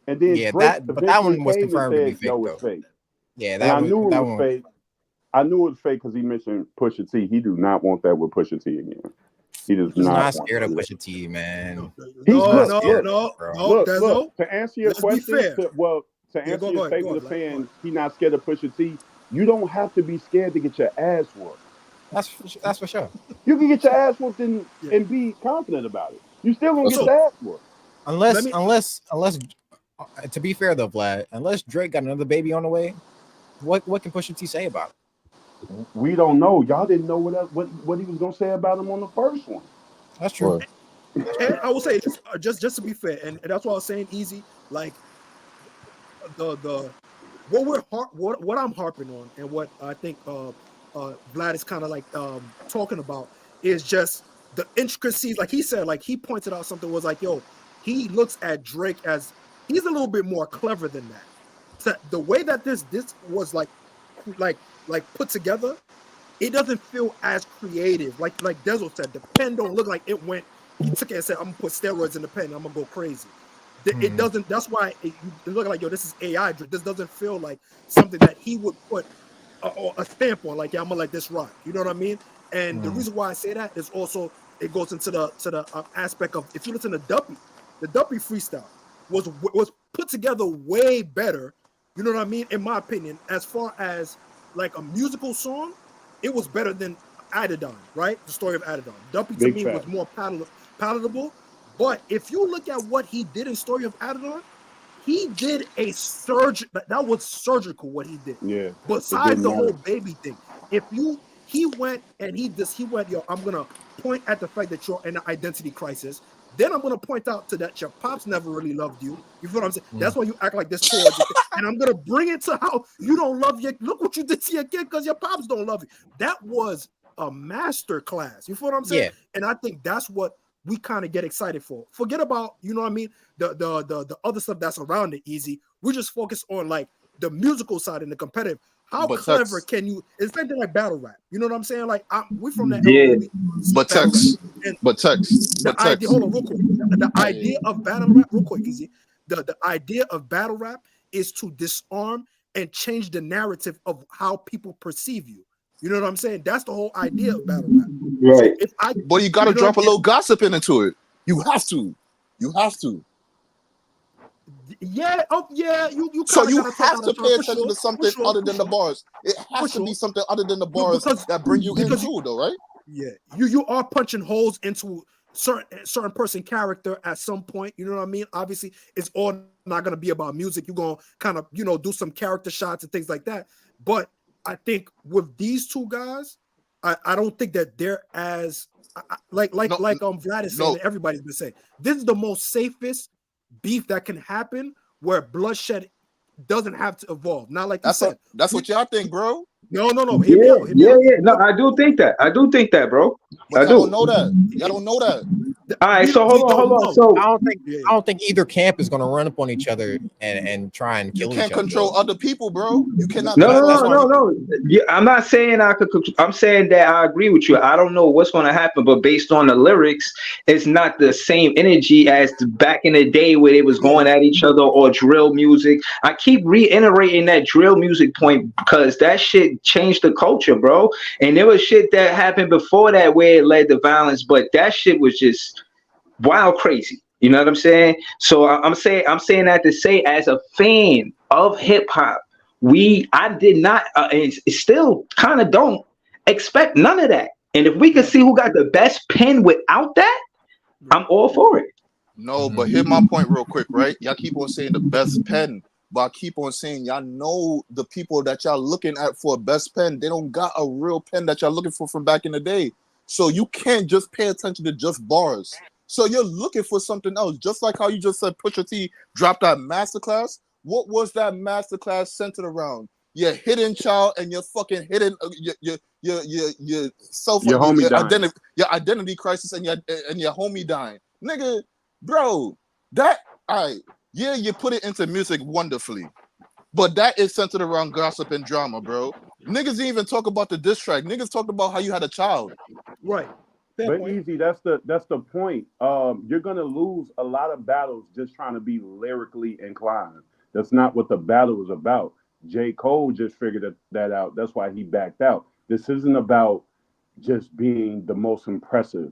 And then Drake that one was confirmed to be fake. No, it's fake. Yeah, I knew it was fake. I knew it was fake because he mentioned Pusha T. He do not want that with Pusha T again. He does He's not not want scared of that. Pusha T, man. He's No, Not look, scared no, of look, him, no, bro. no, look. Dezo. To answer your Let's be question, fair. to Yeah, answer your go statement on, of Black. Go saying on. he not scared of Pusha T, you don't have to be scared to get your ass whooped. That's for sure. You can get your ass whooped Yeah. and be confident about it. You still gonna get So your ass whooped. let Unless, me. to be fair though, Vlad, unless Drake got another baby on the way, what can Pusha T say about it? We don't know. Y'all didn't know what he was gonna say about him on the first one. That's true. Or That's And true. I will say this, just to be fair, and that's why I was saying easy. Like the what what I'm harping on, and what I think Vlad is kind of like talking about is just the intricacies. Like he said, like he pointed out something was like, yo, he looks at Drake as he's a little bit more clever than that. So the way that this was like put together, it doesn't feel as creative. Like Dezo said, the pen don't look like it went. He took it and said, "I'm gonna put steroids in the pen. I'm gonna go crazy." It doesn't. That's why it look like, yo, this is AI. This doesn't feel like something that he would put a stamp on. Like, yeah, I'm gonna let this rock. You know what I mean? And the reason why I say that is also it goes into the aspect of if you listen to Duppy, the Duppy freestyle was put together way better. You know what I mean? In my opinion, as far as like a musical song, it was better than Adidon, right? The story of Adidon. Duppy to Big me was fact. more palatable. But if you look at what he did in Story of Adidon, he did a surge that was surgical what he did. Yeah. It Besides didn't the matter. whole baby thing, if you he went and he went, yo, I'm gonna point at the fact that you're in an identity crisis. Then I'm gonna point out to that your pops never really loved you. You feel what I'm saying? That's why you act like this towards your kid. And I'm gonna bring it to how you don't love your look what you did to your kid because your pops don't love you. That was a master class. You feel what I'm saying? Yeah. And I think that's what we kind of get excited for. Forget about, you know what I mean, the other stuff that's around it easy. We just focus on like the musical side and the competitive. How but clever Tex, can you? It's something like battle rap. You know what I'm saying? Like we from that era Yeah. where we see but battle rap, Tex, and but Tex, the but idea. Tex. Hold on, real quick. The idea of battle rap, real quick, easy. The idea of battle rap is to disarm and change the narrative of how people perceive you. You know what I'm saying? That's the whole idea of battle rap. Right. So if I, But you gotta you know, drop a little gossip into it. You have to. You have to. yeah, oh yeah, you So kind of you got to talk have out of to turn pay for attention sure, to something other for than the sure, bars. It for has to be sure. something other than the bars Because that bring you in because you, too, though, right? yeah, you are punching holes into certain person character at some point. You know what I mean? Obviously, it's all not going to be about music. You're going to kind of do some character shots and things like that. But I think with these two guys, I don't think that they're as like No, Vlad is saying no. that everybody's been saying. This is the most safest beef that can happen where bloodshed doesn't have to evolve. Not like you said. That's what y'all think, bro. No. Hear me Yeah, out. Hear me yeah, out. yeah. No, I do think that. I do think that, bro. But I y'all don't do. know that. Y'all don't know that. All right, so We hold don't on. know. So Yeah. I don't think either camp is gonna run up on each other and try and You kill each can't other control though. other people, bro. You cannot no, no, control no, That's other why no, people. no. Yeah, I'm not saying I could. I'm saying that I agree with you. I don't know what's going to happen, but based on the lyrics, it's not the same energy as back in the day where they was Yeah. going at each other or drill music. I keep reiterating that drill music point because that shit changed the culture, bro. And there was shit that happened before that where it led to violence, but that shit was just wild crazy. You know what I'm saying? So I'm saying that to say as a fan of hip hop, I did not and still kind of don't expect none of that. And if we could Right. see who got the best pen without that, Right. I'm all for it. No, but hear my point real quick, right? Y'all keep on saying the best pen, but I keep on saying y'all know the people that y'all looking at for a best pen, they don't got a real pen that y'all looking for from back in the day. So you can't just pay attention to just bars. So you're looking for something else. Just like how you just said Pusha T dropped that masterclass. What was that masterclass centered around? Your hidden child and your fucking hidden your self Your homie dying. your identity crisis and your homie dying. Nigga, bro, that yeah, you put it into music wonderfully, but that is centered around gossip and drama, bro. Niggas didn't even talk about the diss track. Niggas talked about how you had a child. Right. Fair But point. easy, that's the point. You're gonna lose a lot of battles just trying to be lyrically inclined. That's not what the battle is about. J. Cole just figured that out. That's why he backed out. This isn't about just being the most impressive.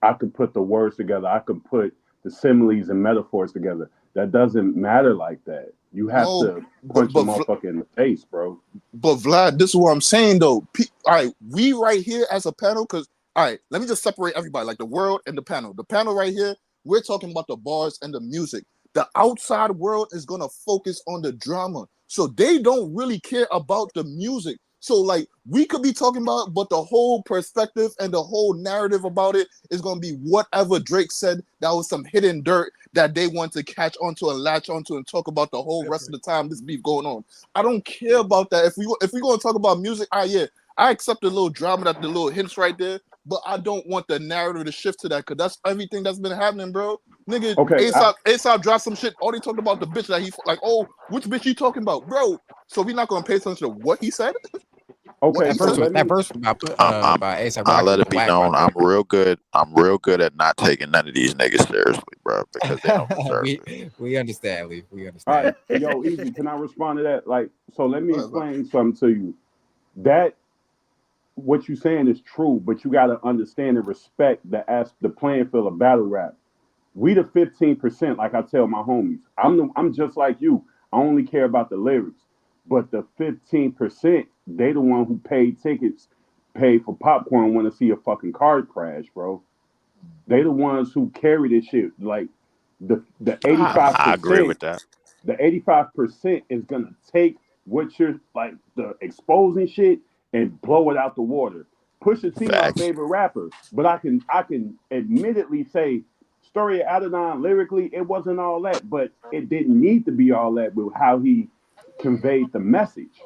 I could put the words together. I could put the similes and metaphors together. That doesn't matter like that. You have No, to but punch a but motherfucker in the face, bro. But Vlad, this is what I'm saying though. All right, we right here as a panel, because all right, let me just separate everybody, like the world and the panel. The panel right here, we're talking about the bars and the music. The outside world is gonna focus on the drama, so they don't really care about the music. So like we could be talking about, but the whole perspective and the whole narrative about it is gonna be whatever Drake said. That was some hidden dirt that they want to catch onto and latch onto and talk about the whole rest of the time this beef going on. I don't care about that. If we gonna talk about music, yeah, I accept the little drama, that the little hints right there, but I don't want the narrative to shift to that, because that's everything that's been happening, bro. Nigga, Okay, ASAP dropped some shit. All they talked about the bitch that he like. Oh, which bitch you talking about, bro? So we not gonna pay attention to what he said. What okay. he That So verse said. was let that me. verse about I'm by ASAP I Rocky let was it be whack, by known. the way. I'm real good at not taking none of these niggas seriously, bro, because they don't deserve it. we understand, Lee. We All understand. right, yo, easy. Can I respond to that? Like, so let me Whatever. explain something to you. That what you're saying is true, but you got to understand and respect the playing field of battle rap. We the 15%, like I tell my homies. I'm just like you. I only care about the lyrics. But the 15%, they the one who paid tickets, paid for popcorn, want to see a fucking car crash, bro. They the ones who carry this shit. Like the I agree 85%, with that. the 85% is gonna take what you're like the exposing shit and blow it out the water. Pusha T, my Facts. favorite rapper, but I can admittedly say, Story of Adidon lyrically, it wasn't all that, but it didn't need to be all that with how he conveyed the message.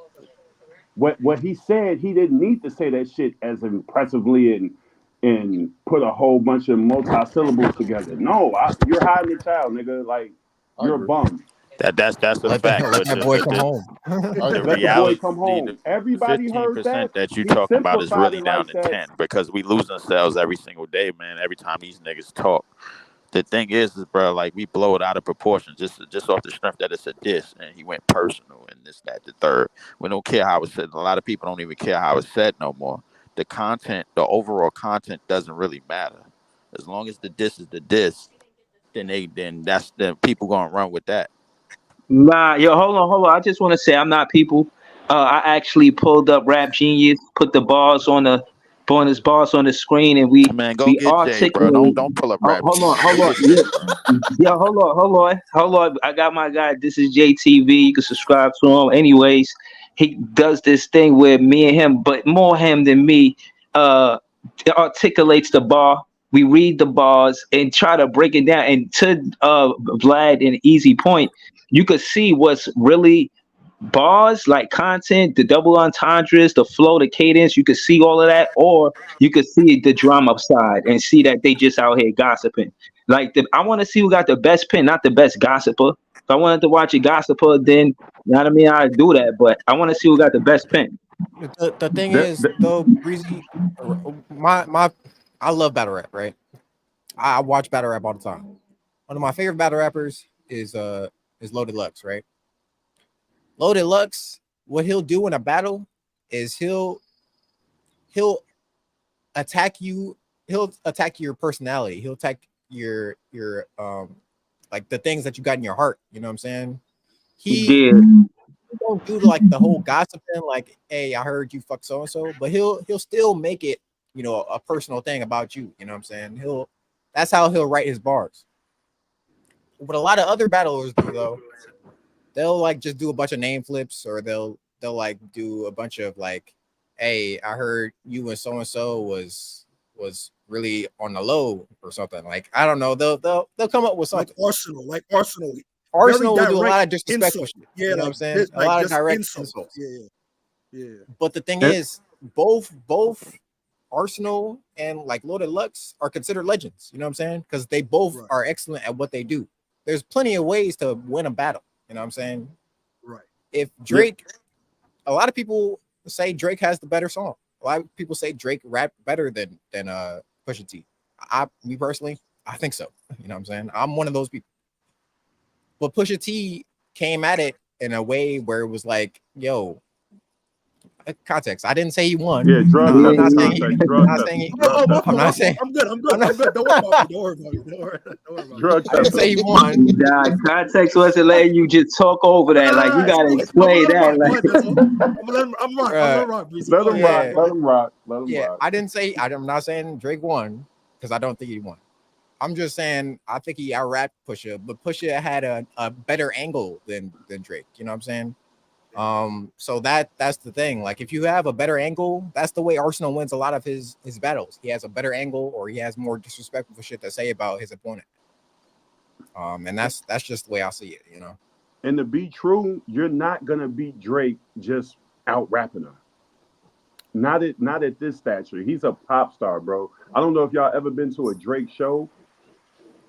What he said, he didn't need to say that shit as impressively and put a whole bunch of multi-syllables together. No, you're hiding the child, nigga. Like I you're a agree. bum. That's a Let that fact. let But that boy come the home. I the agree. Let the boy reality, come the home. Everybody heard that. 15% that you He talking about is simplified really it down like to that. 10, because we lose ourselves every single day, man. Every time these niggas talk, the thing is, bro, like we blow it out of proportion just off the strength that it's a diss, and he went personal and this, that, the third. We don't care how it's said. A lot of people don't even care how it's said no more. The content, the overall content, doesn't really matter. As long as the diss is the diss, then people gonna run with that. Nah, yo, hold on. I just want to say I'm not people. I actually pulled up Rap Genius, put the bars on the bonus bars on the screen, and Man, go we get Jay, bro. articulate. Don't pull up Rap Hold on, Genius. Go hold on. get Jay, bro. Yeah, hold on. I got my guy. This is JTV. You can subscribe to him. Anyways, he does this thing where me and him, but more him than me, uh, articulates the bar. We read the bars and try to break it down. And to Vlad, an easy point, you could see what's really bars, like content, the double entendres, the flow, the cadence. You could see all of that, or you could see the drama side and see that they just out here gossiping. Like I want to see who got the best pen, not the best gossiper. If I wanted to watch a gossiper, then you know what I mean, I do that. But I want to see who got the best pen. The thing That, is, that, though, Breezy, my I love battle rap, right? I watch battle rap all the time. One of my favorite battle rappers is Loaded Lux, right? Loaded Lux, what he'll do in a battle is he'll attack you. He'll attack your personality. He'll attack your like the things that you got in your heart. You know what I'm saying? He Yeah, don't do like the whole gossiping, like, hey, I heard you fuck so and so, but he'll still make it, a personal thing about you. You know what I'm saying? That's how he'll write his bars. What a lot of other battlers do though, they'll like just do a bunch of name flips, or they'll like do a bunch of like, hey, I heard you and so was really on the low or something. Like, I don't know, they'll come up with Like something. Arsenal. Very Arsenal will do a direct lot of disrespectful insult. shit. Yeah, You know what like I'm saying? A like lot of just direct insults. insults. Yeah. But the thing that, is, both Arsenal and like Loaded Lux are considered legends. You know what I'm saying? Because they both Right. are excellent at what they do. There's plenty of ways to win a battle. You know what I'm saying? Right. If yeah, Drake, a lot of people say Drake has the better song. A lot of people say Drake rap better than Pusha T. Me personally, I think so. You know what I'm saying? I'm one of those people. But Pusha T came at it in a way where it was like, yo, context. I didn't say he won. Yeah, drug I'm not saying testing he, context. I'm Drug not testing. saying he, Oh, my I'm fault, my not fault. saying I'm good. I'm good. I'm not, I'm good. Don't worry about me. Don't worry about me. Don't worry about me. Drug I didn't say he won. Nah, context wasn't letting you just talk over that. Like you gotta It's cool. I'm explain gonna let him rock. that. Go Like ahead, that's all. I'm gonna let him. I'm rock. I'm gonna Bruh, rock, Breezy. Let Go him ahead. rock. yeah, Go Let ahead. him rock. Let him yeah. rock. I didn't say I'm not saying Drake won because I don't think he won. I'm just saying I think he out-rapped Pusha, but Pusha had a better angle than Drake. You know what I'm saying? So that's the thing. Like if you have a better angle, that's the way Arsenal wins a lot of his battles. He has a better angle, or he has more disrespectful shit to say about his opponent. And that's just the way I see it, you know. And to be true, you're not gonna beat Drake just out rapping her. Not at this stature. He's a pop star, bro. I don't know if y'all ever been to a Drake show.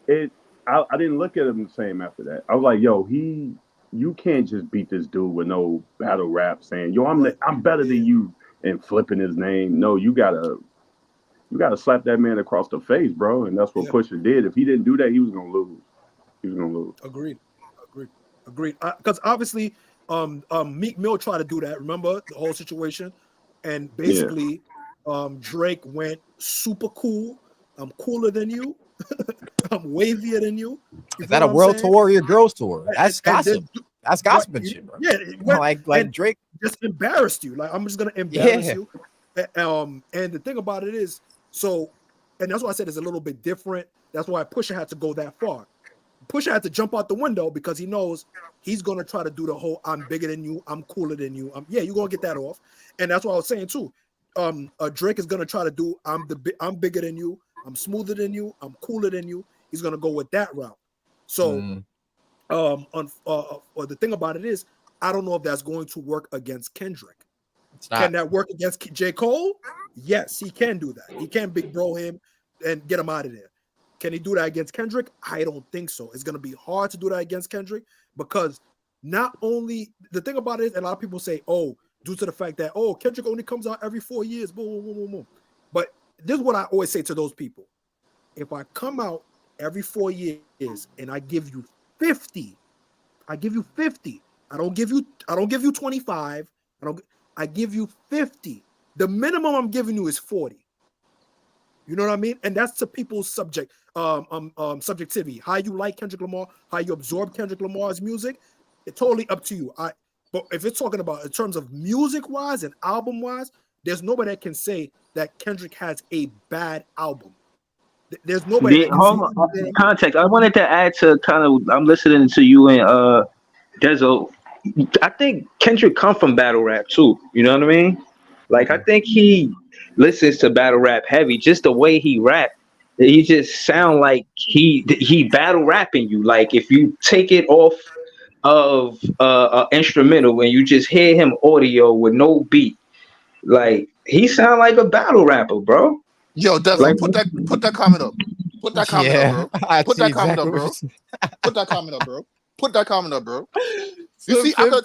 I didn't look at him the same after that. I was like, yo, you can't just beat this dude with no battle rap saying, yo, Right. I'm better than you and flipping his name. No, you gotta slap that man across the face, bro. And that's what Yeah. Pusha did. If he didn't do that, he was gonna lose. He was gonna lose. Agreed. Agreed. Because obviously, Meek Mill tried to do that. Remember the whole situation, and Yeah. basically, Drake went super cool. I'm cooler than you. I'm wavier than you. You Is feel that a what I'm world saying? tour or your girls tour? That's And gossip. then That's what? gossip and shit, bro. Yeah, it went, Like and Drake. just embarrassed you. Like I'm just gonna embarrass Yeah. you. And the thing about it is, so, and that's why I said it's a little bit different. That's why Pusha had to go that far. Pusha had to jump out the window because he knows he's gonna try to do the whole "I'm bigger than you, I'm cooler than you." Yeah, you're gonna get that off, and that's what I was saying too. Drake is gonna try to do I'm bigger than you, I'm smoother than you, I'm cooler than you. He's gonna go with that route. So, the thing about it is, I don't know if that's going to work against Kendrick. It's Can not. that work against J. Cole? Yes, he can do that. He can big bro him and get him out of there. Can he do that against Kendrick? I don't think so. It's going to be hard to do that against Kendrick because not only the thing about it is, a lot of people say, oh, due to the fact that, oh, Kendrick only comes out every 4 years, boom, boom, boom, boom, boom. But this is what I always say to those people. If I come out every 4 years and I give you 50, I give you 50. I don't give you 25. I give you 50. The minimum I'm giving you is 40. You know what I mean? And that's to people's subjectivity. How you like Kendrick Lamar, how you absorb Kendrick Lamar's music, it's totally up to you. But if it's talking about in terms of music wise and album wise, there's nobody that can say that Kendrick has a bad album. There's nobody that can say. Hold on, context. I wanted to add to kind of. I'm listening to you and Dezo. I think Kendrick come from battle rap too. You know what I mean? Like I think he listens to battle rap heavy. Just the way he rap, he just sound like he battle rapping you. Like if you take it off of instrumental and you just hear him audio with no beat, like he sound like a battle rapper, bro. Yo, Like Dezo, put that comment up. Put that comment up, Yeah, bro. I Put see that comment exactly up, bro. what you're Put that comment up, bro. Put that comment up, bro. You saying. see, I could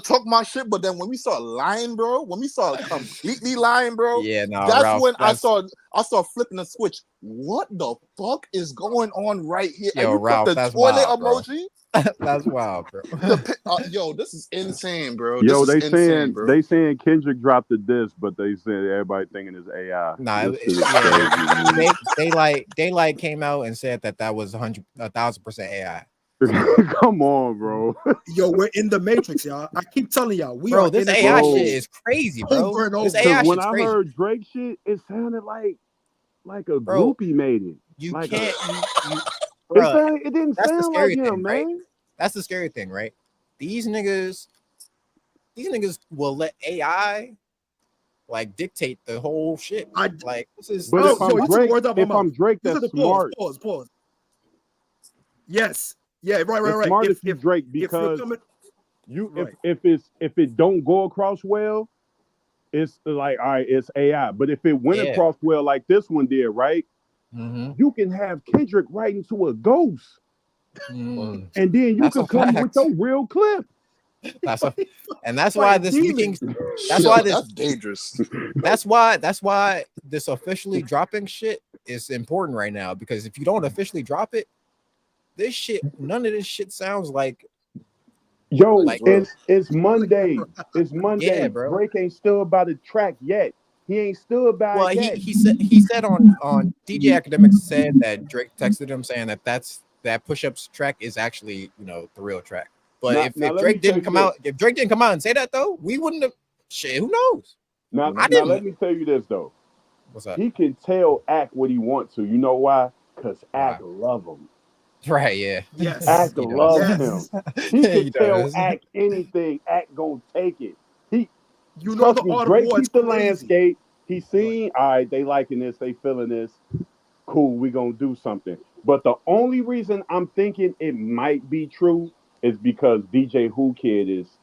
talk my shit, but then when we start lying, bro, when we start completely lying, bro, Yeah, no, that's Ralph. when I That's start flipping the switch. What the fuck is going on right here? And yo, you put Ralph. the That's toilet wild, bro. emoji. That's wild, bro. Yo, this is insane, bro. Yo, This is insane, bro. they saying Kendrick dropped the disc, but they said everybody thinking it's AI. Nah, This shit is crazy, Daylight came out and said that was 1,000% AI. man. Come on, bro. Yo, we're in the matrix, y'all. I keep telling y'all, we Bro, are this in AI the shit matrix is crazy, bro. over and This over. AI Because when shit's I crazy, heard Drake shit, it sounded like a bro. groupie made it. You Like can't, bro. it didn't That's the sound like scary him, thing, right? man. That's the scary thing, right? These niggas will let AI like dictate the whole shit. Like this is. But Oh, if This is yo, I'm you took the Drake, words out of my mouth. You that's said the smart. pause. Yes. Yeah, right. It's smart if you If Drake you're because coming, if right. if it don't go across well, it's like all right, it's AI. But if it went Yeah. across well like this one did, right? Mm-hmm. You can have Kendrick writing to a ghost, Mm. and then you That's a can come with fact. your real clip. And that's why this leaking. That's why this. That's dangerous. That's why this officially dropping shit is important right now, because if you don't officially drop it, none of this shit sounds like Yo, Like, it's Monday. It's yeah, Monday. bro. Drake ain't stood by the track yet. He ain't stood by Well, it yet. he said on DJ Academics said that Drake texted him saying that push-ups track is actually, you know, the real track. But Now if let me Drake tell didn't you come this. out, if Drake didn't come out and say that though, we wouldn't have. Shit, who knows? I Now let didn't. me tell you this though. What's up? He can tell Act what he wants to. You know why? Cause Why? Act love him. Right? Yeah. Yes. Act He does. loves Yes. him. He He could tell does. Act anything. Act gonna take it. He You know trust the me. art of Drake war is peeped the crazy. landscape. He Right. seen, all right, they liking this, they feeling this. Cool, we gonna do something. But the only reason I'm thinking it might be true is because DJ Who Kid is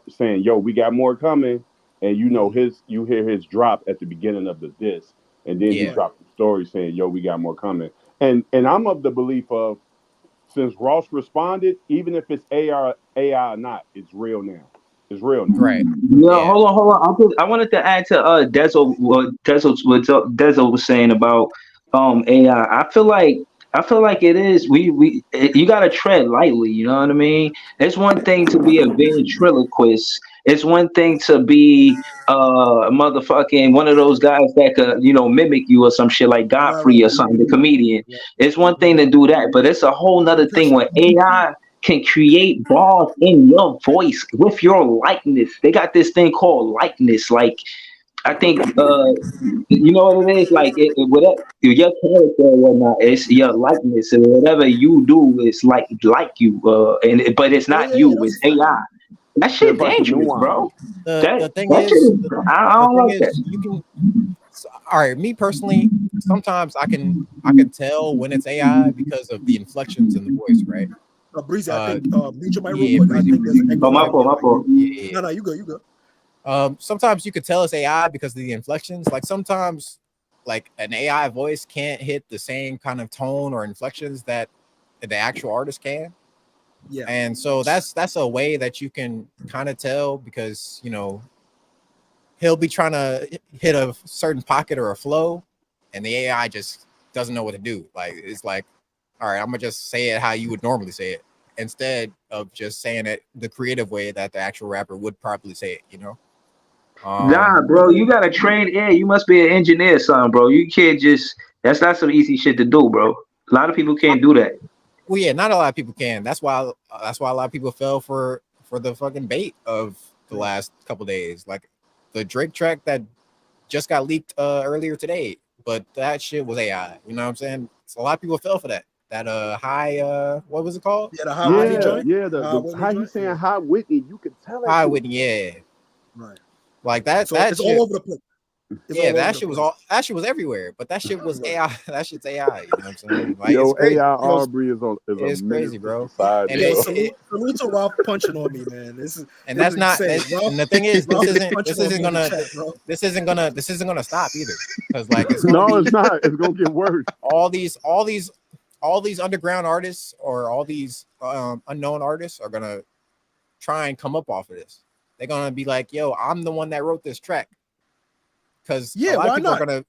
saying, "Yo, we got more coming," and you know Mhm. you hear his drop at the beginning of the disc, and then he Yeah. Right. dropped the story saying, "Yo, we got more coming." And I'm of the belief of since Ross responded, even if it's AI or not, it's real now. It's real now. Right. Yeah, Yeah. hold on. I wanted to add to Dezo what Dezo was saying about AI. I feel like it is you gotta tread lightly. You know what I mean? It's one thing to be a ventriloquist. It's one thing to be motherfucking one of those guys that could mimic you or some shit like Right. Godfrey Right. or something, the comedian. Right. It's one thing Mhm. to do that, but it's a whole nother thing when Impression. AI can create bars in your voice with your likeness. They got this thing called likeness. Like I think you know what it is. Like whatever your character or whatnot, it's your likeness, and whatever you do is like you. But it's Yeah. not Yeah. Yeah. you. That's It's a fact. AI. That There's shit like a dangerous, nuance. bro. The That thing that shit is, is. I the don't thing like that. is, you can. So, all right, me personally, sometimes I can tell when it's AI because of the inflections in the voice, right? Breezy, I Uh, think mute your mic real yeah, quick. I breezy, think there's breezy. an Oh, echo my vibe in fault. your My mic. fault. Yeah, yeah. No, no, you good. You good. Sometimes you could tell it's AI because of the inflections. Like sometimes, like an AI voice can't hit the same kind of tone or inflections that the actual artist can, Yeah. and so that's a way that you can kind of tell because he'll be trying to hit a certain pocket or a flow, and the AI just doesn't know what to do. Like it's like, all right, I'm gonna just say it how you would normally say it instead of just saying it the creative way that the actual rapper would properly say it. Nah, Um, bro, you gotta train air. You must be an engineer, son, bro. You can't just. That's not some easy shit to do, bro. A lot of people can't do that. well, yeah, not a lot of people can. That's why a lot of people fell for the fucking bait of the last couple days. Like the Drake track that just got leaked earlier today, but that shit was AI. You know what I'm saying? So a lot of people fell for that. That high what was it called? Yeah, the High High Whitney joint. The, High the Whitney how he joint. saying Yeah. hi Whitney, you could tell that high shit was Whitney, yeah. Right. Like that So that it's all shit. over the place. It's Yeah, all over that the shit was place. all that shit was everywhere. But that shit was Right. AI. That shit's AI. You know what I'm saying? Like it's yo, crazy. AI Yo, Aubrey is a It's menace crazy, to bro. society, And yo, bro. salute to Ralph punching on me, man. and This that's is not insane. that, and the thing is Ralph is punching this on isn't me in the gonna chat, bro. this isn't gonna stop either. Because like it's gonna No, be it's not. It's gonna get worse. all these underground artists or all these unknown artists are gonna try and come up off of this. They're gonna be like, yo, I'm the one that wrote this track. Because a Yeah, lot of why people are not? gonna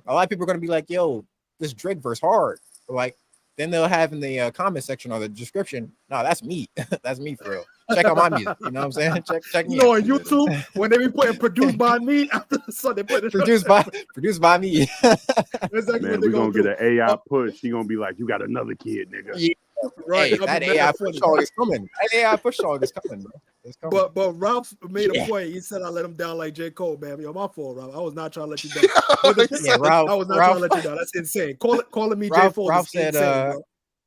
a lot of people are gonna be like, yo, this Drake verse hard. Like then they'll have in the comment section or the description, no, that's me. That's me for real. Check out my music. You know what I'm saying? Check You me know, out. on YouTube, when they be putting produced by me after the sun, they put it produced by produced by me. exactly what Man, they're we're gonna gonna get do. an AI push. She gonna be like, you got another kid, nigga. Yeah. Right. Hey, That'll be that mad AI push funny. song is coming. That AI push song is coming, bro. It's coming. But Ralph made a Yeah. point. He said I let him down like J. Cole, man. Yo, my fault, Ralph. I was not trying to let you down. But Yeah, I was not trying to let you down. That's insane. Calling me J. Foles Ralph is said insane, bro.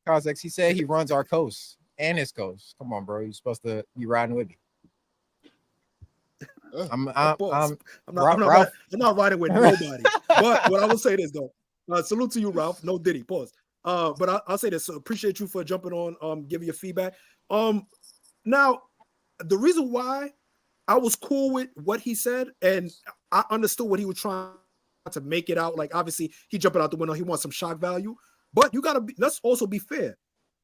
Kazex, he said he runs our coast and his coast. Come on, bro. You're supposed to be riding with me. I'm Pause. I'm Ralph. I'm not riding with nobody. But what I will say this though, salute to you, Ralph. No Diddy. Pause. But I'll say this. So appreciate you for jumping on. Giving your feedback. Now the reason why I was cool with what he said, and I understood what he was trying to make it out. Like obviously he jumping out the window. He wants some shock value. But you gotta be. Let's also be fair.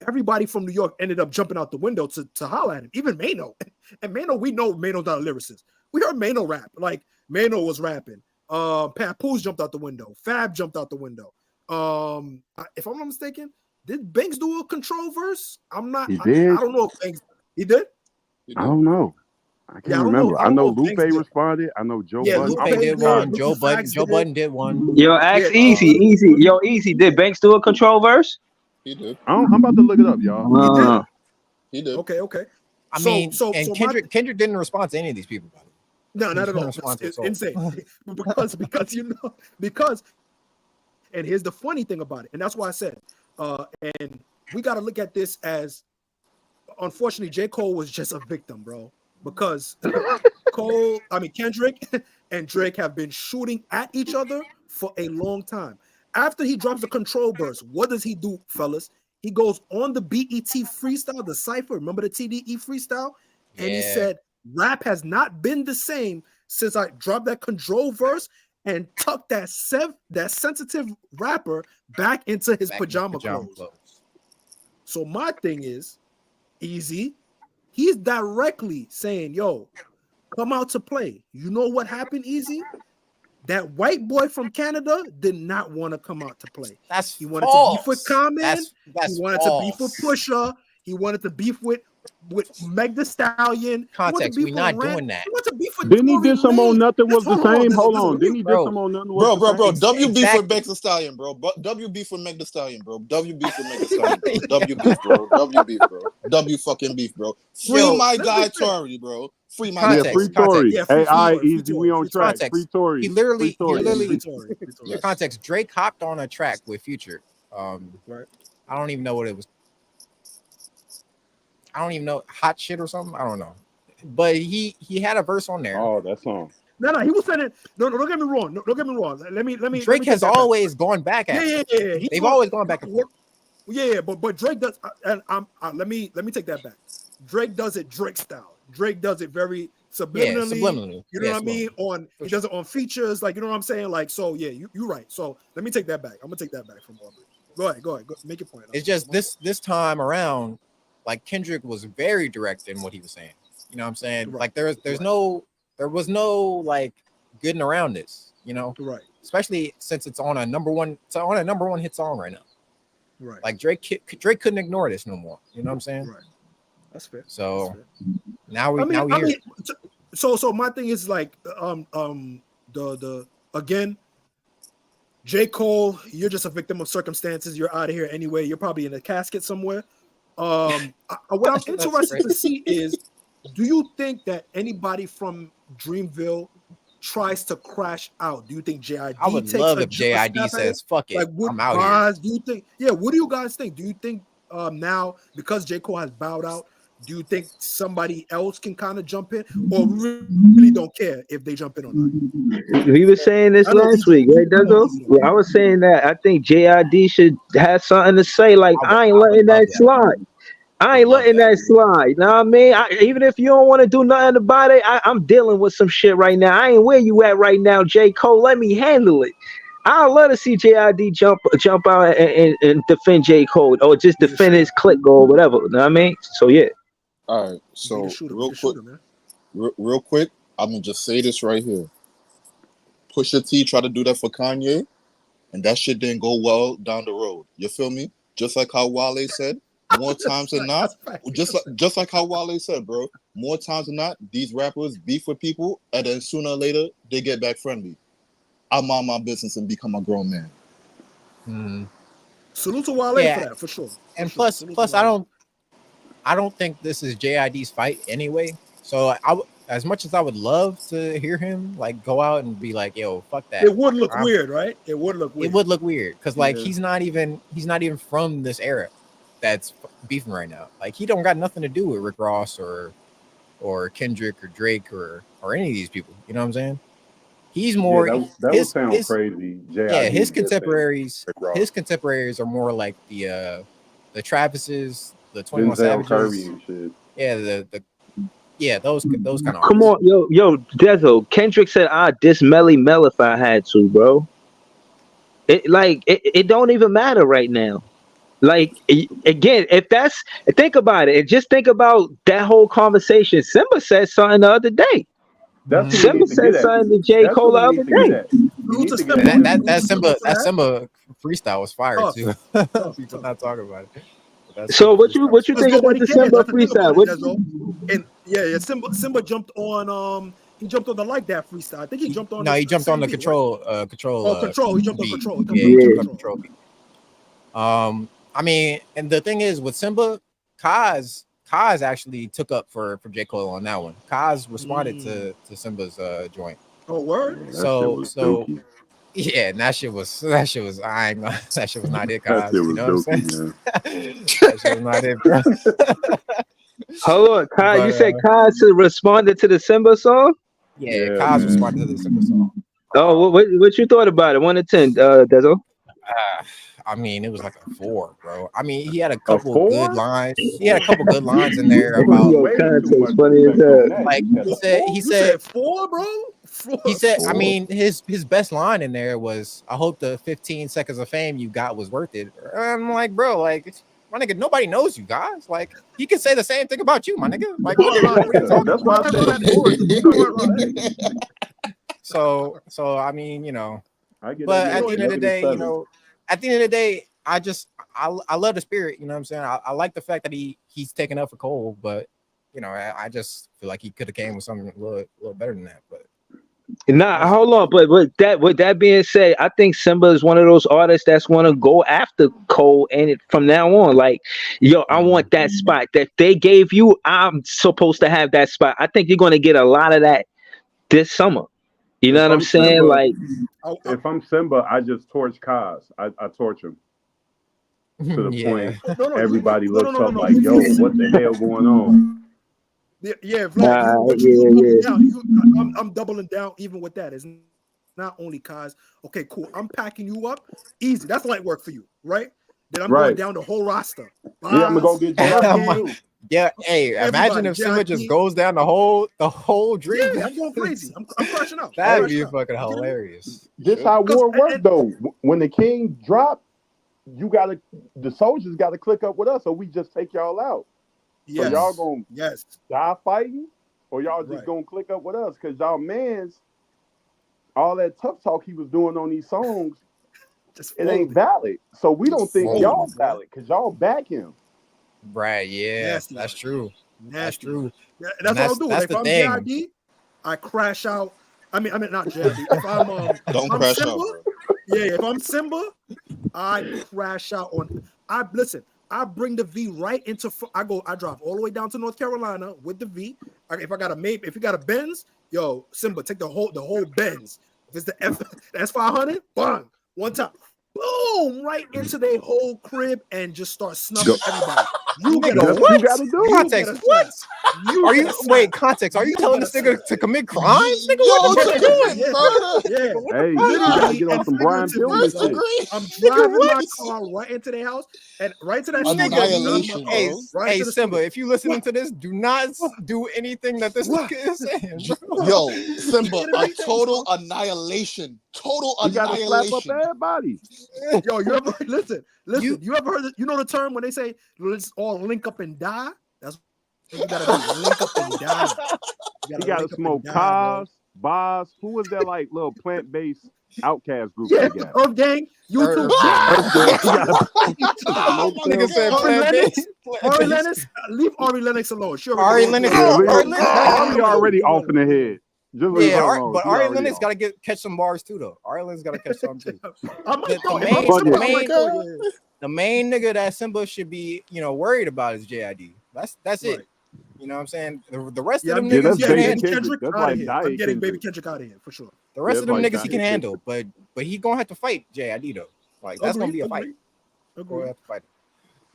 Everybody from New York ended up jumping out the window to holler at him. Even Mano. And Mano, we know Mano's not a lyricist. We heard Mano rap. Like Mano was rapping. Papoose jumped out the window. Fab jumped out the window. If I'm not mistaken, did Banks do a control verse? I'm not. He I did. don't know if Banks. He did. I don't know. I can't remember. I know Lupe responded. I know Joe Budden. Lupe did one. Joe Facts Budden did one. Yo, ask Easy. Yo, Easy. Did Banks do a control verse? He did. I'm about to look it up, y'all. He did. Okay. I mean, Kendrick didn't respond to any of these people. No, not at all. It's insane. because, and here's the funny thing about it, and that's why I said, and we got to look at this as, unfortunately, J. Cole was just a victim, bro, because Kendrick and Drake have been shooting at each other for a long time. After he drops the control burst, what does he do, fellas? He goes on the BET freestyle, the cypher. Remember the TDE freestyle? And he said, rap has not been the same since I dropped that control verse and tucked that sensitive rapper back into his pajama clothes. So my thing is, Easy, he's directly saying, yo, come out to play. You know what happened, Easy? That white boy from Canada did not want to come out to play. He wanted to beef with Common. He wanted to beef with Pusha. He wanted to beef with Meg Thee Stallion. Context, we're not doing that. He wanted to beef with Didn't he did some on Nothing Was the Same? Hold on. Didn't he did some on Nothing Was the Same? Bro. W beef with Meg Thee Stallion, bro. W beef with Meg Thee Stallion, bro. W beef with Meg Thee Stallion, bro. W beef, bro. W beef, bro. W fucking beef, bro. Free my guy Tory, bro. Free my guy. Free Tory. Hey, all right, Easy. We on track. Free Tory. He literally. For context, Drake hopped on a track with Future. Right. I don't even know what it was. I don't even know, hot shit or something. I don't know, but he had a verse on there. Oh, that song. No, he was saying it. No, don't get me wrong. No, don't get me wrong. Let me. Drake has always gone back at. Yeah. They've always gone back and forth. Yeah, but Drake does, and let me take that back. Drake does it Drake style. Drake does it very subliminally. You know what I mean? He does it on features, like, you know what I'm saying? Like, so yeah, you're right. So let me take that back. I'm gonna take that back from Aubrey. Go ahead. Go make your point. It's just this time around, like, Kendrick was very direct in what he was saying. You know what I'm saying? Right. Like there was no like getting around this, you know? Right. Especially since it's on a number one hit song right now. Right. Like Drake couldn't ignore this no more. You know what I'm saying? Right. That's fair. So now we here. So my thing is like again, J. Cole, you're just a victim of circumstances. You're out of here anyway. You're probably in a casket somewhere. What I'm interested to see is, do you think that anybody from Dreamville tries to crash out? Do you think JID? I would love if JID says, "Fuck it, like, I'm out here." Do you think? Yeah. What do you guys think? Do you think now, because J. Cole has bowed out, do you think somebody else can kind of jump in, or really don't care if they jump in or not? We were saying this last week, right, Doug? Yeah, I was saying that I think JID should have something to say. Like, I ain't letting that slide. I ain't letting that slide. You know what I mean? Even if you don't want to do nothing about it, I'm dealing with some shit right now. I ain't where you at right now, J. Cole. Let me handle it. I'd love to see JID jump out and defend J. Cole, or just defend his click or whatever. You know what I mean? So yeah. All right. So real quick, I'm gonna just say this right here. Pusha T tried to do that for Kanye, and that shit didn't go well down the road. You feel me? Just like how Wale said, more times than not, just like how Wale said, bro. More times than not, these rappers beef with people, and then sooner or later they get back friendly. I mind my business and become a grown man. Mm-hmm. Salute to Wale for that, for sure. And plus, I don't think this is JID's fight anyway. So as much as I would love to hear him like go out and be like, "Yo, fuck that," it would look weird, right? It would look weird because like he's not even from this era that's beefing right now. Like, he don't got nothing to do with Rick Ross or Kendrick or Drake or any of these people. You know what I'm saying? He's more. Yeah, that would sound crazy. His contemporaries are more like the Travises, the 21 Savages, Kirby and shit. Yeah, those kind of. Come on, yo, Dezo. Kendrick said, diss Melly Mel if I had to, bro. It don't even matter right now. Like, again, think about it, and just think about that whole conversation. Simba said something the other day. Simba said something to J. Cole the other day. That Simba freestyle was fire too. People not talking about it. That's So super what you freestyle. think about Nobody the cares. Simba That's the thing freestyle? about it, What Dezo. And Simba jumped on he jumped on the like that freestyle. I think he jumped on No, this he jumped on same the beat, control, right? Control. He jumped on beat. control. Yeah, He he jumped jumped on on control. control beat. I mean, and the thing is with Simba, Kaz actually took up for J. Cole on that one. Kaz responded to Simba's joint. Oh, word. Yeah, that shit So was dookie. yeah, and that shit was I ain't gonna, that shit was not it, That Kaz. shit You was know what I'm dookie, saying? man. That shit was not it, bro. Hold on, Kai. But You said Kai responded to the Simba song. yeah, Yeah, Kaz man. responded to the Simba song. Oh, what you thought about it? 1 to 10, Dezo. I mean, it was like a 4, bro. I mean, he had a A couple good 4? lines. He had a couple good lines in there There was about way too Context much funny as respect hell. on that. like You said a 4? he You said said 4, bro? 4. he said. I 4. mean, his best line in there was, "I hope the 15 seconds of fame you got was worth it." I'm like, bro, like my nigga, nobody knows you guys. Like he could say the same thing about you, my nigga. Like what are you talking That's about? why I said a 4 is too much. So I mean, you know, I get but that at the end of the day, you -7. know, at the end of the day, I love the spirit. You know what I'm saying? I like the fact that he's taking up for Cole, but you know, I just feel like he could have came with something a little better than that. But Nah, hold on. But with that being said, I think Simba is one of those artists that's gonna go after Cole, and from now on, like, yo, I want that spot that they gave you. I'm supposed to have that spot. I think you're gonna get a lot of that this summer. You know If what I'm I'm saying? Simba, Like, if I'm Simba, I just torch Kaz. I torch him to the yeah, point everybody looks up like, yo, what the hell going on? Yeah, Vlad, you yeah. down. I'm doubling down even with that. It's not only cause, okay, cool. I'm packing you up. Easy. That's light work for you, right? Then I'm going down the whole roster. Yeah, I'm gonna go get JID too. yeah. Hey, imagine if Simba just goes down the whole drink. Yeah, I'm going crazy. I'm crashing out. That'd be fucking hilarious. This how war work though. When the king drop, the soldiers gotta click up with us, so we just take y'all out. Yes. So y'all gonna yes die fighting, or y'all just gonna click up with us? Cause y'all mans, all that tough talk he was doing on these songs, it ain't valid. So we don't think y'all valid because y'all back him. Right, yeah. Nasty that's one. true. Nasty That's true. Yeah, that's what I'll do. That's If the I'm thing. JID, I crash out. I mean not JID. If I'm Don't I'm crash Simba, out, bro. yeah, if I'm Simba, I crash out on. I bring the V right into. I drive all the way down to North Carolina with the V. If you got a Benz, yo, Simba, take the whole Benz. If it's the S500, bang, one time, boom, right into their whole crib and just start snuffing everybody. You get That's what you gotta do. Context. What? Are you context? Are you telling this nigga to commit crimes? Nigga, what the fuck you doing? Yeah. Hey, you gotta get on some Brian Pillman shit. I'm driving my car right into their house and right to that Annihilation, Hey, bro. hey Simba, if you listening to this, do not do anything that this nigga is saying, bro. Yo, Simba, a total annihilation. Total You gotta slap up annihilation. everybody. Yo, you ever listen? You ever heard you know the term when they say let's all link up and die? That's what you gotta do. Link up and die. You gotta smoke cars, bars. Who was that like little plant-based outcast group they got? Earth Gang, YouTube. Ari Lennox, leave Ari Lennox alone. Sure, Ari Lennox. Ari already off in the head. Just leave her alone. But Ari Lennox got to catch some bars too, though. Ari Lennox got to catch some too. The main nigga that Simba should be, worried about is JID. That's it. You know what I'm saying? The rest of them niggas can handle. That's like I'm getting Baby Kendrick out of here for sure. The rest of them niggas he can handle, but he gonna have to fight JID though. Like that's gonna be a fight. Gonna have to fight.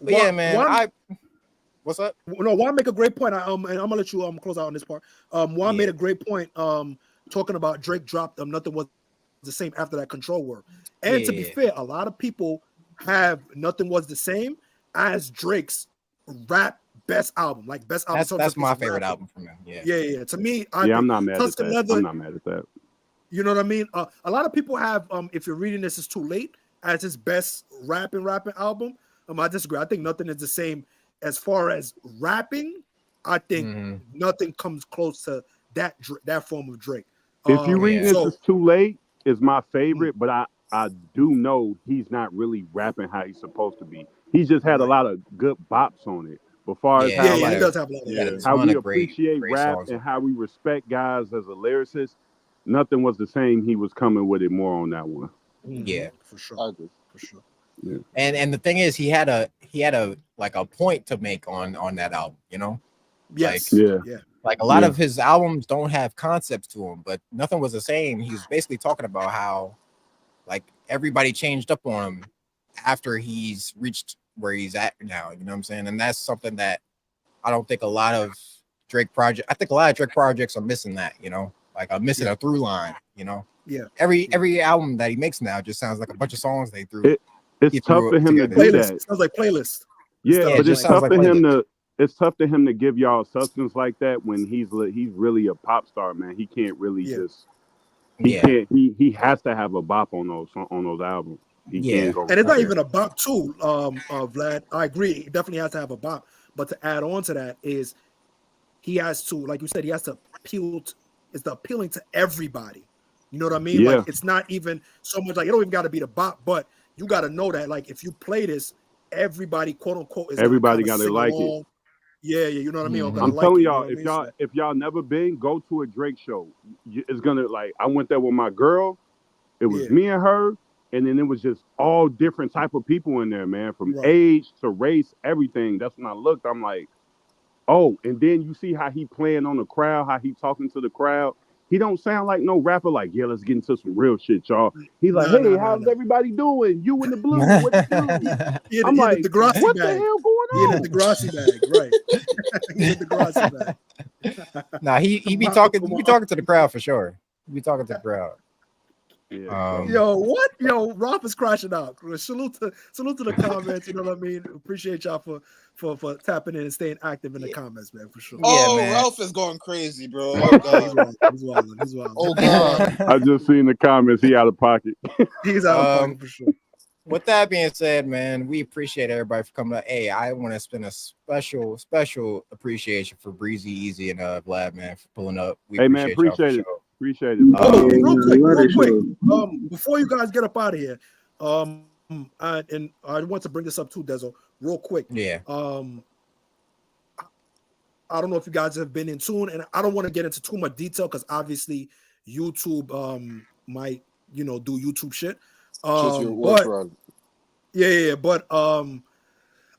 But yeah, man. What's up? No, Juan make a great point. And I'm gonna let you close out on this part. Juan made a great point. Talking about Drake dropped nothing was the same after that Control work. And to be fair, a lot of people have Nothing Was the Same as Drake's rap best album, like best album. That's my favorite album from him. Yeah. To me, I'm not mad at that. I'm not mad at that. You know what I mean? A lot of people have, if you're reading this, It's Too Late as his best rapping album. I disagree. I think Nothing Is the Same as far as rapping. I think nothing comes close to that form of Drake. If you read this, It's Too Late is my favorite, but I do know he's not really rapping how he's supposed to be. He just had a Right. lot of good bops on it. But far as Yeah, Yeah, how yeah, he like does have a lot of he had a that. how ton we of great appreciate rap songs. and how we respect guys as a lyricist, nothing was the same. He was coming with it more on that one. Yeah, For sure. I agree. For sure. Yeah. and the thing is, he had a like a point to make on that album. You know, Yes. Yeah. Yeah. like a lot Yeah. of his albums don't have concepts to them, but nothing was the same. He was basically talking about how like everybody changed up on him after he's reached where he's at now. You know what I'm saying? And that's something that I don't think a lot of Drake project. I think a lot of Drake projects are missing that. You know, like I'm missing Yeah. a through line. You know, Yeah. every album that he makes now just sounds like a bunch of songs they threw. It's he tough threw for him to together. do Playlist. that. Sounds like playlist. Yeah, Instead Yeah, but it of it's just sounds tough like for him playlist. to give y'all substance like that when he's really a pop star, man. He can't really Yeah. just Yeah, can't he has to have a bop on those albums. He Yeah. can't go. And it's not yeah. even a bop too, Vlad. I agree. It definitely has to have a bop. But to add on to that is he has to, like you said, he has to appeal to, it's the appealing to everybody. You know what I mean? Yeah. Like it's not even so much like it don't even got to be the bop, but you got to know that like if you play this, everybody quote unquote is Everybody gonna gotta sing like it. along. Yeah, you know what I mean? Or Mhm. gonna I'm like telling it, you know y'all, what I mean? So, if y'all never been, go to a Drake show. It's gonna like I went there with my girl. It was Yeah. me and her, and then it was just all different type of people in there, man, from Right. age to race, everything. That's when I looked. I'm like, oh, and then you see how he playing on the crowd, how he talking to the crowd. He don't sound like no rapper. Like, yeah, let's get into some real shit, y'all. He's like, Nah, hey, nah, nah, how's nah. everybody doing? You in the blue? What it do? He in I'm the like, Degrassi what the bag. hell going He in the on? Degrassi bag, right? He's in the Degrassi bag. Nah, he be Marco talking Kumar. to the crowd for sure. He be talking to the crowd. Yeah, so, Yo, what? Yo, Ralph is crashing out. Salute to the comments. You know what I mean? Appreciate y'all for tapping in and staying active in the comments, man, for sure. Yeah, Oh, man. Ralph is going crazy, bro. Oh god. He's wilding. He's wilding. Oh god. I just seen the comments. He out of pocket. He's out of pocket for sure. With that being said, man, we appreciate everybody for coming up. Hey, I want to spend a special appreciation for Breezy, Easy, and Vlad, man, for pulling up. We Hey man, appreciate y'all for appreciate it. sure. Appreciate it. Oh, Um, real quick. Before you guys get up out of here, I want to bring this up too, Dezo, real quick. Yeah. I don't know if you guys have been in tune, and I don't want to get into too much detail because obviously YouTube might do YouTube shit. Just your But work, but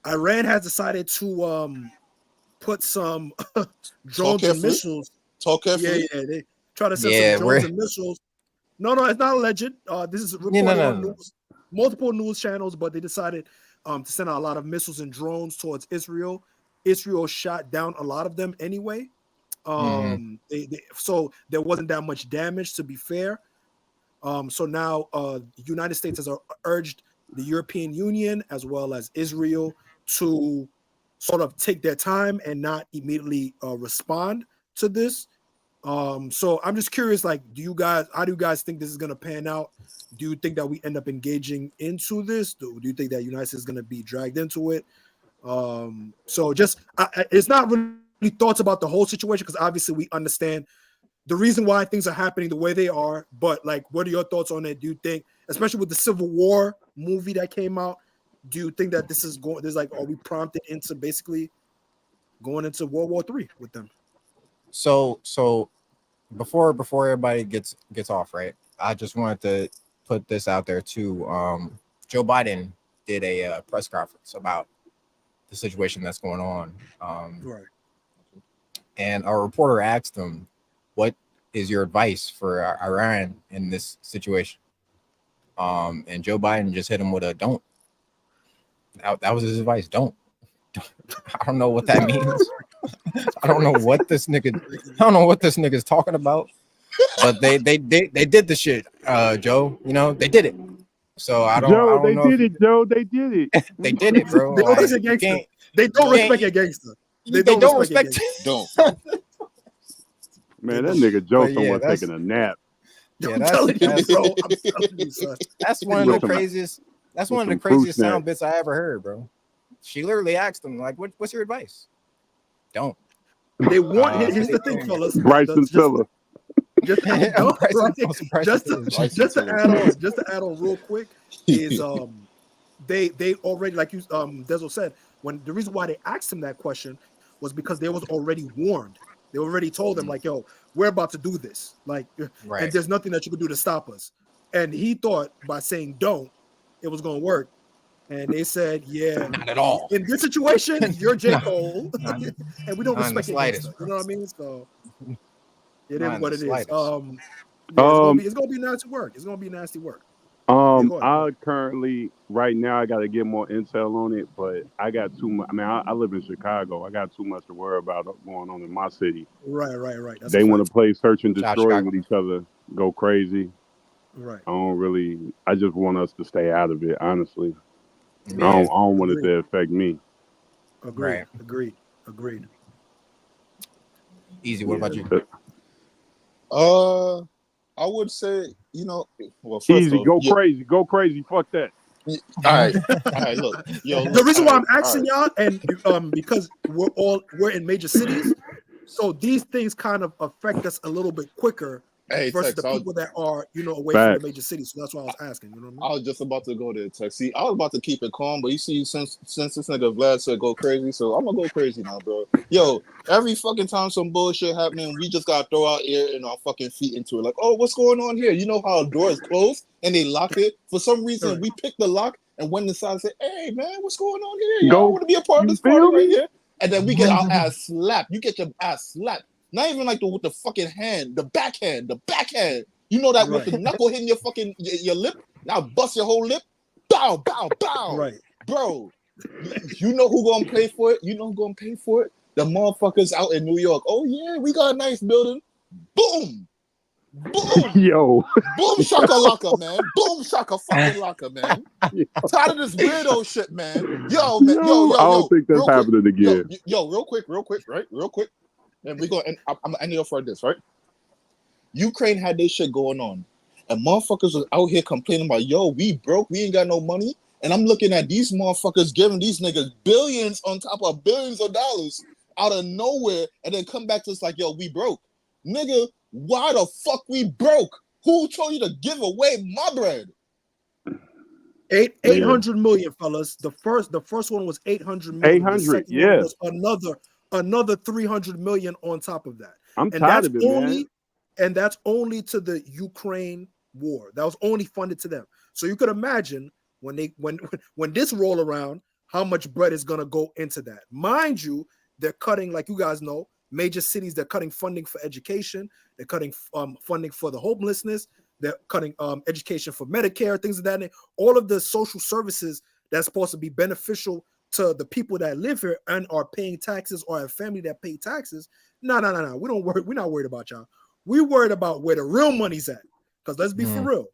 Iran has decided to put some drones and missiles. Talk carefully. Yeah, they try to send some drones and missiles. No, it's not alleged. This is reported on news, multiple news channels, but they decided to send out a lot of missiles and drones towards Israel. Israel shot down a lot of them anyway. So there wasn't that much damage, to be fair. So now the United States has urged the European Union as well as Israel to sort of take their time and not immediately respond to this. So I'm just curious, like, how do you guys think this is going to pan out? Do you think that we end up engaging into this? Do you think that United States is going to be dragged into it? So just it's not really thoughts about the whole situation because obviously we understand the reason why things are happening the way they are. But like, what are your thoughts on it? Do you think, especially with the Civil War movie that came out, do you think that this is going? There's like, are we prompted into basically going into World War III with them? So before everybody gets off, right? I just wanted to put this out there too. Joe Biden did a press conference about the situation that's going on. Right. And our reporter asked him, "What is your advice for Iran in this situation?" And Joe Biden just hit him with a "don't." That was his advice. Don't. I don't know what that means. I don't know what this nigga's talking about. But they did the shit, Joe. You know, they did it. So I don't They know. did it, Joe. They did it. They did it, bro. They don't respect a gangster. They don't respect a gangster. They don't respect. Don't. Man, that nigga Joe somewhere that's- taking a nap. Yeah, I'm telling you, bro. I'm telling you, son. that's one of With the some- craziest. That's with one of the some fruit craziest sound snacks. bits I ever heard, bro. She literally asked him, like, "What's your advice?" Don't. They want. Here's the thing, fellas. Bryson Tiller. Just to add on real quick is they already, like you Dezo said, when the reason why they asked him that question was because they was already warned. They already told him like, yo, we're about to do this, like, and there's nothing that you can do to stop us. And he thought by saying don't, it was gonna work. And they said, yeah, Not at all. in this situation, you're J. No, Cole, not, and we don't not in the respect your gangster. slightest, You bro. know what I mean? So it Not is in what the it is. slightest. Yeah, Um, it's gonna be nasty work. It's gonna be nasty work. Yeah, go ahead. I currently right now I got to get more intel on it, but I got too much. I mean, I live in Chicago. I got too much to worry about going on in my city. Right. That's a They want to fact. play search and Shout out destroy Chicago. with each other, go crazy. Right. I don't really. I just want us to stay out of it. Honestly, Yeah, I don't want it Agreed. to affect me. right. Agreed. Easy. What Yeah. about you? I would say, well, first Easy, off, go yeah, crazy, go crazy. Fuck that. all right, look, yo, The look, reason why I'm all asking right. y'all, and because we're in major cities, so these things kind of affect us a little bit quicker Hey, versus the Tex, people that are away from the Facts. major cities. So that's why I was asking. You know what I I mean? was just about to go there, Tex. See, I was about to keep it calm, but you see, since this nigga Vlad said go crazy, so I'm gonna go crazy now, bro. Yo, every fucking time some bullshit happening, we just gotta throw our ear and our fucking feet into it. Like, oh, what's going on here? You know how a door is closed and they lock it? For some All reason, right. we picked the lock and went inside and said, hey, man, what's going on here? Y'all Go. want to be a part of You this party feel right me? here? And then we get our ass slapped. You get your ass slapped. Not even like with the fucking hand, the backhand. You know that with Right. the knuckle hitting your fucking your lip. Now bust your whole lip. Bow, bow, bow. Right. Bro, you know who gonna pay for it? You know who gonna pay for it? The motherfuckers out in New York. Oh yeah, we got a nice building. Boom. Boom. Yo. Boom shakalaka, man. Boom shaka fucking laka, man. Tired of this weirdo shit, man. Yo, man. Yo. I don't think that's Real quick. happening again. Yo, real quick, right? Real quick. And we go and I'm gonna end it off for this, right? Ukraine had this shit going on. And motherfuckers was out here complaining about, yo, we broke, we ain't got no money. And I'm looking at these motherfuckers giving these niggas billions on top of billions of dollars out of nowhere, and then come back to us like, yo, we broke. Nigga, why the fuck we broke? Who told you to give away my bread? 800 million, fellas. The first one was 800 million. The 800. second one Yeah. was another 300 million on top of that. I'm And tired that's of it, man. only to the Ukraine war. That was only funded to them. So you could imagine when this roll around, how much bread is gonna go into that. Mind you, they're cutting, like you guys know, major cities. They're cutting funding for education. They're cutting funding for the homelessness. They're cutting education for Medicare, things of that nature. All of the social services that's supposed to be beneficial to the people that live here and are paying taxes or have family that pay taxes. No. We don't worry. We're not worried about y'all. We're worried about where the real money's at. Because let's be for real.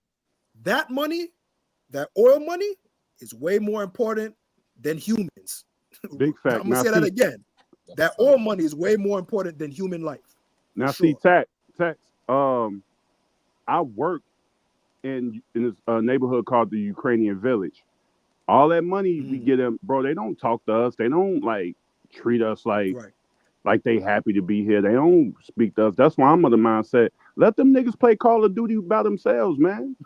That money, that oil money, is way more important than humans. Big fact. I'm gonna say that again. That oil money is way more important than human life. Now Sure. see, Tex. I work in this neighborhood called the Ukrainian Village. All that money we get them, bro. They don't talk to us. They don't like treat us like they happy to be here. They don't speak to us. That's why I'm of the mindset. Let them niggas play Call of Duty by themselves, man.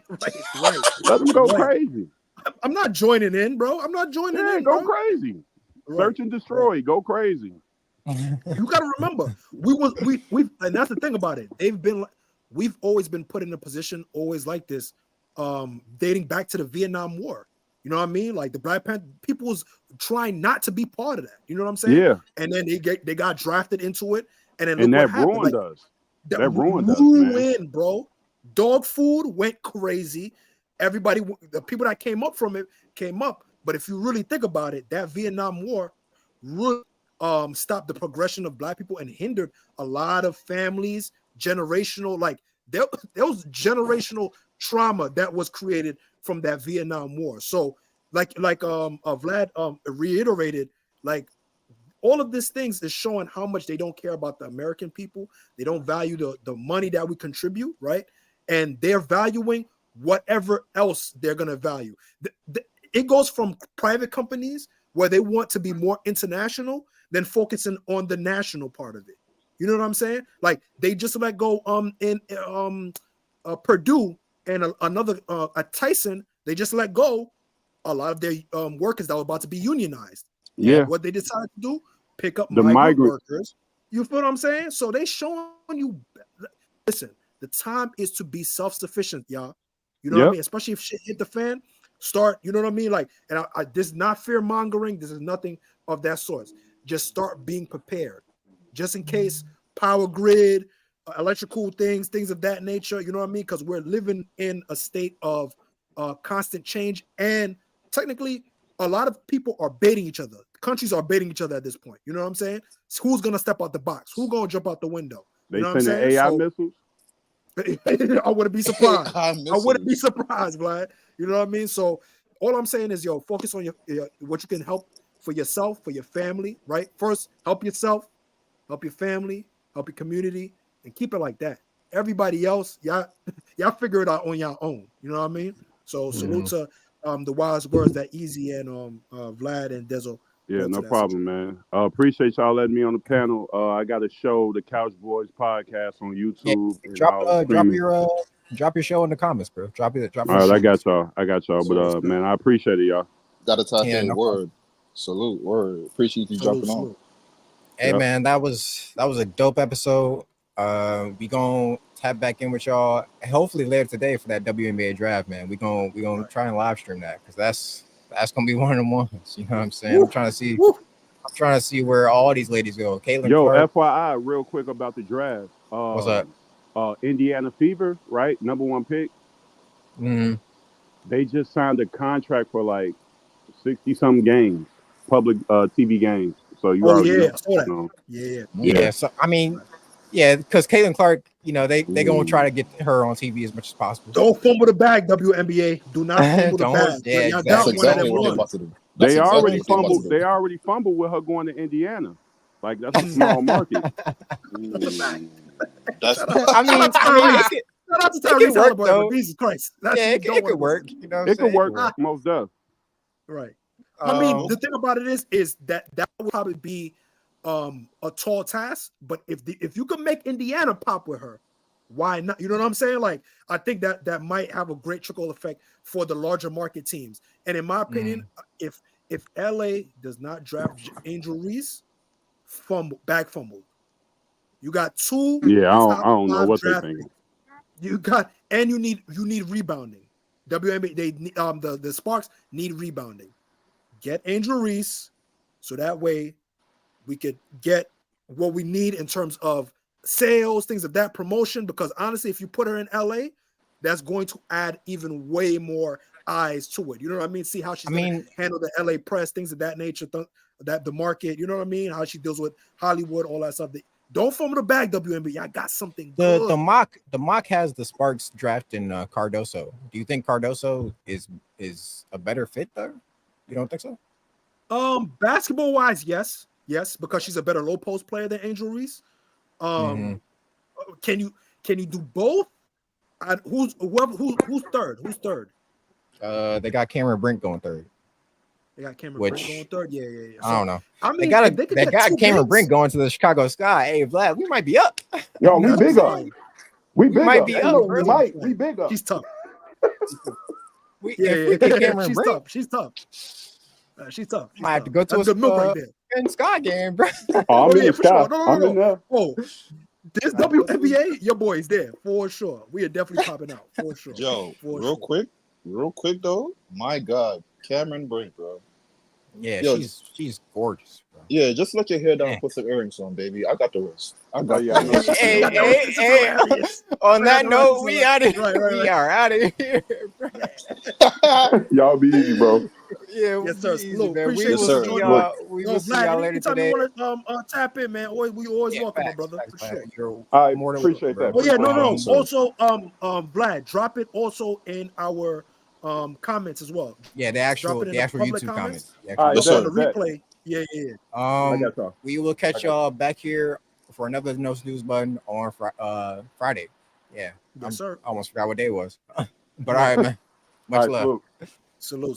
Right. Let them go crazy. I'm not joining in, bro. I'm not joining in. Go bro. crazy. Search and destroy. Go crazy. You got to remember, we've and that's the thing about it. We've always been put in a position always like this, dating back to the Vietnam War. You know what I mean? Like the Black Panther people was trying not to be part of that. You know what I'm saying? Yeah. And then they got drafted into it, and then and look that what happened. ruined Like, us. That ruined us, man. Bro. Dog food went crazy. Everybody, the people that came up from it came up. But if you really think about it, that Vietnam War really stopped the progression of Black people and hindered a lot of families, generational, like there was generational trauma that was created from that Vietnam War. So like Vlad reiterated, like all of these things is showing how much they don't care about the American people. They don't value the money that we contribute, right? And they're valuing whatever else they're going to value. It goes from private companies where they want to be more international than focusing on the national part of it. You know what I'm saying? Like they just let go in Purdue and another a Tyson. They just let go a lot of their workers that were about to be unionized. Yeah. And what they decided to do, pick up The migrant migrant- workers. You feel what I'm saying? So they showing you, listen, the time is to be self-sufficient, y'all. You know what I Yep. mean? Especially if shit hit the fan, start, you know what I mean? Like, and this is not fear-mongering. This is nothing of that sort. Just start being prepared. Just in case power grid, electrical things of that nature, you know what I mean? Because we're living in a state of constant change, and technically a lot of people are baiting each other. Countries are baiting each other at this point. You know what I'm saying? So who's gonna step out the box? Who's gonna jump out the window? They You know what I'm sending saying? AI So, missiles. I wouldn't be surprised. I I wouldn't be surprised, Vlad. You know what I mean? So all I'm saying is, yo, focus on your what you can help for yourself, for your family, right? First, help yourself, help your family, help your community, and keep it like that. Everybody else, y'all figure it out on your own. You know what I mean? So salute to the wise words that Easy and Vlad and Dezo. Yeah, no problem, man. Appreciate y'all letting me on the panel. I got a show, the Couch Boys podcast on YouTube. Yeah, drop your show in the comments, bro. Drop it. All right, I got y'all. But man, I appreciate it, y'all. Gotta type Yeah, in no word. Salute, word. Appreciate you jumping on. Hey man, that was a dope episode. We gonna tap back in with y'all hopefully later today for that WNBA draft, man. We gonna try and live stream that because that's gonna be one of the ones. You know what I'm saying? I'm trying to see where all these ladies go. Caitlin Clark. FYI, real quick about the draft. What's up? Indiana Fever, right? Number 1 pick. Mm-hmm. They just signed a contract for like 60-something games, public TV games. So you already know. Yeah. So I mean, yeah, because Caitlin Clark, you know, they gonna try to get her on TV as much as possible. Don't fumble the bag, WNBA. Do not fumble the bag. Yeah, that's exactly what they're about to do. They already fumbled with her going to Indiana. Like that's a small market. That's I mean, shout out to Tyrese Halliburton, but Jesus Christ. It could work. You know what it I'm could work. Most does. Right. I mean, the thing about it is that would probably be a tall task, but if you could make Indiana pop with her, why not? You know what I'm saying? Like, I think that might have a great trickle effect for the larger market teams. And in my opinion, if LA does not draft Angel Reese, bag fumbled. You got two. Yeah, I don't know what they're thinking. You got, and you need rebounding. WNBA, they the Sparks need rebounding. Get Angel Reese, so that way we could get what we need in terms of sales, things of that, promotion. Because honestly, if you put her in LA, that's going to add even way more eyes to it. You know what I mean? See how she's going to handle the LA press, things of that nature, that the market. You know what I mean? How she deals with Hollywood, all that stuff. Don't fumble the bag, WNBA. I got something good. The mock has the Sparks drafting Cardoso. Do you think Cardoso is a better fit though? You don't think so? Basketball wise, yes, because she's a better low post player than Angel Reese. Can you do both? Who's third? Who's third? They got Cameron Brink going third. They got Cameron Brink going third. Yeah. So, I don't know. I mean, they got Cameron Brink going to the Chicago Sky. Hey, Vlad, we might be up. Yo, we big up. We big might up. Be up, we big up. She's tough. She's tough. She's tough. Might have to go to a milk right there. In Sky game, bro. I'm in the Sky. Sure. No. Oh, this WNBA, your boy is there for sure. We are definitely popping out for sure. Yo, real quick though. My God, Cameron Brink, bro. Yeah, yo, she's gorgeous, bro. Yeah, just let your hair down and put some earrings on, baby. I got the rest. I got Hey. On that note, we out of we are out of here. Y'all be easy, bro. Yeah, yes, sir. Easy, man. Appreciate you, sir. We will see y'all later today. You want to tap in, man. We always welcome, my brother. For sure. I appreciate that. Oh yeah, no. Also, Vlad, drop it also in our comments as well. Yeah, the actual YouTube comments. On the replay. Yeah. I got y'all. We will catch y'all back here for another No Snooze Button on Friday. Yeah. Yes, sir. I almost forgot what day it was. But all right, man. Much love. Salute.